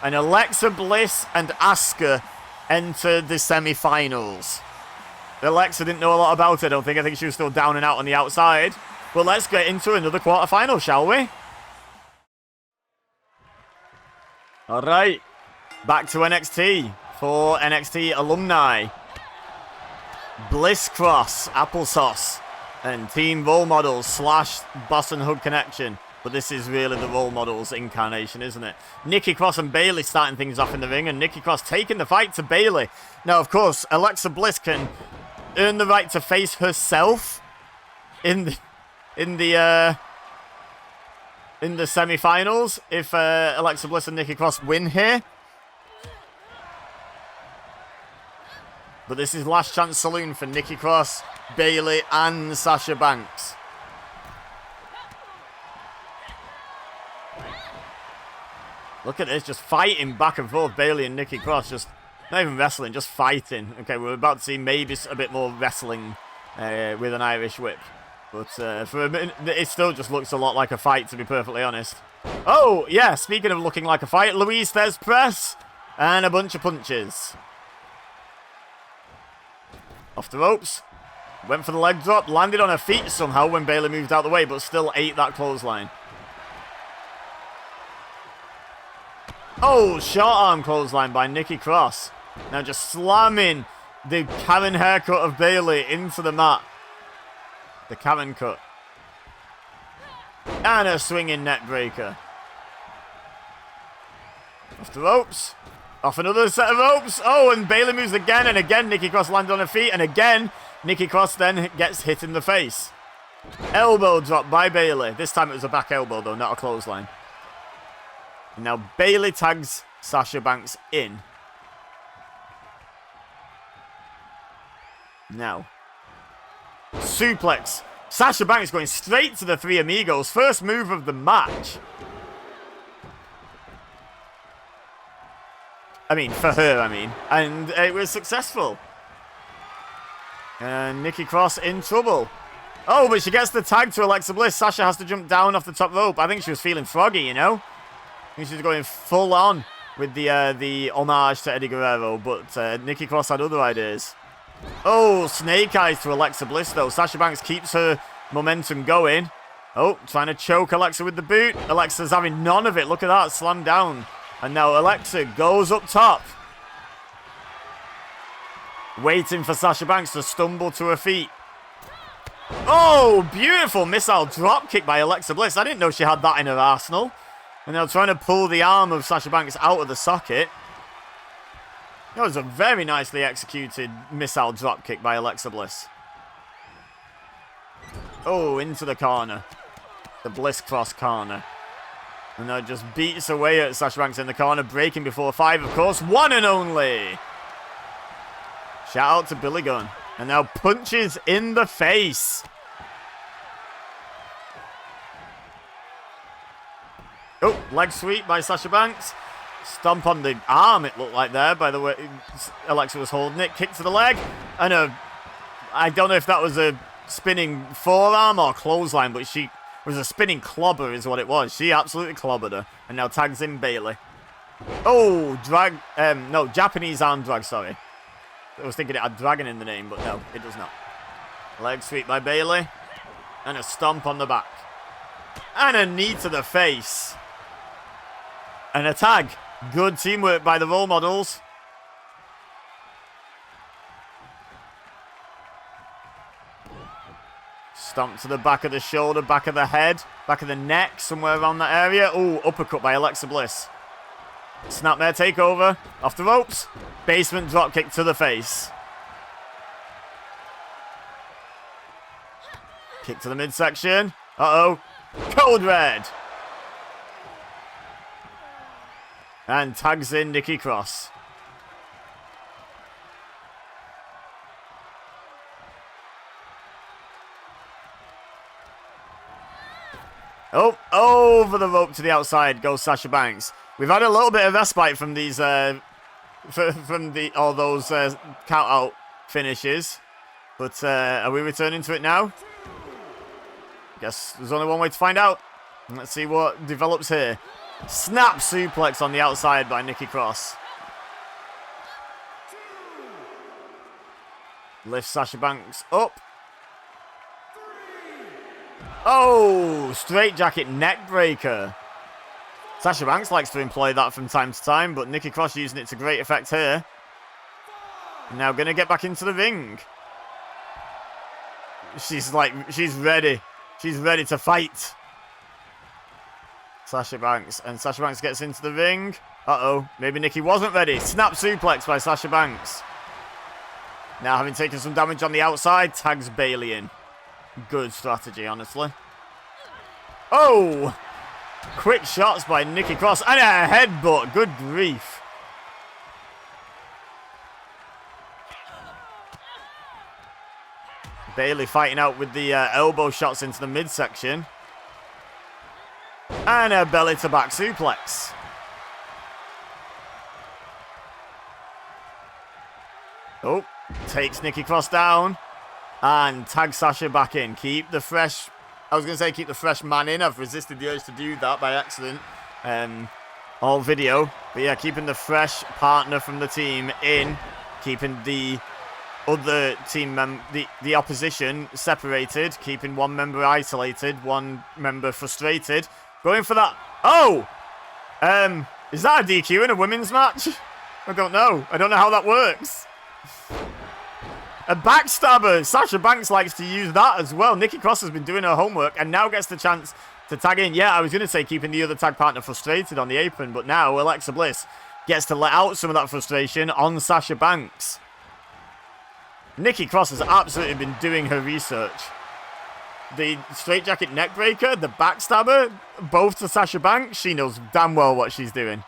And Alexa Bliss and Asuka enter the semi-finals. Alexa didn't know a lot about it, I don't think. I think she was still down and out on the outside. But let's get into another quarter-final, shall we? Alright. Back to NXT for NXT alumni. Bliss Cross, Applesauce, and Team Role Models / Boston Hug Connection. But this is really the Role Models incarnation, isn't it? Nikki Cross and Bayley starting things off in the ring, and Nikki Cross taking the fight to Bayley. Now, of course, Alexa Bliss can earn the right to face herself in the semi-finals if Alexa Bliss and Nikki Cross win here. But this is last chance saloon for Nikki Cross, Bayley, and Sasha Banks. Look at this, just fighting back and forth. Bayley and Nikki Cross, just not even wrestling, just fighting. Okay, we're about to see maybe a bit more wrestling with an Irish whip. But for a minute, it still just looks a lot like a fight, to be perfectly honest. Oh, yeah, speaking of looking like a fight, Louise Thez press and a bunch of punches. Off the ropes. Went for the leg drop, landed on her feet somehow when Bayley moved out the way, but still ate that clothesline. Oh, short arm clothesline by Nikki Cross. Now just slamming the Karen haircut of Bayley into the mat. The Karen cut. And a swinging neck breaker. Off the ropes. Off another set of ropes. Oh, and Bayley moves again, and again Nikki Cross lands on her feet, and again Nikki Cross then gets hit in the face. Elbow drop by Bayley. This time it was a back elbow though, not a clothesline. And now Bayley tags Sasha Banks in. Now. Suplex. Sasha Banks going straight to the Three Amigos. First move of the match. I mean, for her, I mean. And it was successful. And Nikki Cross in trouble. Oh, but she gets the tag to Alexa Bliss. Sasha has to jump down off the top rope. I think she was feeling froggy, you know? I think she was going full on with the homage to Eddie Guerrero. But Nikki Cross had other ideas. Oh, snake eyes to Alexa Bliss, though. Sasha Banks keeps her momentum going. Oh, trying to choke Alexa with the boot. Alexa's having none of it. Look at that. Slam down. And now Alexa goes up top. Waiting for Sasha Banks to stumble to her feet. Oh, beautiful missile drop kick by Alexa Bliss. I didn't know she had that in her arsenal. And now trying to pull the arm of Sasha Banks out of the socket. That was a very nicely executed missile drop kick by Alexa Bliss. Oh, into the corner. The Bliss Cross corner. And now just beats away at Sasha Banks in the corner. Breaking before 5, of course. One and only. Shout out to Billy Gunn. And now punches in the face. Oh, leg sweep by Sasha Banks. Stomp on the arm, it looked like there, by the way Alexa was holding it. Kick to the leg. And I don't know if that was a spinning forearm or clothesline, but she was a spinning clobber is what it was. She absolutely clobbered her. And now tags in Bayley. Oh, no, Japanese arm drag, sorry. I was thinking it had dragon in the name, but no, it does not. Leg sweep by Bayley. And a stomp on the back. And a knee to the face. And a tag. Good teamwork by the role models. Stomp to the back of the shoulder, back of the head, back of the neck, somewhere around that area. Oh, uppercut by Alexa Bliss. Snapmare takeover. Off the ropes. Basement dropkick to the face. Kick to the midsection. Uh-oh. Code red. And tags in Nikki Cross. Oh, over the rope to the outside goes Sasha Banks. We've had a little bit of respite from these, all those count-out finishes. But are we returning to it now? Guess there's only one way to find out. Let's see what develops here. Snap suplex on the outside by Nikki Cross. Lifts Sasha Banks up. Oh, straight jacket neck breaker. Sasha Banks likes to employ that from time to time, but Nikki Cross using it to great effect here. Now going to get back into the ring. She's ready. She's ready to fight. Sasha Banks. And Sasha Banks gets into the ring. Uh-oh. Maybe Nikki wasn't ready. Snap suplex by Sasha Banks. Now, having taken some damage on the outside, tags Bayley in. Good strategy, honestly. Oh! Quick shots by Nikki Cross. And a headbutt. Good grief. Bayley fighting out with the elbow shots into the midsection. And a belly-to-back suplex. Oh, takes Nikki Cross down. And tags Sasha back in. Keep the fresh... I was going to say keep the fresh man in. I've resisted the urge to do that by accident. All video. But yeah, keeping the fresh partner from the team in. Keeping the other the opposition separated, keeping one member isolated, one member frustrated. Going for that. Oh! Is that a DQ in a women's match? I don't know. I don't know how that works. A backstabber. Sasha Banks likes to use that as well. Nikki Cross has been doing her homework and now gets the chance to tag in. Yeah, I was going to say keeping the other tag partner frustrated on the apron, but now Alexa Bliss gets to let out some of that frustration on Sasha Banks. Nikki Cross has absolutely been doing her research. The straitjacket neckbreaker, the backstabber, both to Sasha Banks. She knows damn well what she's doing.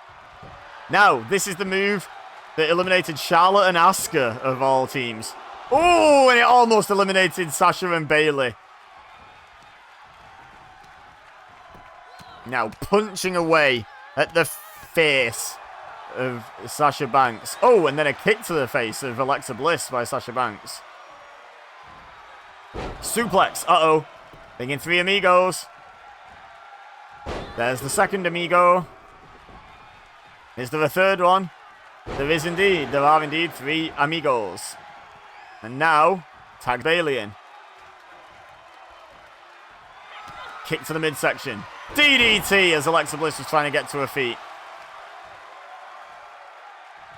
Now, this is the move that eliminated Charlotte and Asuka of all teams. Oh, and it almost eliminated Sasha and Bayley. Now punching away at the face of Sasha Banks. Oh, and then a kick to the face of Alexa Bliss by Sasha Banks. Suplex. Uh-oh. Thinking 3 amigos. There's the second amigo. Is there a third one? There is indeed. There are indeed 3 amigos. And now, tag Bayley in. Kick to the midsection. DDT as Alexa Bliss was trying to get to her feet.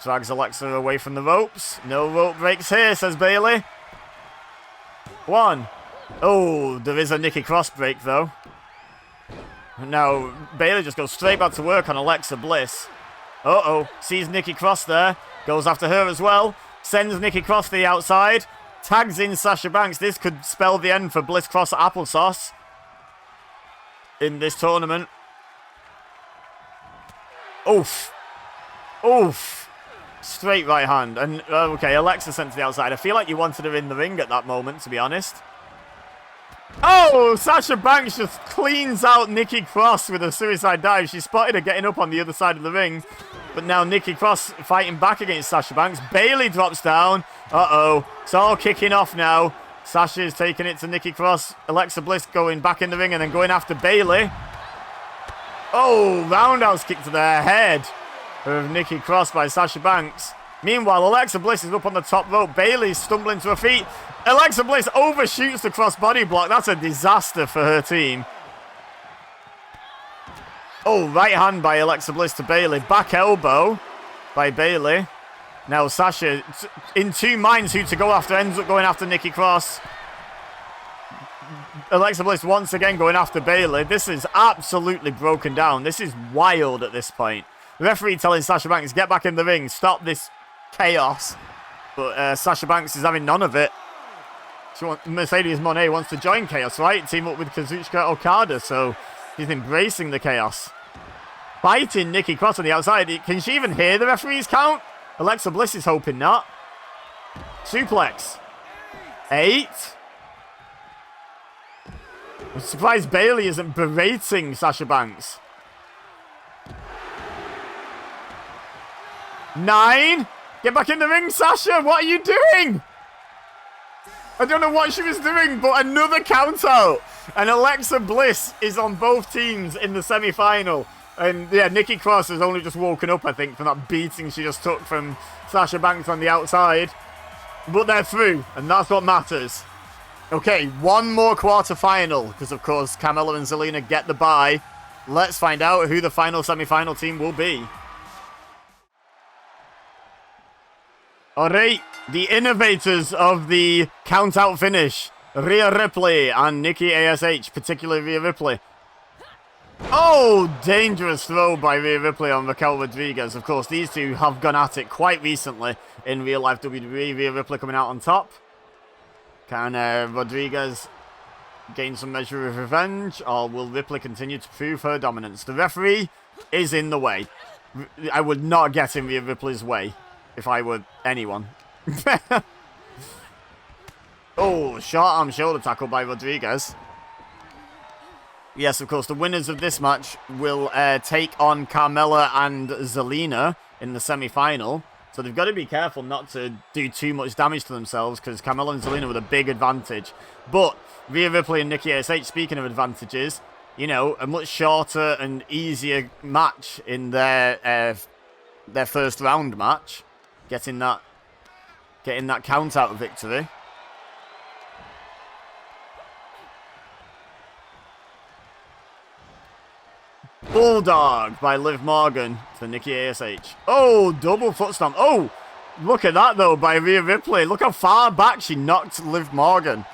Drags Alexa away from the ropes. No rope breaks here, says Bayley. 1. Oh, there is a Nikki Cross break, though. Now, Bayley just goes straight back to work on Alexa Bliss. Uh-oh, sees Nikki Cross there. Goes after her as well. Sends Nikki Cross to the outside. Tags in Sasha Banks. This could spell the end for Bliss Cross Applesauce in this tournament. Oof. Oof. Straight right hand. And, okay, Alexa sent to the outside. I feel like you wanted her in the ring at that moment, to be honest. Oh, Sasha Banks just cleans out Nikki Cross with a suicide dive. She spotted her getting up on the other side of the ring. But now Nikki Cross fighting back against Sasha Banks. Bayley drops down. Uh-oh. It's all kicking off now. Sasha is taking it to Nikki Cross. Alexa Bliss going back in the ring and then going after Bayley. Oh, roundhouse kick to the head of Nikki Cross by Sasha Banks. Meanwhile, Alexa Bliss is up on the top rope. Bayley's stumbling to her feet. Alexa Bliss overshoots the crossbody block. That's a disaster for her team. Oh, right hand by Alexa Bliss to Bayley. Back elbow by Bayley. Now Sasha, in 2 minds who to go after, ends up going after Nikki Cross. Alexa Bliss once again going after Bayley. This is absolutely broken down. This is wild at this point. The referee telling Sasha Banks, get back in the ring. Stop this chaos. But Sasha Banks is having none of it. Mercedes Moné wants to join chaos, right? Team up with Kazuchika Okada, so he's embracing the chaos. Fighting Nikki Cross on the outside. Can she even hear the referee's count? Alexa Bliss is hoping not. Suplex. 8. I'm surprised Bayley isn't berating Sasha Banks. 9. Get back in the ring, Sasha. What are you doing? I don't know what she was doing, but another count out. And Alexa Bliss is on both teams in the semi-final. And yeah, Nikki Cross has only just woken up, I think, from that beating she just took from Sasha Banks on the outside. But they're through, and that's what matters. Okay, one more quarter-final, because of course Carmella and Zelina get the bye. Let's find out who the final semi-final team will be. Alright, the innovators of the count-out finish, Rhea Ripley and Nikki ASH, particularly Rhea Ripley. Oh, dangerous throw by Rhea Ripley on Raquel Rodriguez. Of course, these two have gone at it quite recently in real-life WWE. Rhea Ripley coming out on top. Can Rodriguez gain some measure of revenge, or will Ripley continue to prove her dominance? The referee is in the way. I would not get in Rhea Ripley's way if I were anyone. Oh, short arm shoulder tackle by Rodriguez. Yes, of course, the winners of this match will take on Carmella and Zelina in the semi-final. So they've got to be careful not to do too much damage to themselves, because Carmella and Zelina with a big advantage. But Rhea Ripley and Nikki ASH, speaking of advantages, you know, a much shorter and easier match in their first round match. Getting that getting that count-out victory. Bulldog by Liv Morgan to Nikki ASH. Oh, double foot stomp. Oh, look at that, though, by Rhea Ripley. Look how far back she knocked Liv Morgan.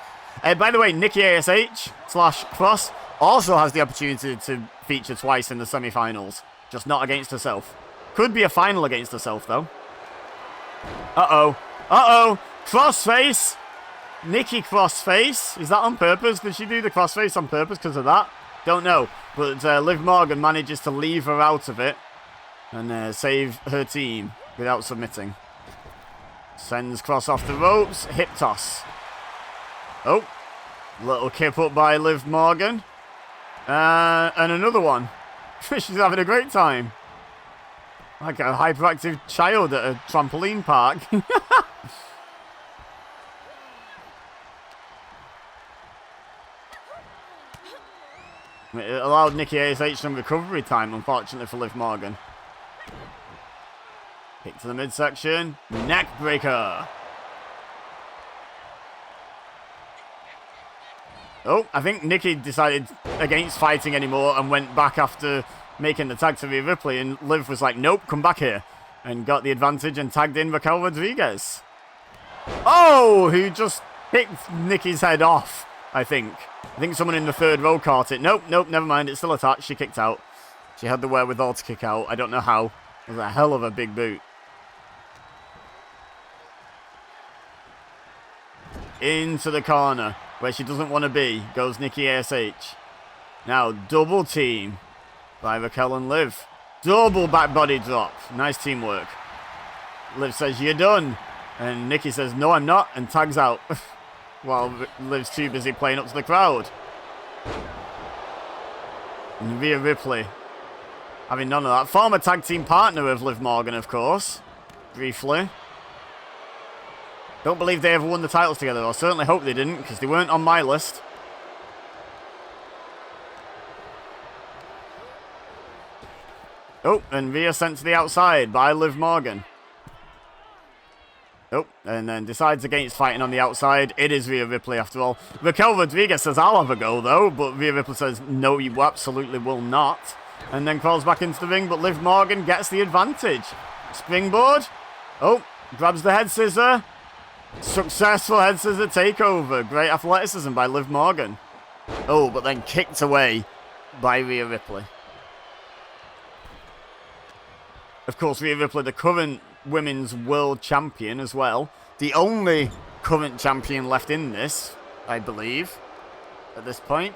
By the way, Nikki ASH/Cross also has the opportunity to feature twice in the semi-finals, just not against herself. Could be a final against herself, though. Uh-oh. Uh-oh. Crossface. Nikki crossface. Is that on purpose? Did she do the crossface on purpose because of that? Don't know. But Liv Morgan manages to leave her out of it and save her team without submitting. Sends Cross off the ropes. Hip toss. Oh. Little kip up by Liv Morgan. And another one. She's having a great time. Like a hyperactive child at a trampoline park. It allowed Nikki ASH some recovery time, unfortunately, for Liv Morgan. Kick to the midsection. Neck breaker. Oh, I think Nikki decided against fighting anymore and went back after making the tag to Rhea Ripley, and Liv was like, nope, come back here. And got the advantage and tagged in Raquel Rodriguez. Oh, who just kicked Nikki's head off, I think. I think someone in the third row caught it. Nope, never mind. It's still attached. She kicked out. She had the wherewithal to kick out. I don't know how. It was a hell of a big boot. Into the corner, where she doesn't want to be, goes Nikki ASH. Now, double team by Raquel and Liv. Double back body drop. Nice teamwork. Liv says, you're done. And Nikki says, no, I'm not, and tags out. While Liv's too busy playing up to the crowd. And Rhea Ripley having none of that. Former tag team partner of Liv Morgan, of course. Briefly. Don't believe they ever won the titles together. I certainly hope they didn't, because they weren't on my list. Oh, and Rhea sent to the outside by Liv Morgan. Oh, and then decides against fighting on the outside. It is Rhea Ripley after all. Raquel Rodriguez says, I'll have a go though. But Rhea Ripley says, no, you absolutely will not. And then crawls back into the ring. But Liv Morgan gets the advantage. Springboard. Oh, grabs the head scissor. Successful head scissor takeover. Great athleticism by Liv Morgan. Oh, but then kicked away by Rhea Ripley. Of course, Rhea Ripley, the current women's world champion as well. The only current champion left in this, I believe, at this point.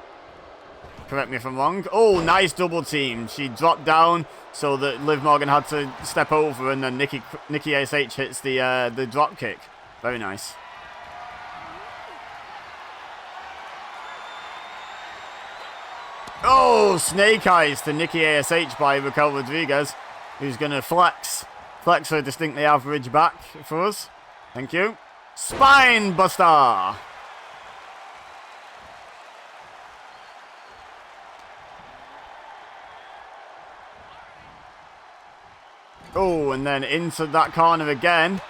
Correct me if I'm wrong. Oh, nice double team. She dropped down so that Liv Morgan had to step over, and then Nikki ASH hits the drop kick. Very nice. Oh, snake eyes to Nikki ASH by Raquel Rodriguez, who's going to flex her distinctly average back for us. Thank you. Spine buster. Oh, and then into that corner again.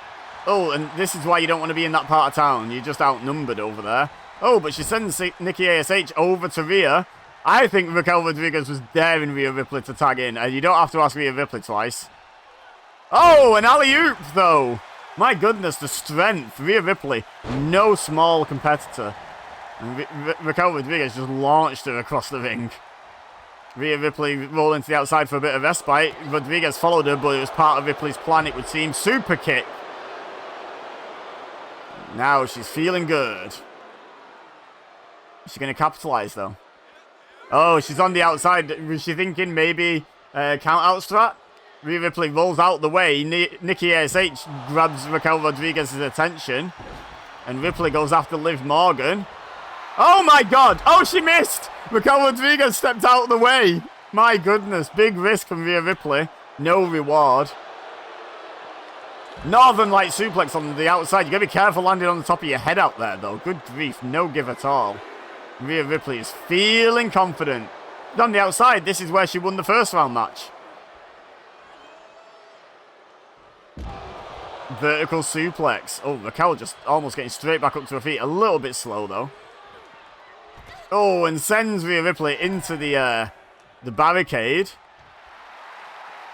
Oh, and this is why you don't want to be in that part of town. You're just outnumbered over there. Oh, but she sends Nikki ASH over to Rhea. I think Raquel Rodriguez was daring Rhea Ripley to tag in. And you don't have to ask Rhea Ripley twice. Oh, an alley-oop, though. My goodness, the strength. Rhea Ripley, no small competitor. And Raquel Rodriguez just launched her across the ring. Rhea Ripley rolling to the outside for a bit of respite. Rodriguez followed her, but it was part of Ripley's plan, it would seem. Super kick. Now she's feeling good. Is she going to capitalize, though? Oh, she's on the outside. Was she thinking maybe count-out strat? Rhea Ripley rolls out the way. Nikki ASH grabs Raquel Rodriguez's attention. And Ripley goes after Liv Morgan. Oh, my God. Oh, she missed. Raquel Rodriguez stepped out of the way. My goodness. Big risk from Rhea Ripley. No reward. Northern Light suplex on the outside. You got to be careful landing on the top of your head out there, though. Good grief. No give at all. Rhea Ripley is feeling confident. On the outside, this is where she won the first round match. vertical suplex. Oh, Raquel just almost getting straight back up to her feet. A little bit slow, though. Oh, and sends Rhea Ripley into the barricade.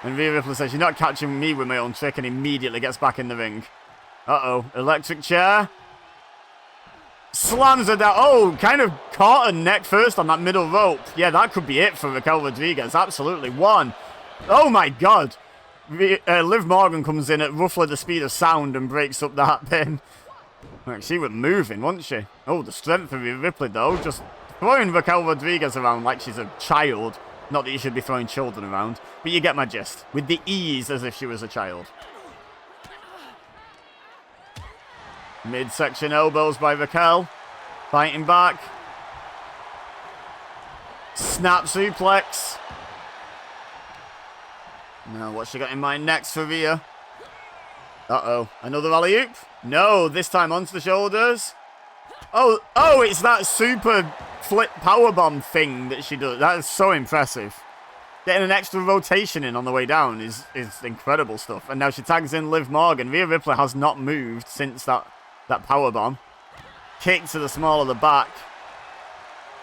And Rhea Ripley says, "You're not catching me with my own trick," and immediately gets back in the ring. Uh-oh. Electric chair. Slams her down. Oh, kind of caught her neck first on that middle rope. Yeah, that could be it for Raquel Rodriguez. Absolutely. One. Oh, my God. Liv Morgan comes in at roughly the speed of sound and breaks up that pin. Like, she was moving, wasn't she? Oh, the strength of Rhea Ripley, though. Just throwing Raquel Rodriguez around like she's a child. Not that you should be throwing children around, but you get my gist. With the ease as if she was a child. Midsection elbows by Raquel. Fighting back. Snap suplex. Now, what's she got in mind next for Rhea? Uh-oh. Another alley-oop? No, this time onto the shoulders. Oh, it's that super flip powerbomb thing that she does. That is so impressive. Getting an extra rotation in on the way down is incredible stuff. And now she tags in Liv Morgan. Rhea Ripley has not moved since that powerbomb. Kick to the small of the back.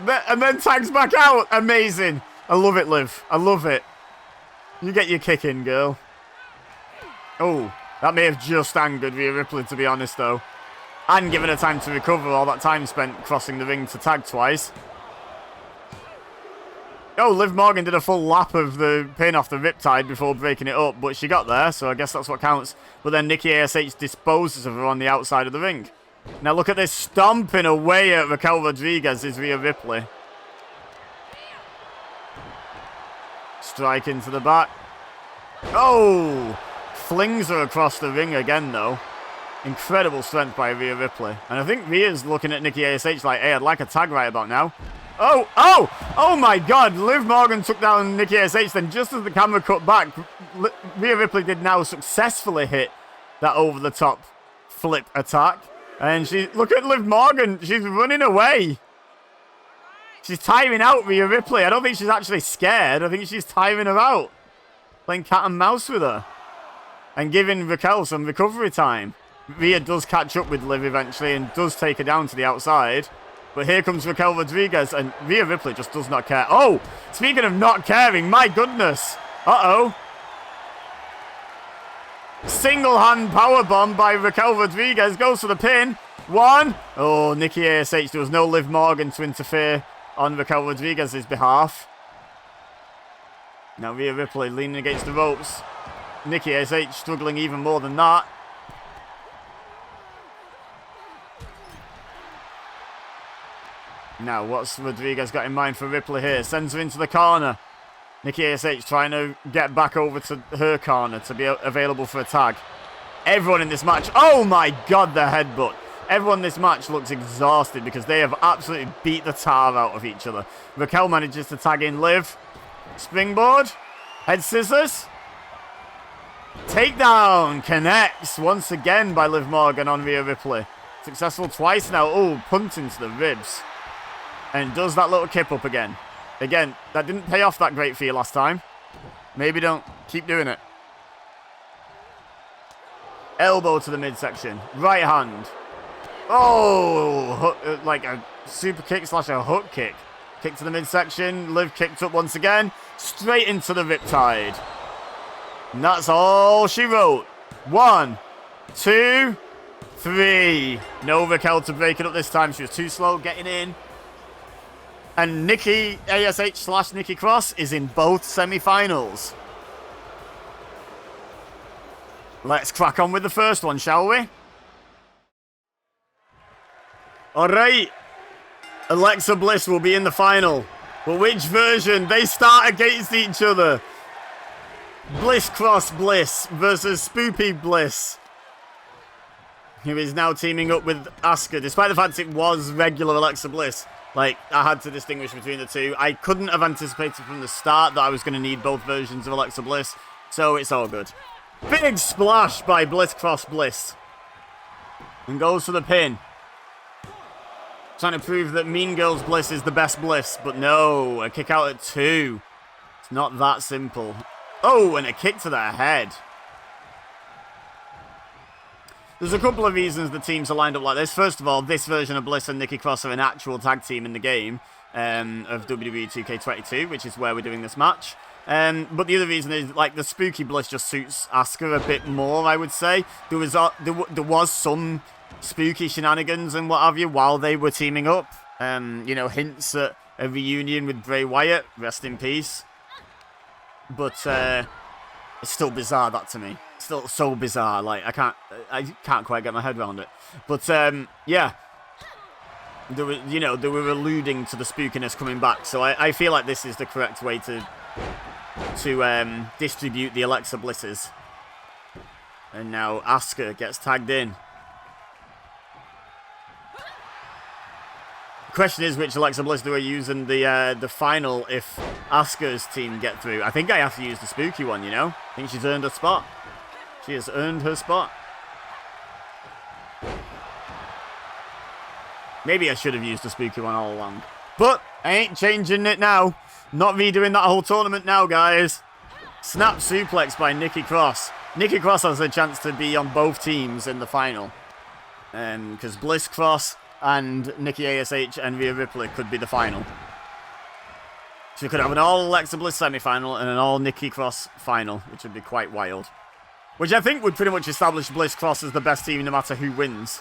And then tags back out. Amazing. I love it, Liv. I love it. You get your kick in, girl. Oh, that may have just angered Rhea Ripley, to be honest, though. And given her time to recover all that time spent crossing the ring to tag twice. Oh, Liv Morgan did a full lap of the pin off the Riptide before breaking it up, but she got there, so I guess that's what counts. But then Nikki ASH disposes of her on the outside of the ring. Now look at this, stomping away at Raquel Rodriguez is Rhea Ripley. Strike into the back. Oh! Flings her across the ring again, though. Incredible strength by Rhea Ripley. And I think Rhea's looking at Nikki ASH like, hey, I'd like a tag right about now. Oh my God! Liv Morgan took down Nikki ASH, then just as the camera cut back, Rhea Ripley did now successfully hit that over-the-top flip attack. And look at Liv Morgan, she's running away. She's tiring out Rhea Ripley. I don't think she's actually scared. I think she's tiring her out. Playing cat and mouse with her. And giving Raquel some recovery time. Rhea does catch up with Liv eventually and does take her down to the outside. But here comes Raquel Rodriguez, and Rhea Ripley just does not care. Oh, speaking of not caring, my goodness. Uh-oh. Single-hand powerbomb by Raquel Rodriguez. Goes for the pin. One. Oh, Nikki ASH. There was no Liv Morgan to interfere on Raquel Rodriguez's behalf. Now Rhea Ripley leaning against the ropes. Nikki ASH struggling even more than that. Now, what's Rodriguez got in mind for Ripley here? Sends her into the corner. Nikki ASH trying to get back over to her corner to be available for a tag. Everyone in this match... Oh my God, the headbutt. Everyone in this match looks exhausted because they have absolutely beat the tar out of each other. Raquel manages to tag in Liv. Springboard. Head scissors. Takedown. Connects once again by Liv Morgan on Rhea Ripley. Successful twice now. Oh, punting to the ribs. And does that little kip up again. Again, that didn't pay off that great for you last time. Maybe don't. Keep doing it. Elbow to the midsection. Right hand. Oh, like a super kick / a hook kick. Kick to the midsection. Liv kicked up once again. Straight into the Riptide. And that's all she wrote. 1, 2, 3. No Raquel to break it up this time. She was too slow getting in. And Nikki ASH / Nikki Cross is in both semi-finals. Let's crack on with the first one, shall we? Alright. Alexa Bliss will be in the final. But which version? They start against each other. Bliss Cross Bliss versus Spoopy Bliss, who is now teaming up with Asuka, despite the fact it was regular Alexa Bliss. Like, I had to distinguish between the two. I couldn't have anticipated from the start that I was going to need both versions of Alexa Bliss, so it's all good. Big splash by Bliss Cross Bliss. And goes for the pin. Trying to prove that Mean Girls Bliss is the best Bliss, but no, a kick out at 2. It's not that simple. Oh, and a kick to the head. There's a couple of reasons the teams are lined up like this. First of all, this version of Bliss and Nikki Cross are an actual tag team in the game of WWE 2K22, which is where we're doing this match. But the other reason is, like, the spooky Bliss just suits Asuka a bit more, I would say. There was some spooky shenanigans and what have you while they were teaming up. You know, hints at a reunion with Bray Wyatt, rest in peace. But it's still bizarre, that, to me. Still so bizarre, like, I can't quite get my head around it. But yeah, they were alluding to the spookiness coming back, so I feel like this is the correct way to distribute the Alexa Blisses. And now Asuka gets tagged in. The question is, which Alexa Bliss do I use in the final if Asuka's team get through? I think I have to use the spooky one, you know? I think she's earned her spot. She has earned her spot. Maybe I should have used the spooky one all along. But I ain't changing it now. Not redoing that whole tournament now, guys. Snap suplex by Nikki Cross. Nikki Cross has a chance to be on both teams in the final. Because Bliss Cross and Nikki ASH and Rhea Ripley could be the final. So you could have an all Alexa Bliss semi-final and an all Nikki Cross final, which would be quite wild. Which I think would pretty much establish Bliss Cross as the best team no matter who wins.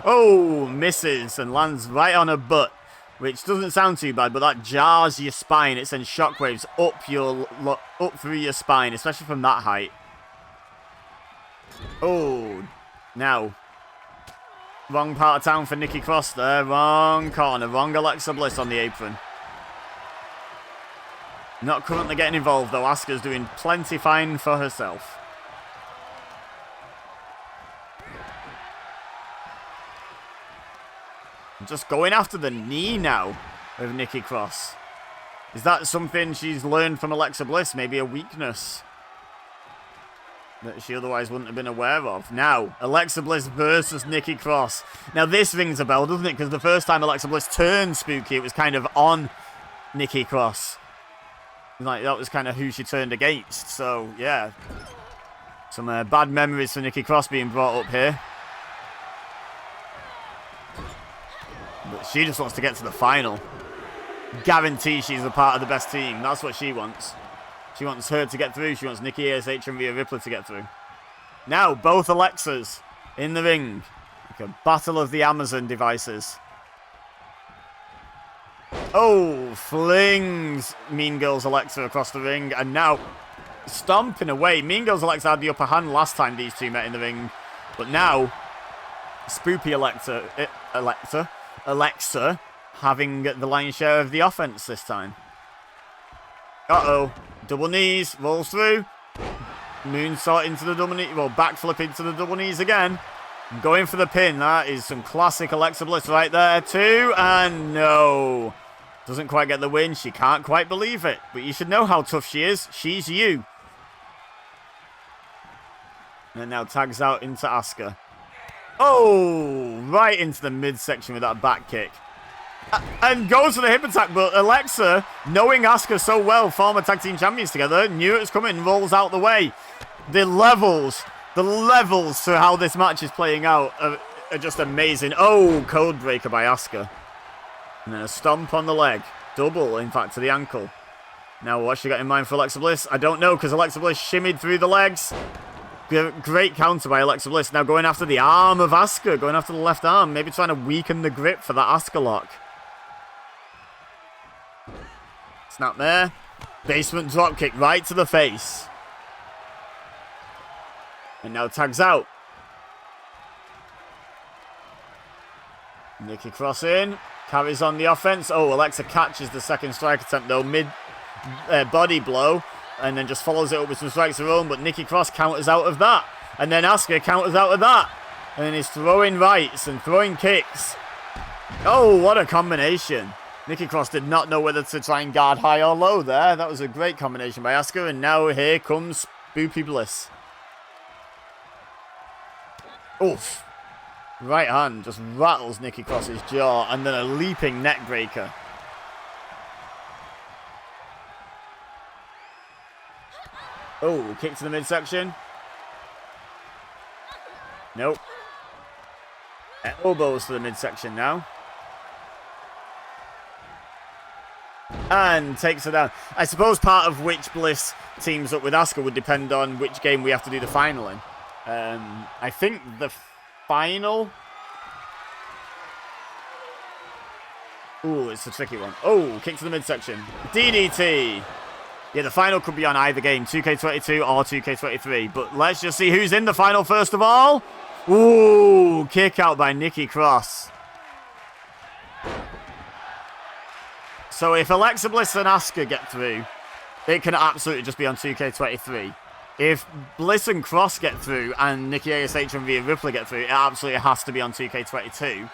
Oh, misses and lands right on her butt. Which doesn't sound too bad, but that jars your spine. It sends shockwaves up through your spine, especially from that height. Oh, now. Wrong part of town for Nikki Cross there. Wrong corner. Wrong Alexa Bliss on the apron. Not currently getting involved, though. Asuka's doing plenty fine for herself. Just going after the knee now of Nikki Cross. Is that something she's learned from Alexa Bliss? Maybe a weakness that she otherwise wouldn't have been aware of. Now, Alexa Bliss versus Nikki Cross. Now, this rings a bell, doesn't it? Because the first time Alexa Bliss turned spooky, it was kind of on Nikki Cross. Like, that was kind of who she turned against. So, yeah. Some bad memories for Nikki Cross being brought up here. But she just wants to get to the final. Guarantee she's a part of the best team. That's what she wants. She wants her to get through. She wants Nikki ASH and Rhea Ripley to get through. Now, both Alexas in the ring. Like a battle of the Amazon devices. Oh, flings Mean Girls Alexa across the ring. And now, stomping away. Mean Girls Alexa had the upper hand last time these two met in the ring. But now, Spoopy Alexa having the lion's share of the offense this time. Uh-oh. Double knees. Rolls through. Moonsault into the double knee. Well, backflip into the double knees again. Going for the pin. That is some classic Alexa Bliss right there too. And no. Doesn't quite get the win. She can't quite believe it. But you should know how tough she is. She's you. And now tags out into Asuka. Oh, right into the midsection with that back kick. And goes for the hip attack, but Alexa, knowing Asuka so well, former tag team champions together, knew it was coming, rolls out the way. The levels to how this match is playing out are just amazing. Oh, code breaker by Asuka. And then a stomp on the leg. Double, in fact, to the ankle. Now, what's she got in mind for Alexa Bliss? I don't know, because Alexa Bliss shimmied through the legs. Great counter by Alexa Bliss. Now going after the arm of Asuka. Going after the left arm. Maybe trying to weaken the grip for that Asuka lock. Snap there. Basement dropkick right to the face. And now tags out. Nikki Cross in. Carries on the offense. Oh, Alexa catches the second strike attempt though. Mid body blow. And then just follows it up with some strikes of her own. But Nikki Cross counters out of that. And then Asuka counters out of that. And then he's throwing rights and throwing kicks. Oh, what a combination. Nikki Cross did not know whether to try and guard high or low there. That was a great combination by Asuka. And now here comes Spoopy Bliss. Oof. Right hand just rattles Nikki Cross's jaw. And then a leaping neck breaker. Oh, kick to the midsection. Nope. Elbows to the midsection now. And takes her down. I suppose part of which Bliss teams up with Asuka would depend on which game we have to do the final in. I think the final... Ooh, it's a tricky one. Oh, kick to the midsection. DDT. Yeah, the final could be on either game, 2K22 or 2K23. But let's just see who's in the final first of all. Ooh, kick out by Nikki Cross. So if Alexa Bliss and Asuka get through, it can absolutely just be on 2K23. If Bliss and Cross get through and Nikki ASH and Rhea Ripley get through, it absolutely has to be on 2K22.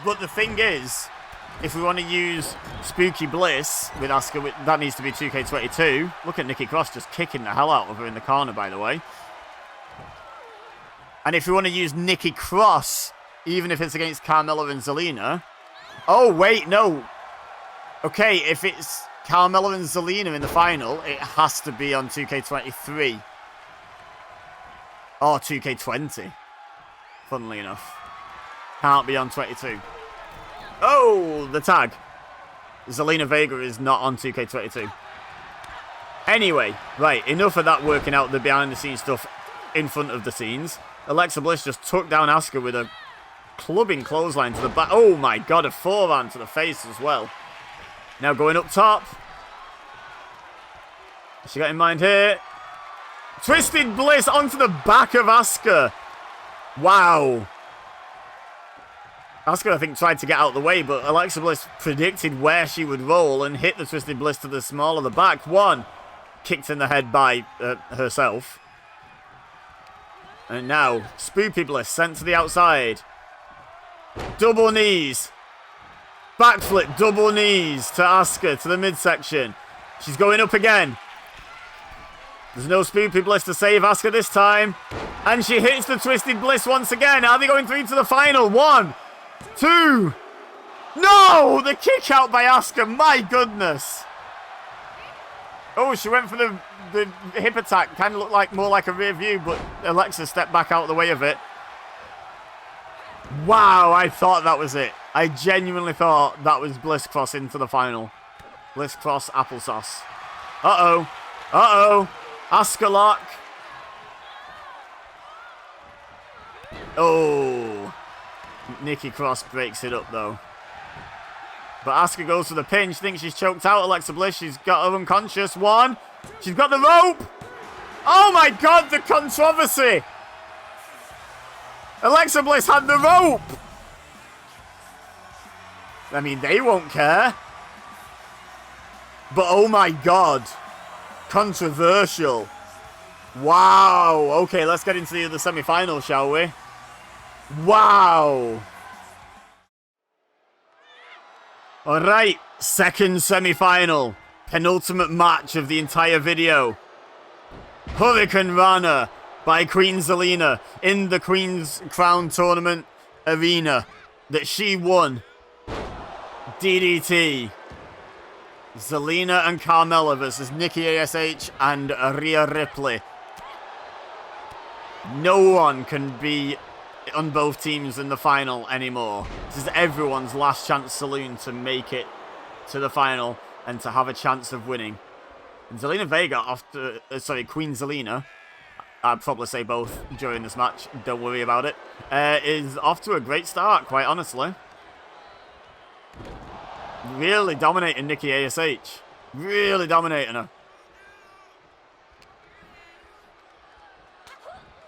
But the thing is, if we want to use Spooky Bliss with Asuka, that needs to be 2K22. Look at Nikki Cross just kicking the hell out of her in the corner, by the way. And if we want to use Nikki Cross, even if it's against Carmella and Zelina... Oh, wait, no. Okay, if it's Carmella and Zelina in the final, it has to be on 2K23. Or 2K20. Funnily enough. Can't be on 22. Oh, the tag. Zelina Vega is not on 2K22. Anyway, right, enough of that working out the behind-the-scenes stuff in front of the scenes. Alexa Bliss just took down Asuka with a clubbing clothesline to the back. Oh my god, a forearm to the face as well. Now going up top. What's she got in mind here? Twisted Bliss onto the back of Asuka. Wow. Asuka, I think, tried to get out of the way, but Alexa Bliss predicted where she would roll and hit the Twisted Bliss to the small of the back. One. Kicked in the head by herself. And now, Spoopy Bliss sent to the outside. Double knees. Backflip, double knees to Asuka to the midsection. She's going up again. There's no Spoopy Bliss to save Asuka this time. And she hits the Twisted Bliss once again. Are they going through to the final? 1, 2. No! The kick out by Asuka. My goodness. Oh, she went for the hip attack. Kind of looked like more like a rear view, but Alexa stepped back out of the way of it. Wow, I thought that was it. I genuinely thought that was Bliss Cross into the final. Bliss Cross applesauce. Uh-oh. Uh-oh. Asuka lock. Oh. Nikki Cross breaks it up, though. But Asuka goes for the pin. She thinks she's choked out Alexa Bliss. She's got her unconscious. 1. She's got the rope. Oh, my God, the controversy. Alexa Bliss had the rope. I mean, they won't care. But oh my god. Controversial. Wow. Okay, let's get into the other semi-final, shall we? Wow. Alright, second semi-final. Penultimate match of the entire video. Hurricane Rana by Queen Zelina in the Queen's Crown Tournament arena that she won. DDT. Zelina and Carmella versus Nikki ASH and Rhea Ripley. No one can be on both teams in the final anymore. This is everyone's last chance saloon to make it to the final and to have a chance of winning. And Zelina Vega, Queen Zelina, I'd probably say both during this match, don't worry about it, is off to a great start, quite honestly. Really dominating Nikki ASH. Really dominating her.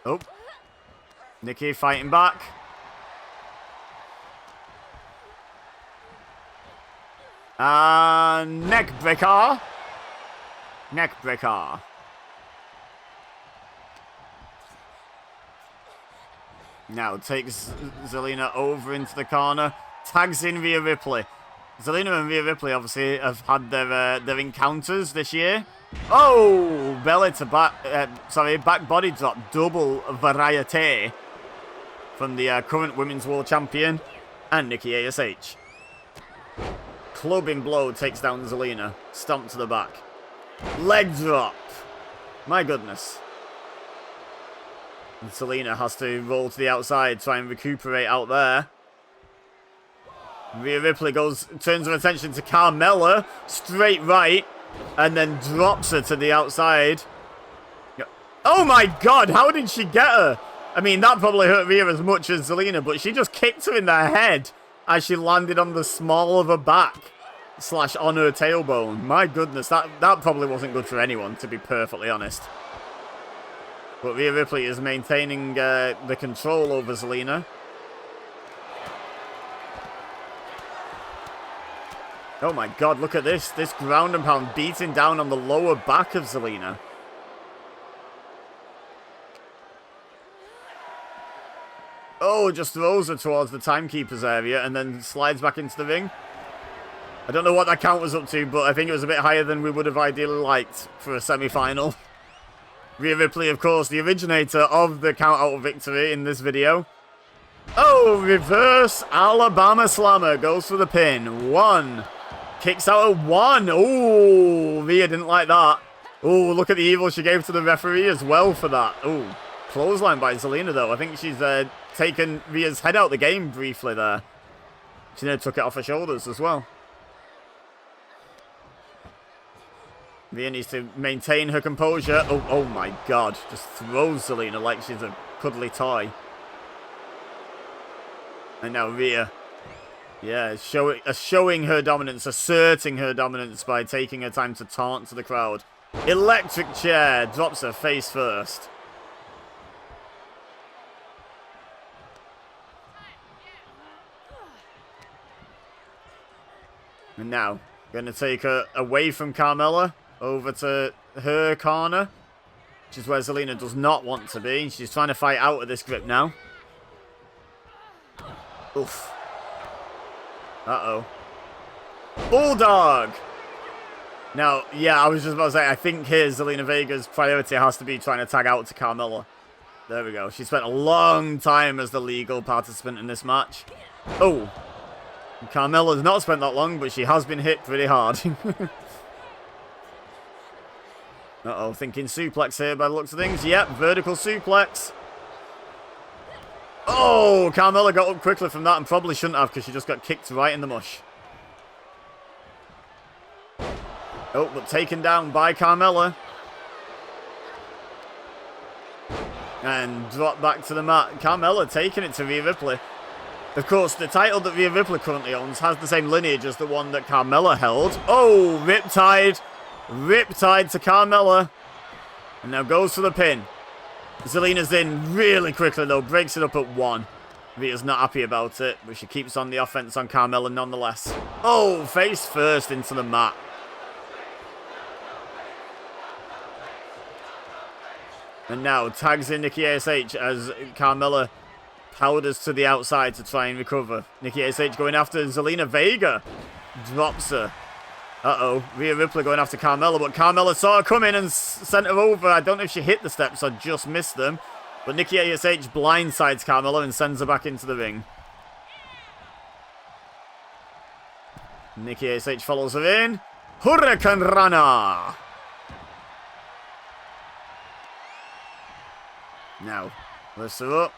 Oh. Nikki fighting back. Neck breaker. Neck breaker. Now takes Zelina over into the corner. Tags in Rhea Ripley. Zelina and Rhea Ripley obviously have had their encounters this year. Oh, belly to back, back body drop, double variety from the current Women's World Champion and Nikki ASH. Clubbing blow takes down Zelina, stomp to the back. Leg drop. My goodness. And Zelina has to roll to the outside, try and recuperate out there. Rhea Ripley turns her attention to Carmella, straight right, and then drops her to the outside. Oh my god, how did she get her? I mean, that probably hurt Rhea as much as Zelina, but she just kicked her in the head as she landed on the small of her back, / on her tailbone. My goodness, that probably wasn't good for anyone, to be perfectly honest. But Rhea Ripley is maintaining the control over Zelina. Oh my god, look at this. This ground and pound beating down on the lower back of Zelina. Oh, just throws her towards the timekeeper's area and then slides back into the ring. I don't know what that count was up to, but I think it was a bit higher than we would have ideally liked for a semi-final. Rhea Ripley, of course, the originator of the count-out victory in this video. Oh, reverse Alabama Slammer goes for the pin. 1. Kicks out at 1. Oh, Rhea didn't like that. Oh, look at the evil she gave to the referee as well for that. Oh, clothesline by Zelina, though. I think she's taken Rhea's head out the game briefly there. She then took it off her shoulders as well. Rhea needs to maintain her composure. Oh my god. Just throws Zelina like she's a cuddly toy. And now Rhea. Yeah, showing her dominance, asserting her dominance by taking her time to taunt to the crowd. Electric chair. Drops her face first. And now, going to take her away from Carmella. Over to her corner, which is where Zelina does not want to be. She's trying to fight out of this grip now. Oof. Uh-oh. Bulldog! Now, yeah, I was just about to say, I think here Zelina Vega's priority has to be trying to tag out to Carmella. There we go. She spent a long time as the legal participant in this match. Oh. Carmella's not spent that long, but she has been hit pretty hard. Uh-oh, thinking suplex here by the looks of things. Yep, vertical suplex. Oh, Carmella got up quickly from that and probably shouldn't have because she just got kicked right in the mush. Oh, but taken down by Carmella. And dropped back to the mat. Carmella taking it to Rhea Ripley. Of course, the title that Rhea Ripley currently owns has the same lineage as the one that Carmella held. Oh, Riptide. Riptide to Carmella. And now goes for the pin. Zelina's in really quickly, though. Breaks it up at 1. Rhea's not happy about it, but she keeps on the offense on Carmella nonetheless. Oh, face first into the mat. And now tags in Nikki ASH as Carmella powders to the outside to try and recover. Nikki ASH going after Zelina Vega. Drops her. Uh-oh. Rhea Ripley going after Carmella, but Carmella saw her come in and sent her over. I don't know if she hit the steps or just missed them. But Nikki ASH blindsides Carmella and sends her back into the ring. Nikki ASH follows her in. Hurricane Rana. Now, lifts her up.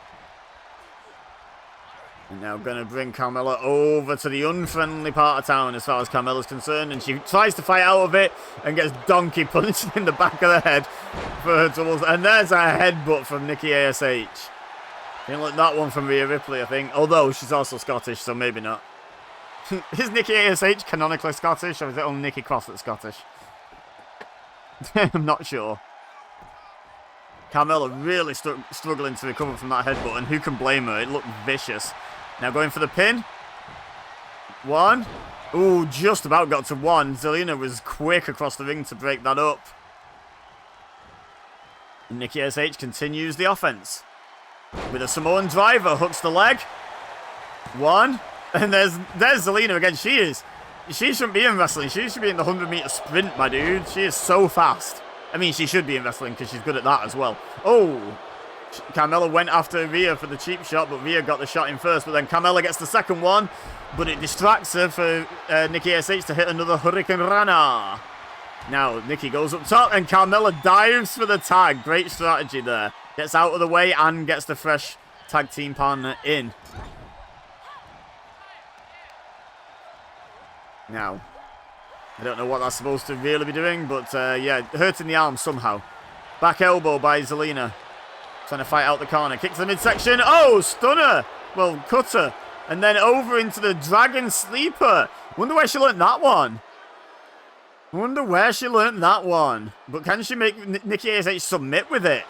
And now going to bring Carmella over to the unfriendly part of town as far as Carmella's concerned. And she tries to fight out of it and gets donkey punched in the back of the head for her troubles. And there's a headbutt from Nikki ASH. Didn't like that one from Rhea Ripley, I think. Although she's also Scottish, so maybe not. Is Nikki ASH canonically Scottish, or is it only Nikki Cross that's Scottish? I'm not sure. Carmella really struggling to recover from that headbutt, and who can blame her? It looked vicious. Now going for the pin. 1. Ooh, just about got to 1. Zelina was quick across the ring to break that up. And Nikki ASH continues the offense. With a Samoan driver, hooks the leg. 1. And there's Zelina again. She shouldn't be in wrestling. She should be in the 100-meter sprint, my dude. She is so fast. I mean, she should be in wrestling because she's good at that as well. Oh, Carmella went after Rhea for the cheap shot, but Rhea got the shot in first. But then Carmella gets the second one, but it distracts her for Nikki ASH to hit another Hurricane Rana. Now, Nikki goes up top, and Carmella dives for the tag. Great strategy there. Gets out of the way and gets the fresh tag team partner in. Now, I don't know what that's supposed to really be doing, but yeah, hurting the arm somehow. Back elbow by Zelina. Trying to fight out the corner. Kick to the midsection. Oh, stunner. Well, cutter. And then over into the Dragon Sleeper. Wonder where she learnt that one. Wonder where she learnt that one. But can she make Nikki ASH submit with it?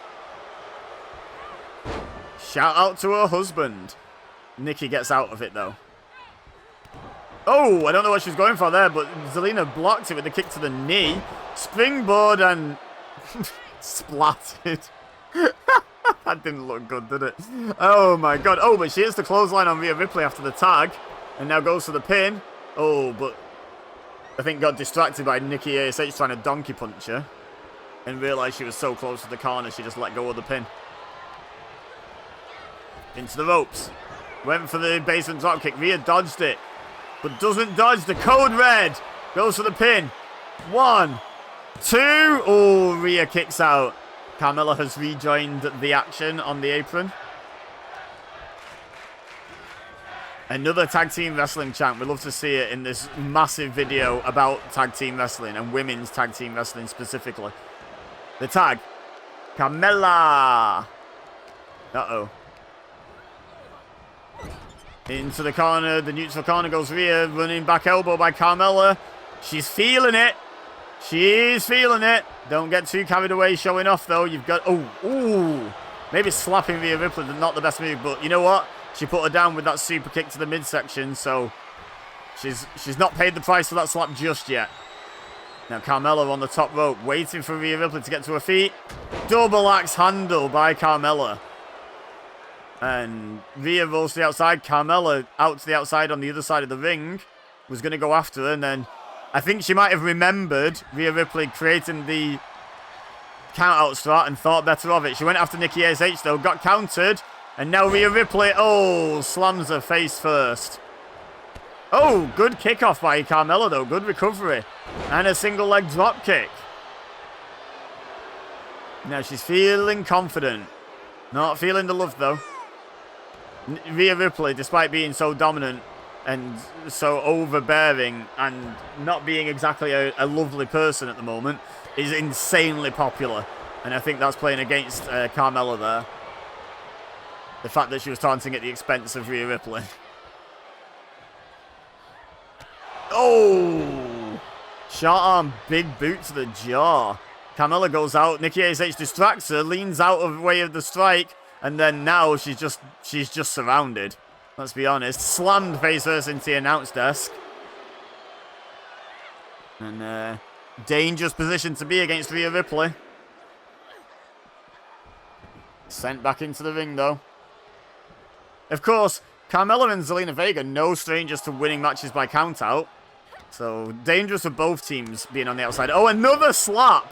Shout out to her husband. Nikki gets out of it, though. Oh, I don't know what she's going for there, but Zelina blocked it with a kick to the knee. Springboard and splattered. That didn't look good, did it? Oh, my God. Oh, but she hits the clothesline on Rhea Ripley after the tag. And now goes for the pin. Oh, but I think got distracted by Nikki ASH trying to donkey punch her. And realised she was so close to the corner, she just let go of the pin. Into the ropes. Went for the basement dropkick. Rhea dodged it. But doesn't dodge the code red. Goes for the pin. 1, 2. Oh, Rhea kicks out. Carmella has rejoined the action on the apron. Another tag team wrestling chant. We'd love to see it in this massive video about tag team wrestling and women's tag team wrestling specifically. The tag. Carmella. Uh-oh. Into the corner, the neutral corner goes Rhea, running back elbow by Carmella. She's feeling it. She's feeling it. Don't get too carried away showing off, though. You've got... Oh, ooh. Maybe slapping Rhea Ripley, not the best move, but you know what? She put her down with that super kick to the midsection, so she's not paid the price for that slap just yet. Now Carmella on the top rope, waiting for Rhea Ripley to get to her feet. Double axe handle by Carmella. And Rhea rolls to the outside. Carmella out to the outside on the other side of the ring. Was going to go after her. And then I think she might have remembered Rhea Ripley creating the count-out strat and thought better of it. She went after Nikki ASH though. Got countered. And now Rhea Ripley, oh, slams her face first. Oh, good kickoff by Carmella though. Good recovery. And a single leg drop kick. Now she's feeling confident. Not feeling the love though. Rhea Ripley, despite being so dominant and so overbearing and not being exactly a lovely person at the moment, is insanely popular. And I think that's playing against Carmella there. The fact that she was taunting at the expense of Rhea Ripley. Oh! Short arm, big boot to the jaw. Carmella goes out. Nikki ASH distracts her, leans out of the way of the strike. And then now she's just surrounded. Let's be honest. Slammed face first into the announce desk. And dangerous position to be against Rhea Ripley. Sent back into the ring though. Of course, Carmella and Zelina Vega, no strangers to winning matches by countout. So dangerous for both teams being on the outside. Oh, another slap!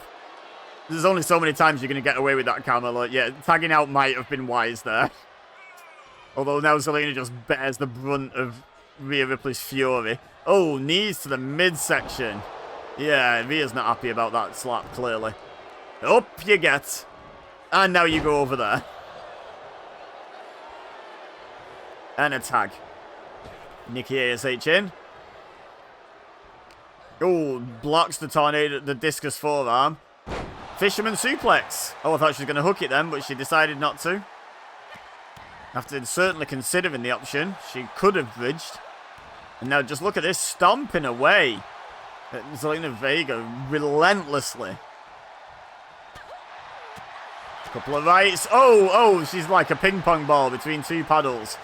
There's only so many times you're going to get away with that, Carmella. Yeah, tagging out might have been wise there. Although now Zelina just bears the brunt of Rhea Ripley's fury. Oh, knees to the midsection. Yeah, Rhea's not happy about that slap, clearly. Up you get. And now you go over there. And a tag. Nikki ASH in. Oh, blocks the tornado, the discus forearm. Fisherman suplex. Oh, I thought she was going to hook it then, but she decided not to. After certainly considering the option, she could have bridged. And now just look at this, stomping away at Zelina Vega relentlessly. Couple of rights. Oh, she's like a ping pong ball between two paddles.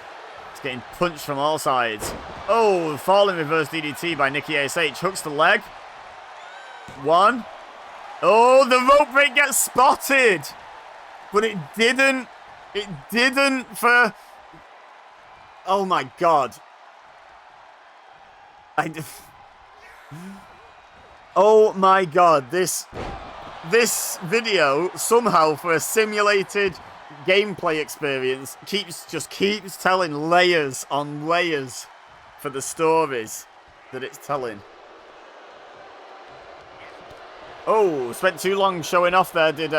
It's getting punched from all sides. Oh, falling reverse DDT by Nikki ASH. Hooks the leg. 1. Oh, the rope break gets spotted. But it didn't. It didn't for... Oh my god. Oh my god. This video, somehow for a simulated gameplay experience, just keeps telling layers on layers for the stories that it's telling. Oh, spent too long showing off there, did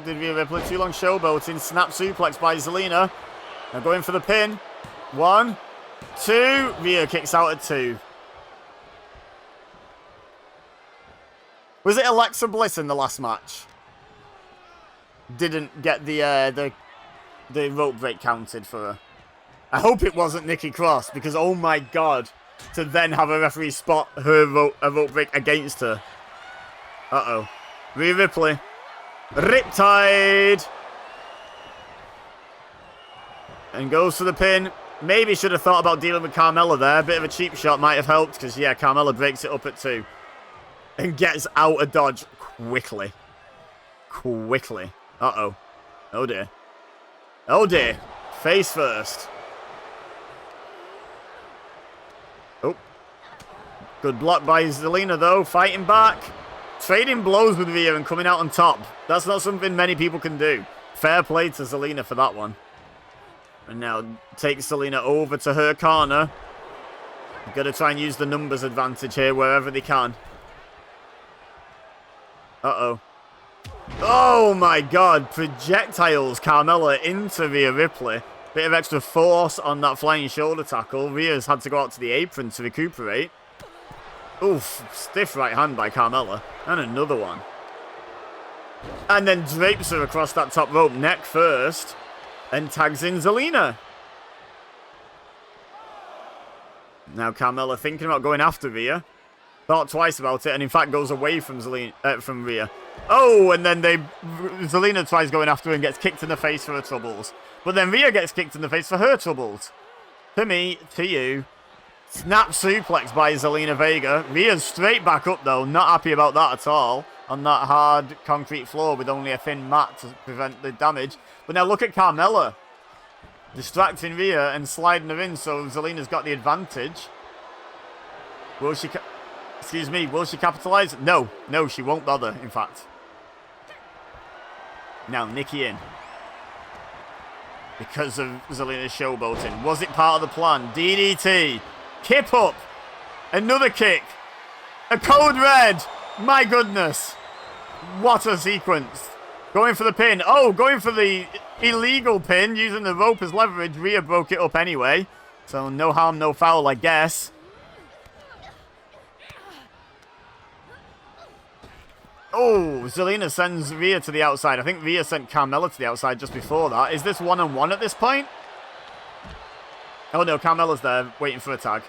did Rhea Ripley. Too long showboating. Snap suplex by Zelina. Now going for the pin. 1, 2. Rhea kicks out at 2. Was it Alexa Bliss in the last match? Didn't get the rope break counted for her. I hope it wasn't Nikki Cross, because oh my god, to then have a referee spot a rope break against her. Uh-oh. Rhea Ripley. Riptide. And goes for the pin. Maybe should have thought about dealing with Carmella there. A bit of a cheap shot might have helped, because yeah, Carmella breaks it up at 2. And gets out of dodge quickly. Quickly. Uh-oh. Oh dear. Oh dear. Face first. Oh. Good block by Zelina though. Fighting back. Trading blows with Rhea and coming out on top. That's not something many people can do. Fair play to Zelina for that one. And now takes Zelina over to her corner. Got to try and use the numbers advantage here wherever they can. Uh-oh. Oh my god. Projectiles Carmella into Rhea Ripley. Bit of extra force on that flying shoulder tackle. Rhea's had to go out to the apron to recuperate. Oof. Stiff right hand by Carmella. And another one. And then drapes her across that top rope neck first. And tags in Zelina. Now Carmella thinking about going after Rhea. Thought twice about it, and in fact goes away from Rhea. Oh, and then Zelina tries going after her and gets kicked in the face for her troubles. But then Rhea gets kicked in the face for her troubles. To me, to you. Snap suplex by Zelina Vega. Rhea's straight back up though, not happy about that at all. On that hard concrete floor with only a thin mat to prevent the damage. But now look at Carmella. Distracting Rhea and sliding her in, so Zelina's got the advantage. Will she... Excuse me, will she capitalize? No. No, she won't bother, in fact. Now, Nikki in. Because of Zelina's showboating. Was it part of the plan? DDT. Kip up. Another kick. A code red. My goodness. What a sequence. Going for the pin. Oh, going for the illegal pin. Using the rope as leverage. Rhea broke it up anyway. So no harm, no foul, I guess. Oh, Zelina sends Rhea to the outside. I think Rhea sent Carmella to the outside just before that. Is this one-on-one at this point? Oh no, Carmella's there waiting for a tag.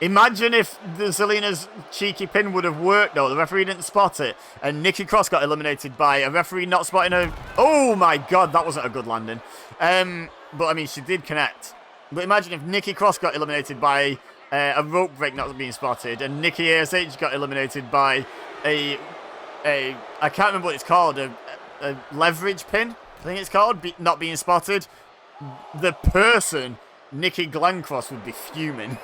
Imagine if the Zelina's cheeky pin would have worked though. The referee didn't spot it. And Nikki Cross got eliminated by a referee not spotting her. Oh my god, that wasn't a good landing. But I mean, she did connect. But imagine if Nikki Cross got eliminated by a rope break not being spotted. And Nikki ASH got eliminated by I can't remember what it's called, a leverage pin, I think it's called, not being spotted. The person, Nikki Glencross, would be fuming.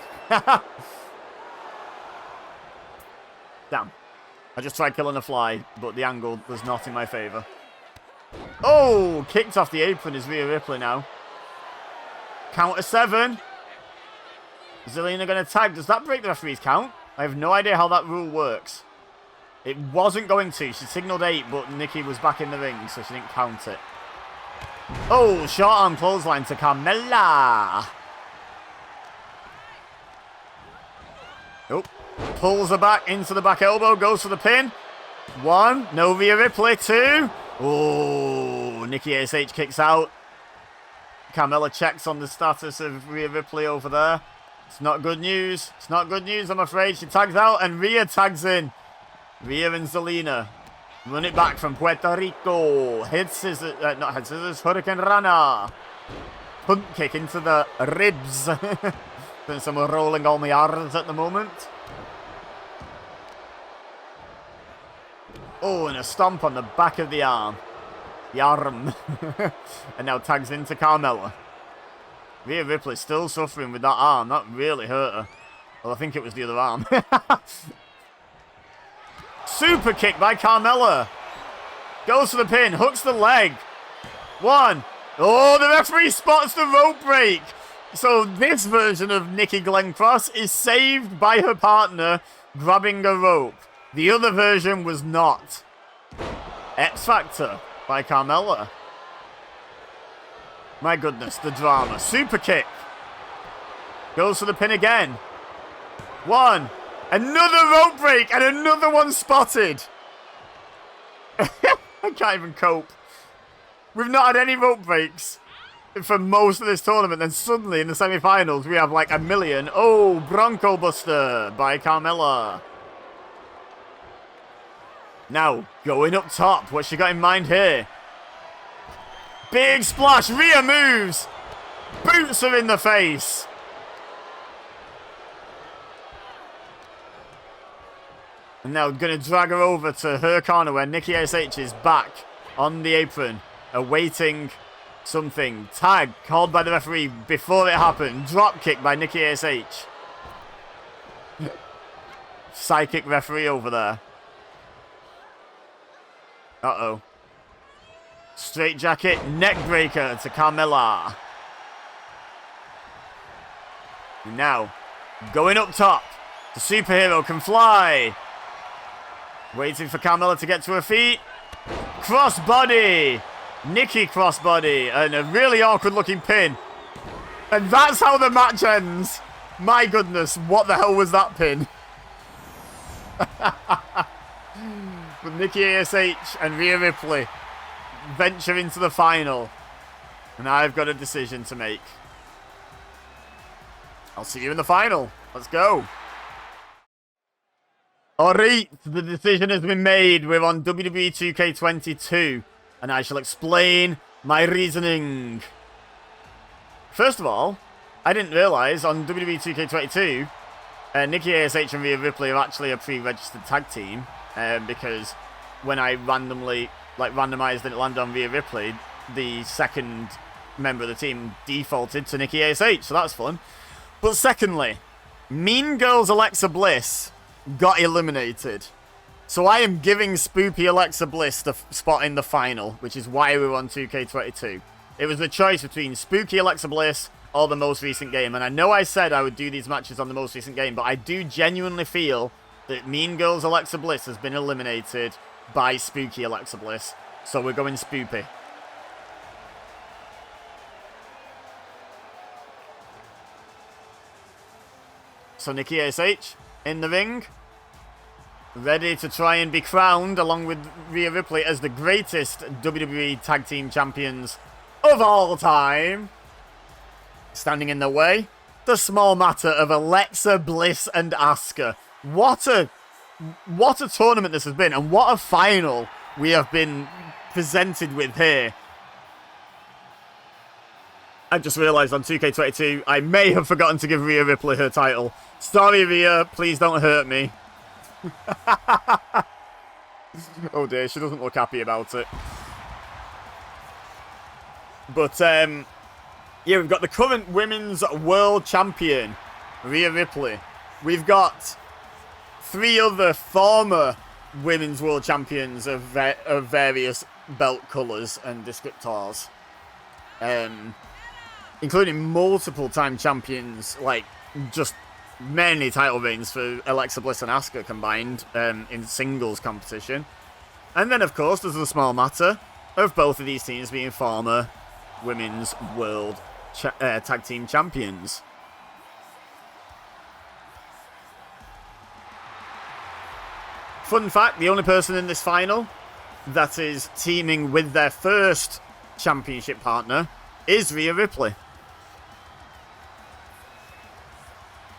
Damn. I just tried killing a fly, but the angle was not in my favour. Oh, kicked off the apron is Rhea Ripley now. Count of 7. Zelina going to tag. Does that break the referee's count? I have no idea how that rule works. It wasn't going to. She signaled 8, but Nikki was back in the ring, so she didn't count it. Oh, short arm clothesline to Carmella. Nope. Pulls her back into the back elbow, goes for the pin. 1, no Rhea Ripley. 2. Oh, Nikki ASH kicks out. Carmella checks on the status of Rhea Ripley over there. It's not good news. It's not good news, I'm afraid. She tags out and Rhea tags in. Rhea and Zelina run it back from Puerto Rico. Head scissors, not head scissors, Hurricane Rana. Punt kick into the ribs. Doing some rolling all my arms at the moment. Oh, and a stomp on the back of the arm. The arm. And now tags into Carmella. Rhea Ripley still suffering with that arm. That really hurt her. Well, I think it was the other arm. Super kick by Carmella. Goes for the pin. Hooks the leg. 1. Oh, the referee spots the rope break. So this version of Nikki Glencross is saved by her partner grabbing a rope. The other version was not. X Factor. by Carmella. My goodness, the drama. Super kick. Goes for the pin again. One. Another rope break and another one spotted. I can't even cope. We've not had any rope breaks for most of this tournament. Then suddenly in the semi-finals, we have like a million. Oh, Bronco Buster by Carmella. Now, going up top. What's she got in mind here? Big splash. Rhea moves. Boots her in the face. And now going to drag her over to her corner where Nikki ASH is back on the apron, awaiting something. Tag called by the referee before it happened. Drop kick by Nikki ASH. Psychic referee over there. Uh-oh. Straight jacket, neck breaker to Carmella. And now, going up top. The superhero can fly. Waiting for Carmella to get to her feet. Crossbody. Nikki crossbody. And a really awkward looking pin. And that's how the match ends. My goodness, what the hell was that pin? But Nikki ASH and Rhea Ripley venture into the final. And I've got a decision to make. I'll see you in the final. Let's go. Alright, the decision has been made. We're on WWE 2K22. And I shall explain my reasoning. First of all, I didn't realise on WWE 2K22, Nikki ASH and Rhea Ripley are actually a pre-registered tag team. Because when I randomised and it landed on Rhea Ripley, the second member of the team defaulted to Nikki ASH, so that's fun. But secondly, Mean Girls Alexa Bliss got eliminated. So I am giving Spoopy Alexa Bliss the spot in the final, which is why we're on 2K22. It was the choice between Spooky Alexa Bliss or the most recent game. And I know I said I would do these matches on the most recent game, but I do genuinely feel that Mean Girls Alexa Bliss has been eliminated by Spooky Alexa Bliss. So we're going Spoopy. So Nikki ASH in the ring. Ready to try and be crowned along with Rhea Ripley as the greatest WWE Tag Team Champions of all time. Standing in the way, the small matter of Alexa Bliss and Asuka. What a tournament this has been, and what a final we have been presented with here. I just realised on 2K22 I may have forgotten to give Rhea Ripley her title. Sorry, Rhea, please don't hurt me. Oh dear, she doesn't look happy about it. But, yeah, we've got the current Women's World Champion, Rhea Ripley. We've got 3 other former Women's World Champions of various belt colours and descriptors. Including multiple time champions, like, just many title reigns for Alexa Bliss and Asuka combined in singles competition. And then, of course, there's the small matter of both of these teams being former Women's World Tag Team Champions. Fun fact, the only person in this final that is teaming with their first championship partner is Rhea Ripley.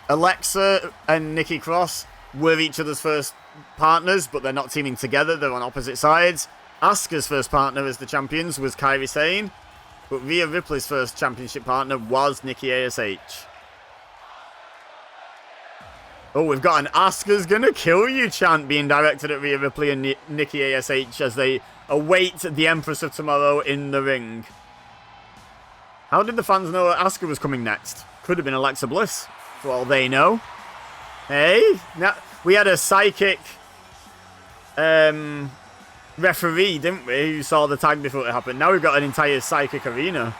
Alexa and Nikki Cross were each other's first partners, but they're not teaming together. They're on opposite sides. Asuka's first partner as the champions was Kairi Sane, but Rhea Ripley's first championship partner was Nikki ASH. Oh, we've got an Asuka's gonna kill you chant being directed at Rhea Ripley and Nikki ASH as they await the Empress of Tomorrow in the ring. How did the fans know that Asuka was coming next? Could have been Alexa Bliss, for all they know. Hey, now we had a psychic referee, didn't we, who saw the tag before it happened. Now we've got an entire psychic arena.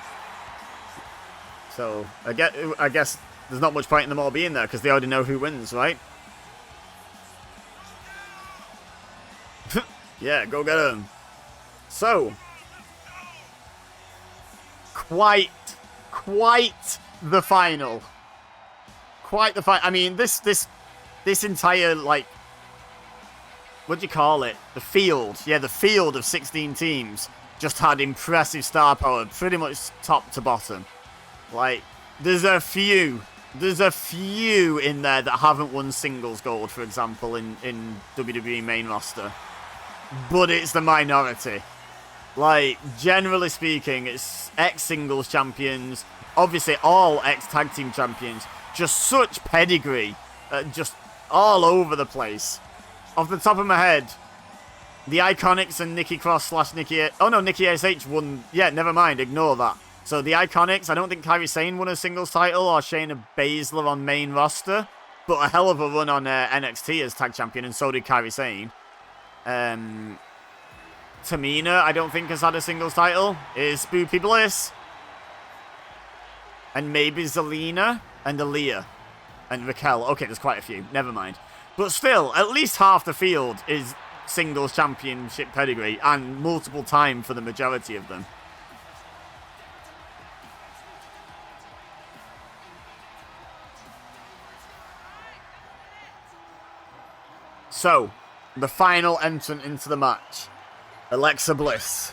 So, I guess there's not much point in them all being there, because they already know who wins, right? Yeah, go get them. So, quite the final. Quite the final. I mean, this entire, like, what do you call it? The field. Yeah, the field of 16 teams just had impressive star power, pretty much top to bottom. Like, there's a few in there that haven't won singles gold, for example, in WWE main roster. But it's the minority. Like, generally speaking, it's ex-singles champions, obviously all ex-tag team champions, just such pedigree, just all over the place. Off the top of my head, the Iconics and Nikki Cross / Nikki... Oh no, Nikki ASH won... Yeah, never mind, ignore that. So the Iconics, I don't think Kairi Sane won a singles title or Shayna Baszler on main roster, but a hell of a run on NXT as tag champion, and so did Kairi Sane. Tamina, I don't think has had a singles title. Is Spoopy Bliss. And maybe Zelina and Aaliyah. And Raquel. Okay, there's quite a few. Never mind. But still, at least half the field is singles championship pedigree, and multiple time for the majority of them. So, the final entrant into the match. Alexa Bliss.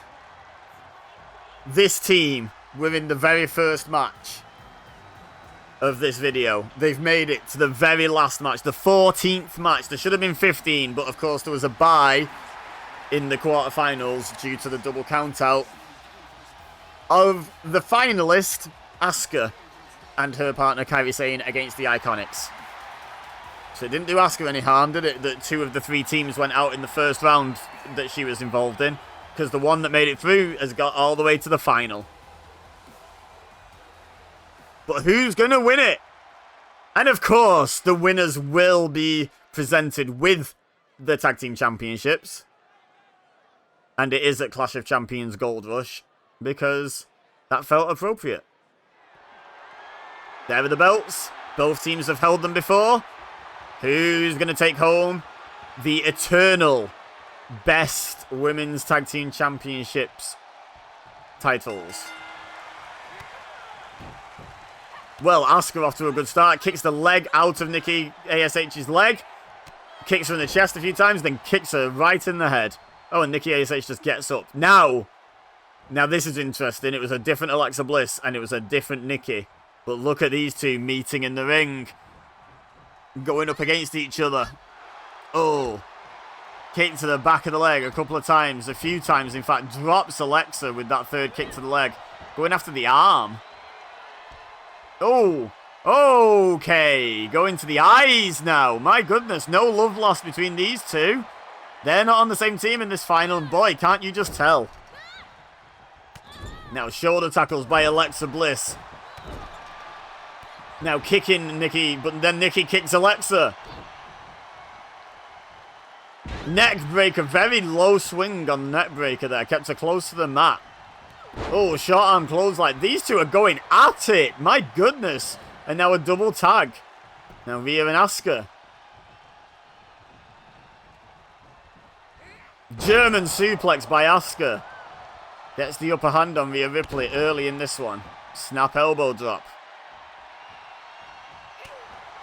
This team were in the very first match of this video. They've made it to the very last match, the 14th match. There should have been 15, but of course there was a bye in the quarterfinals due to the double countout of the finalist, Asuka, and her partner Kairi Sane against the Iconics. So it didn't do Asuka any harm, did it, that 2 of the 3 teams went out in the first round that she was involved in? Because the one that made it through has got all the way to the final. But who's going to win it? And of course, the winners will be presented with the Tag Team Championships. And it is at Clash of Champions Gold Rush, because that felt appropriate. There are the belts. Both teams have held them before. Who's going to take home the eternal best Women's Tag Team Championships titles? Well, Asuka off to a good start. Kicks the leg out of Nikki ASH's leg. Kicks her in the chest a few times, then kicks her right in the head. Oh, and Nikki ASH just gets up. Now this is interesting. It was a different Alexa Bliss, and it was a different Nikki. But look at these two meeting in the ring. Going up against each other. Oh. Kick to the back of the leg a couple of times. A few times, in fact. Drops Alexa with that third kick to the leg. Going after the arm. Oh. Okay. Going to the eyes now. My goodness. No love lost between these two. They're not on the same team in this final. And boy, can't you just tell. Now, shoulder tackles by Alexa Bliss. Now kicking Nikki, but then Nikki kicks Alexa. Neck breaker, very low swing on neck breaker there. Kept her close to the mat. Oh, short arm clothesline. These two are going at it. My goodness. And now a double tag. Now Rhea and Asuka. German suplex by Asuka. Gets the upper hand on Rhea Ripley early in this one. Snap elbow drop.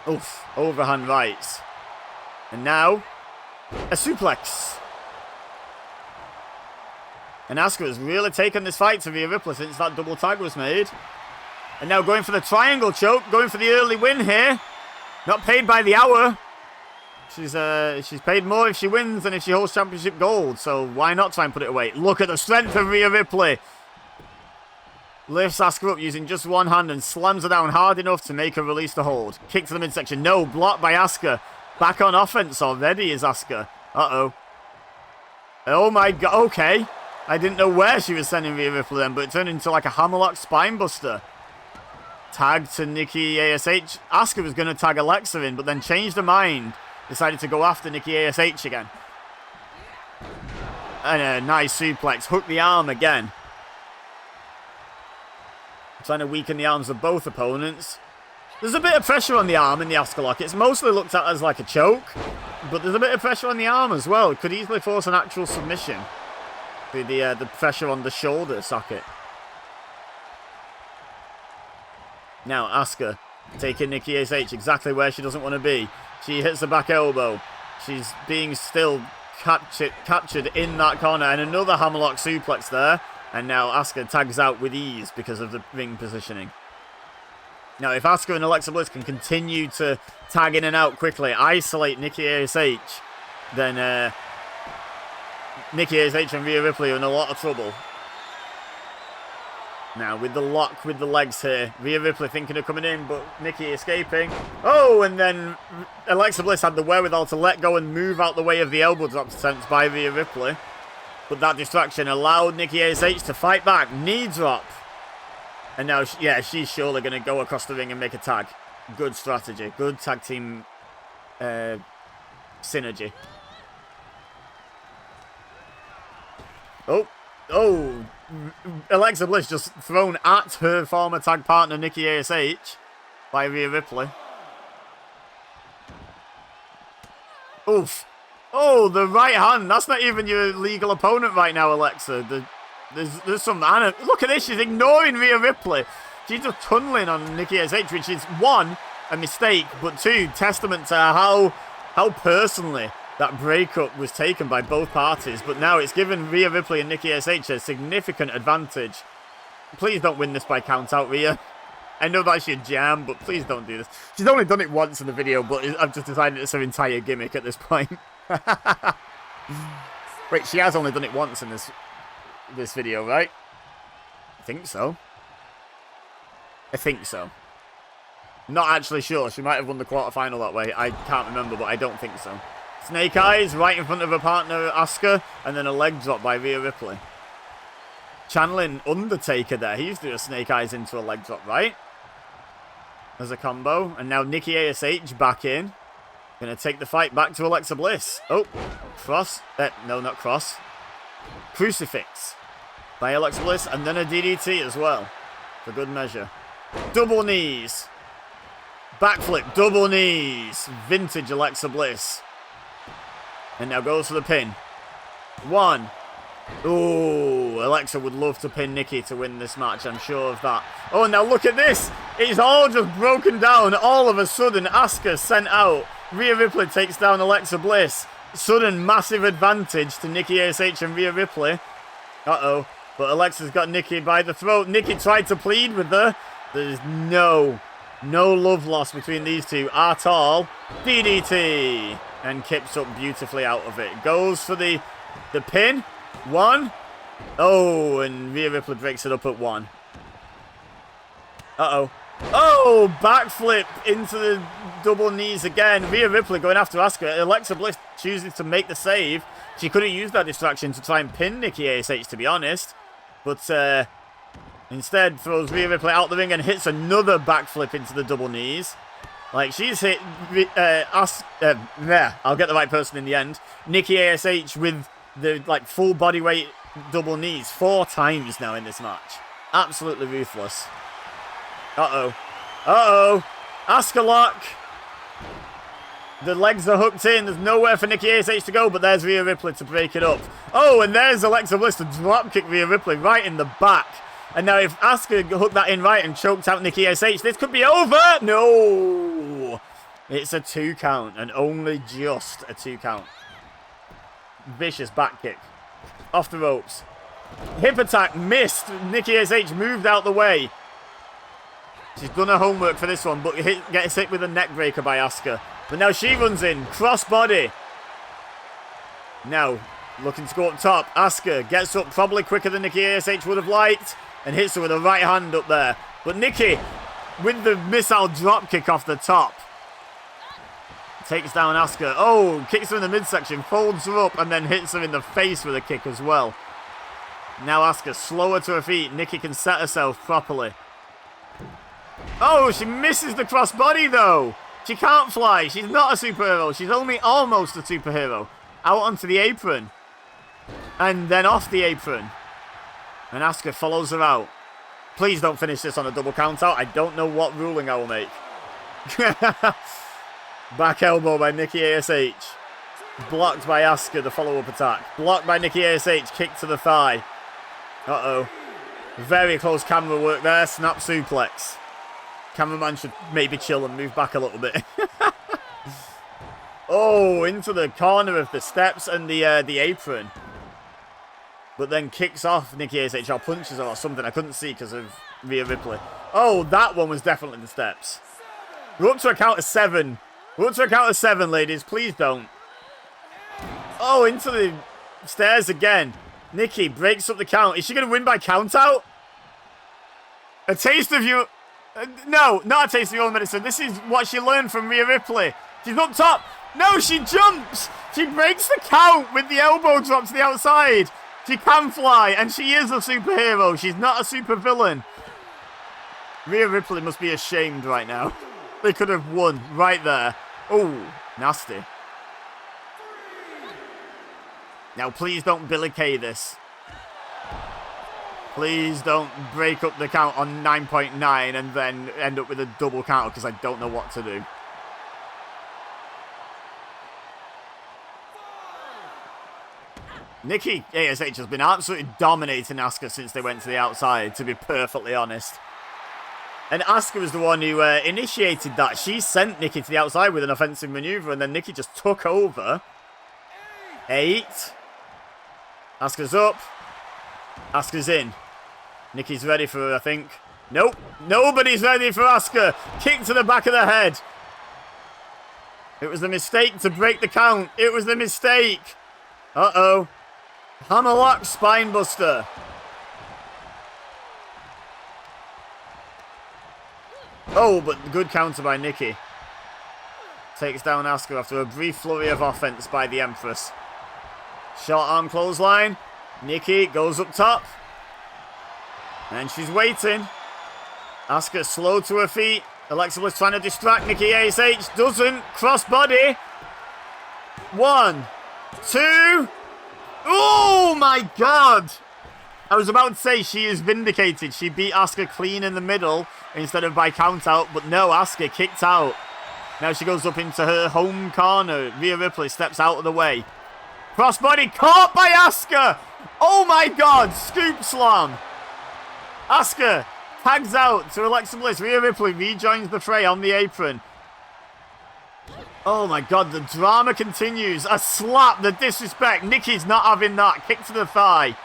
Oof, overhand rights. And now, a suplex. And Asuka has really taken this fight to Rhea Ripley since that double tag was made. And now going for the triangle choke, going for the early win here. Not paid by the hour. She's paid more if she wins than if she holds championship gold. So why not try and put it away? Look at the strength of Rhea Ripley. Lifts Asuka up using just one hand and slams her down hard enough to make her release the hold. Kick to the midsection. No, blocked by Asuka. Back on offense already is Asuka. Uh-oh. Oh my god. Okay. I didn't know where she was sending Rhea Ripley then, but it turned into like a hammerlock spinebuster. Tag to Nikki ASH. Asuka was going to tag Alexa in, but then changed her mind. Decided to go after Nikki ASH again. And a nice suplex. Hook the arm again. Trying to weaken the arms of both opponents. There's a bit of pressure on the arm in the Asuka lock. It's mostly looked at as like a choke, but there's a bit of pressure on the arm as well. It could easily force an actual submission with the pressure on the shoulder socket. Now, Asuka taking Nikki ASH exactly where she doesn't want to be. She hits the back elbow. She's being still captured in that corner. And another hammerlock suplex there. And now Asuka tags out with ease because of the ring positioning. Now, if Asuka and Alexa Bliss can continue to tag in and out quickly, isolate Nikki ASH, then Nikki ASH and Rhea Ripley are in a lot of trouble. Now, with the lock with the legs here, Rhea Ripley thinking of coming in, but Nikki escaping. Oh, and then Alexa Bliss had the wherewithal to let go and move out the way of the elbow drop attempts by Rhea Ripley. But that distraction allowed Nikki ASH to fight back. Knee drop. And now, yeah, she's surely going to go across the ring and make a tag. Good strategy. Good tag team synergy. Oh, Alexa Bliss just thrown at her former tag partner Nikki ASH by Rhea Ripley. Oof. Oh, the right hand. That's not even your legal opponent right now, Alexa. There's some... Look at this. She's ignoring Rhea Ripley. She's just tunneling on Nikki ASH, which is, one, a mistake, but two, testament to how personally that breakup was taken by both parties. But now it's given Rhea Ripley and Nikki ASH a significant advantage. Please don't win this by count out, Rhea. I know that's your jam, but please don't do this. She's only done it once in the video, but I've just decided it's her entire gimmick at this point. Wait, she has only done it once in this video, right? I think so. Not actually sure. She might have won the quarterfinal that way. I can't remember, but I don't think so. Snake Eyes right in front of her partner, Asuka, and then a leg drop by Rhea Ripley. Channeling Undertaker there. He used to do a Snake Eyes into a leg drop, right? As a combo. And now Nikki ASH back in. Gonna take the fight back to Alexa Bliss. Oh, cross. No, not cross. Crucifix by Alexa Bliss, and then a DDT as well, for good measure. Double knees. Backflip, double knees. Vintage Alexa Bliss. And now goes for the pin. One. Ooh, Alexa would love to pin Nikki to win this match, I'm sure of that. Oh, now look at this. It's all just broken down. All of a sudden, Asuka sent out. Rhea Ripley takes down Alexa Bliss. Sudden massive advantage to Nikki ASH and Rhea Ripley. Uh-oh. But Alexa's got Nikki by the throat. Nikki tried to plead with her. There's no love lost between these two at all. DDT. And Kip's up beautifully out of it. Goes for the pin. One. Oh, and Rhea Ripley breaks it up at one. Uh-oh. Oh, backflip into the double knees again. Rhea Ripley going after Asuka. Alexa Bliss chooses to make the save. She could have used that distraction to try and pin Nikki ASH, to be honest. But instead throws Rhea Ripley out the ring and hits another backflip into the double knees. Like, she's hit I'll get the right person in the end. Nikki ASH with the full body weight double knees 4 times now in this match. Absolutely ruthless. Uh-oh. Asuka lock. The legs are hooked in. There's nowhere for Nikki ASH to go, but there's Rhea Ripley to break it up. Oh, and there's Alexa Bliss to dropkick Rhea Ripley right in the back. And now if Asuka hooked that in right and choked out Nikki ASH, this could be over. No. It's a 2 count, and only just a 2 count. Vicious back kick. Off the ropes. Hip attack missed. Nikki ASH moved out the way. She's done her homework for this one, but gets hit with a neck breaker by Asuka. But now she runs in. Cross body. Now, looking to go up top. Asuka gets up probably quicker than Nikki ASH would have liked. And hits her with a right hand up there. But Nikki, with the missile drop kick off the top, takes down Asuka. Oh, kicks her in the midsection. Folds her up and then hits her in the face with a kick as well. Now Asuka slower to her feet. Nikki can set herself properly. Oh, she misses the crossbody though. She can't fly. She's not a superhero. She's only almost a superhero. Out onto the apron. And then off the apron. And Asuka follows her out. Please don't finish this on a double count out. I don't know what ruling I will make. Back elbow by Nikki ASH. Blocked by Asuka, the follow-up attack. Blocked by Nikki ASH, kick to the thigh. Uh-oh. Very close camera work there. Snap suplex. Cameraman should maybe chill and move back a little bit. Oh, into the corner of the steps and the apron. But then kicks off Nikki ASH or punches her or something. I couldn't see because of Rhea Ripley. Oh, that one was definitely the steps. We're up to a count of 7. We're up to a count of 7, ladies. Please don't. Oh, into the stairs again. Nikki breaks up the count. Is she going to win by count out? A taste of you... no, not a taste of your own medicine. This is what she learned from Rhea Ripley. She's up top. No, she jumps. She breaks the count with the elbow drop to the outside. She can fly, and she is a superhero. She's not a supervillain. Rhea Ripley must be ashamed right now. They could have won right there. Oh, nasty. Now, please don't Billy Kay this. Please don't break up the count on 9.9 and then end up with a double counter because I don't know what to do. Nikki ASH has been absolutely dominating Asuka since they went to the outside, to be perfectly honest. And Asuka was the one who initiated that. She sent Nikki to the outside with an offensive maneuver, and then Nikki just took over. 8. Asuka's up. Asuka's in. Nikki's ready for her, I think. Nope. Nobody's ready for Asuka. Kick to the back of the head. It was a mistake to break the count. It was the mistake. Uh-oh. Hammerlock Spinebuster. Oh, but good counter by Nikki. Takes down Asuka after a brief flurry of offense by the Empress. Short arm clothesline. Nikki goes up top. And she's waiting. Asuka slow to her feet. Alexa Bliss trying to distract Nikki ASH. Doesn't. Crossbody. 1, 2. Oh my god! I was about to say she is vindicated. She beat Asuka clean in the middle instead of by count out. But no, Asuka kicked out. Now she goes up into her home corner. Rhea Ripley steps out of the way. Crossbody caught by Asuka. Oh my god, scoop slam. Asuka tags out to Alexa Bliss. Rhea Ripley rejoins the fray on the apron. Oh my god, the drama continues. A slap, the disrespect. Nikki's not having that. Kick to the thigh.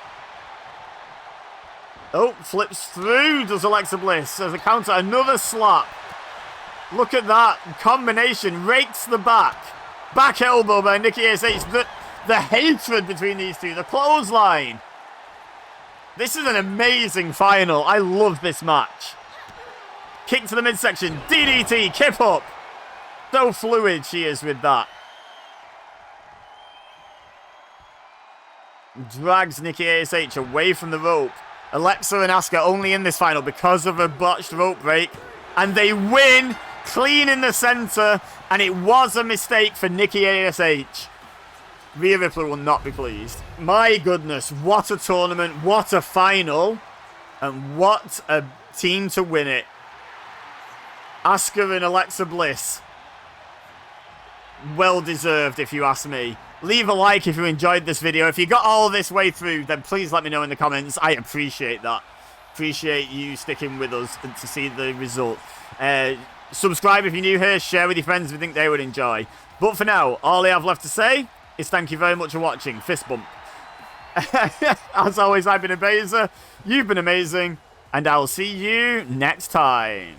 Oh, flips through, does Alexa Bliss. As a counter, another slap. Look at that combination. Rakes the back. Back elbow by Nikki ASH. The hatred between these two. The clothesline. This is an amazing final. I love this match. Kick to the midsection. DDT. Kip up. So fluid she is with that. Drags Nikki ASH away from the rope. Alexa and Asuka only in this final because of a botched rope break. And they win clean in the center. And it was a mistake for Nikki ASH. Rhea Ripley will not be pleased. My goodness, what a tournament, what a final, and what a team to win it. Asuka and Alexa Bliss. Well deserved, if you ask me. Leave a like if you enjoyed this video. If you got all this way through, then please let me know in the comments. I appreciate that. Appreciate you sticking with us to see the result. Subscribe if you're new here. Share with your friends if you think they would enjoy. But for now, all I have left to say is thank you very much for watching. Fist bump. As always, I've been a Baser. You've been amazing. And I'll see you next time.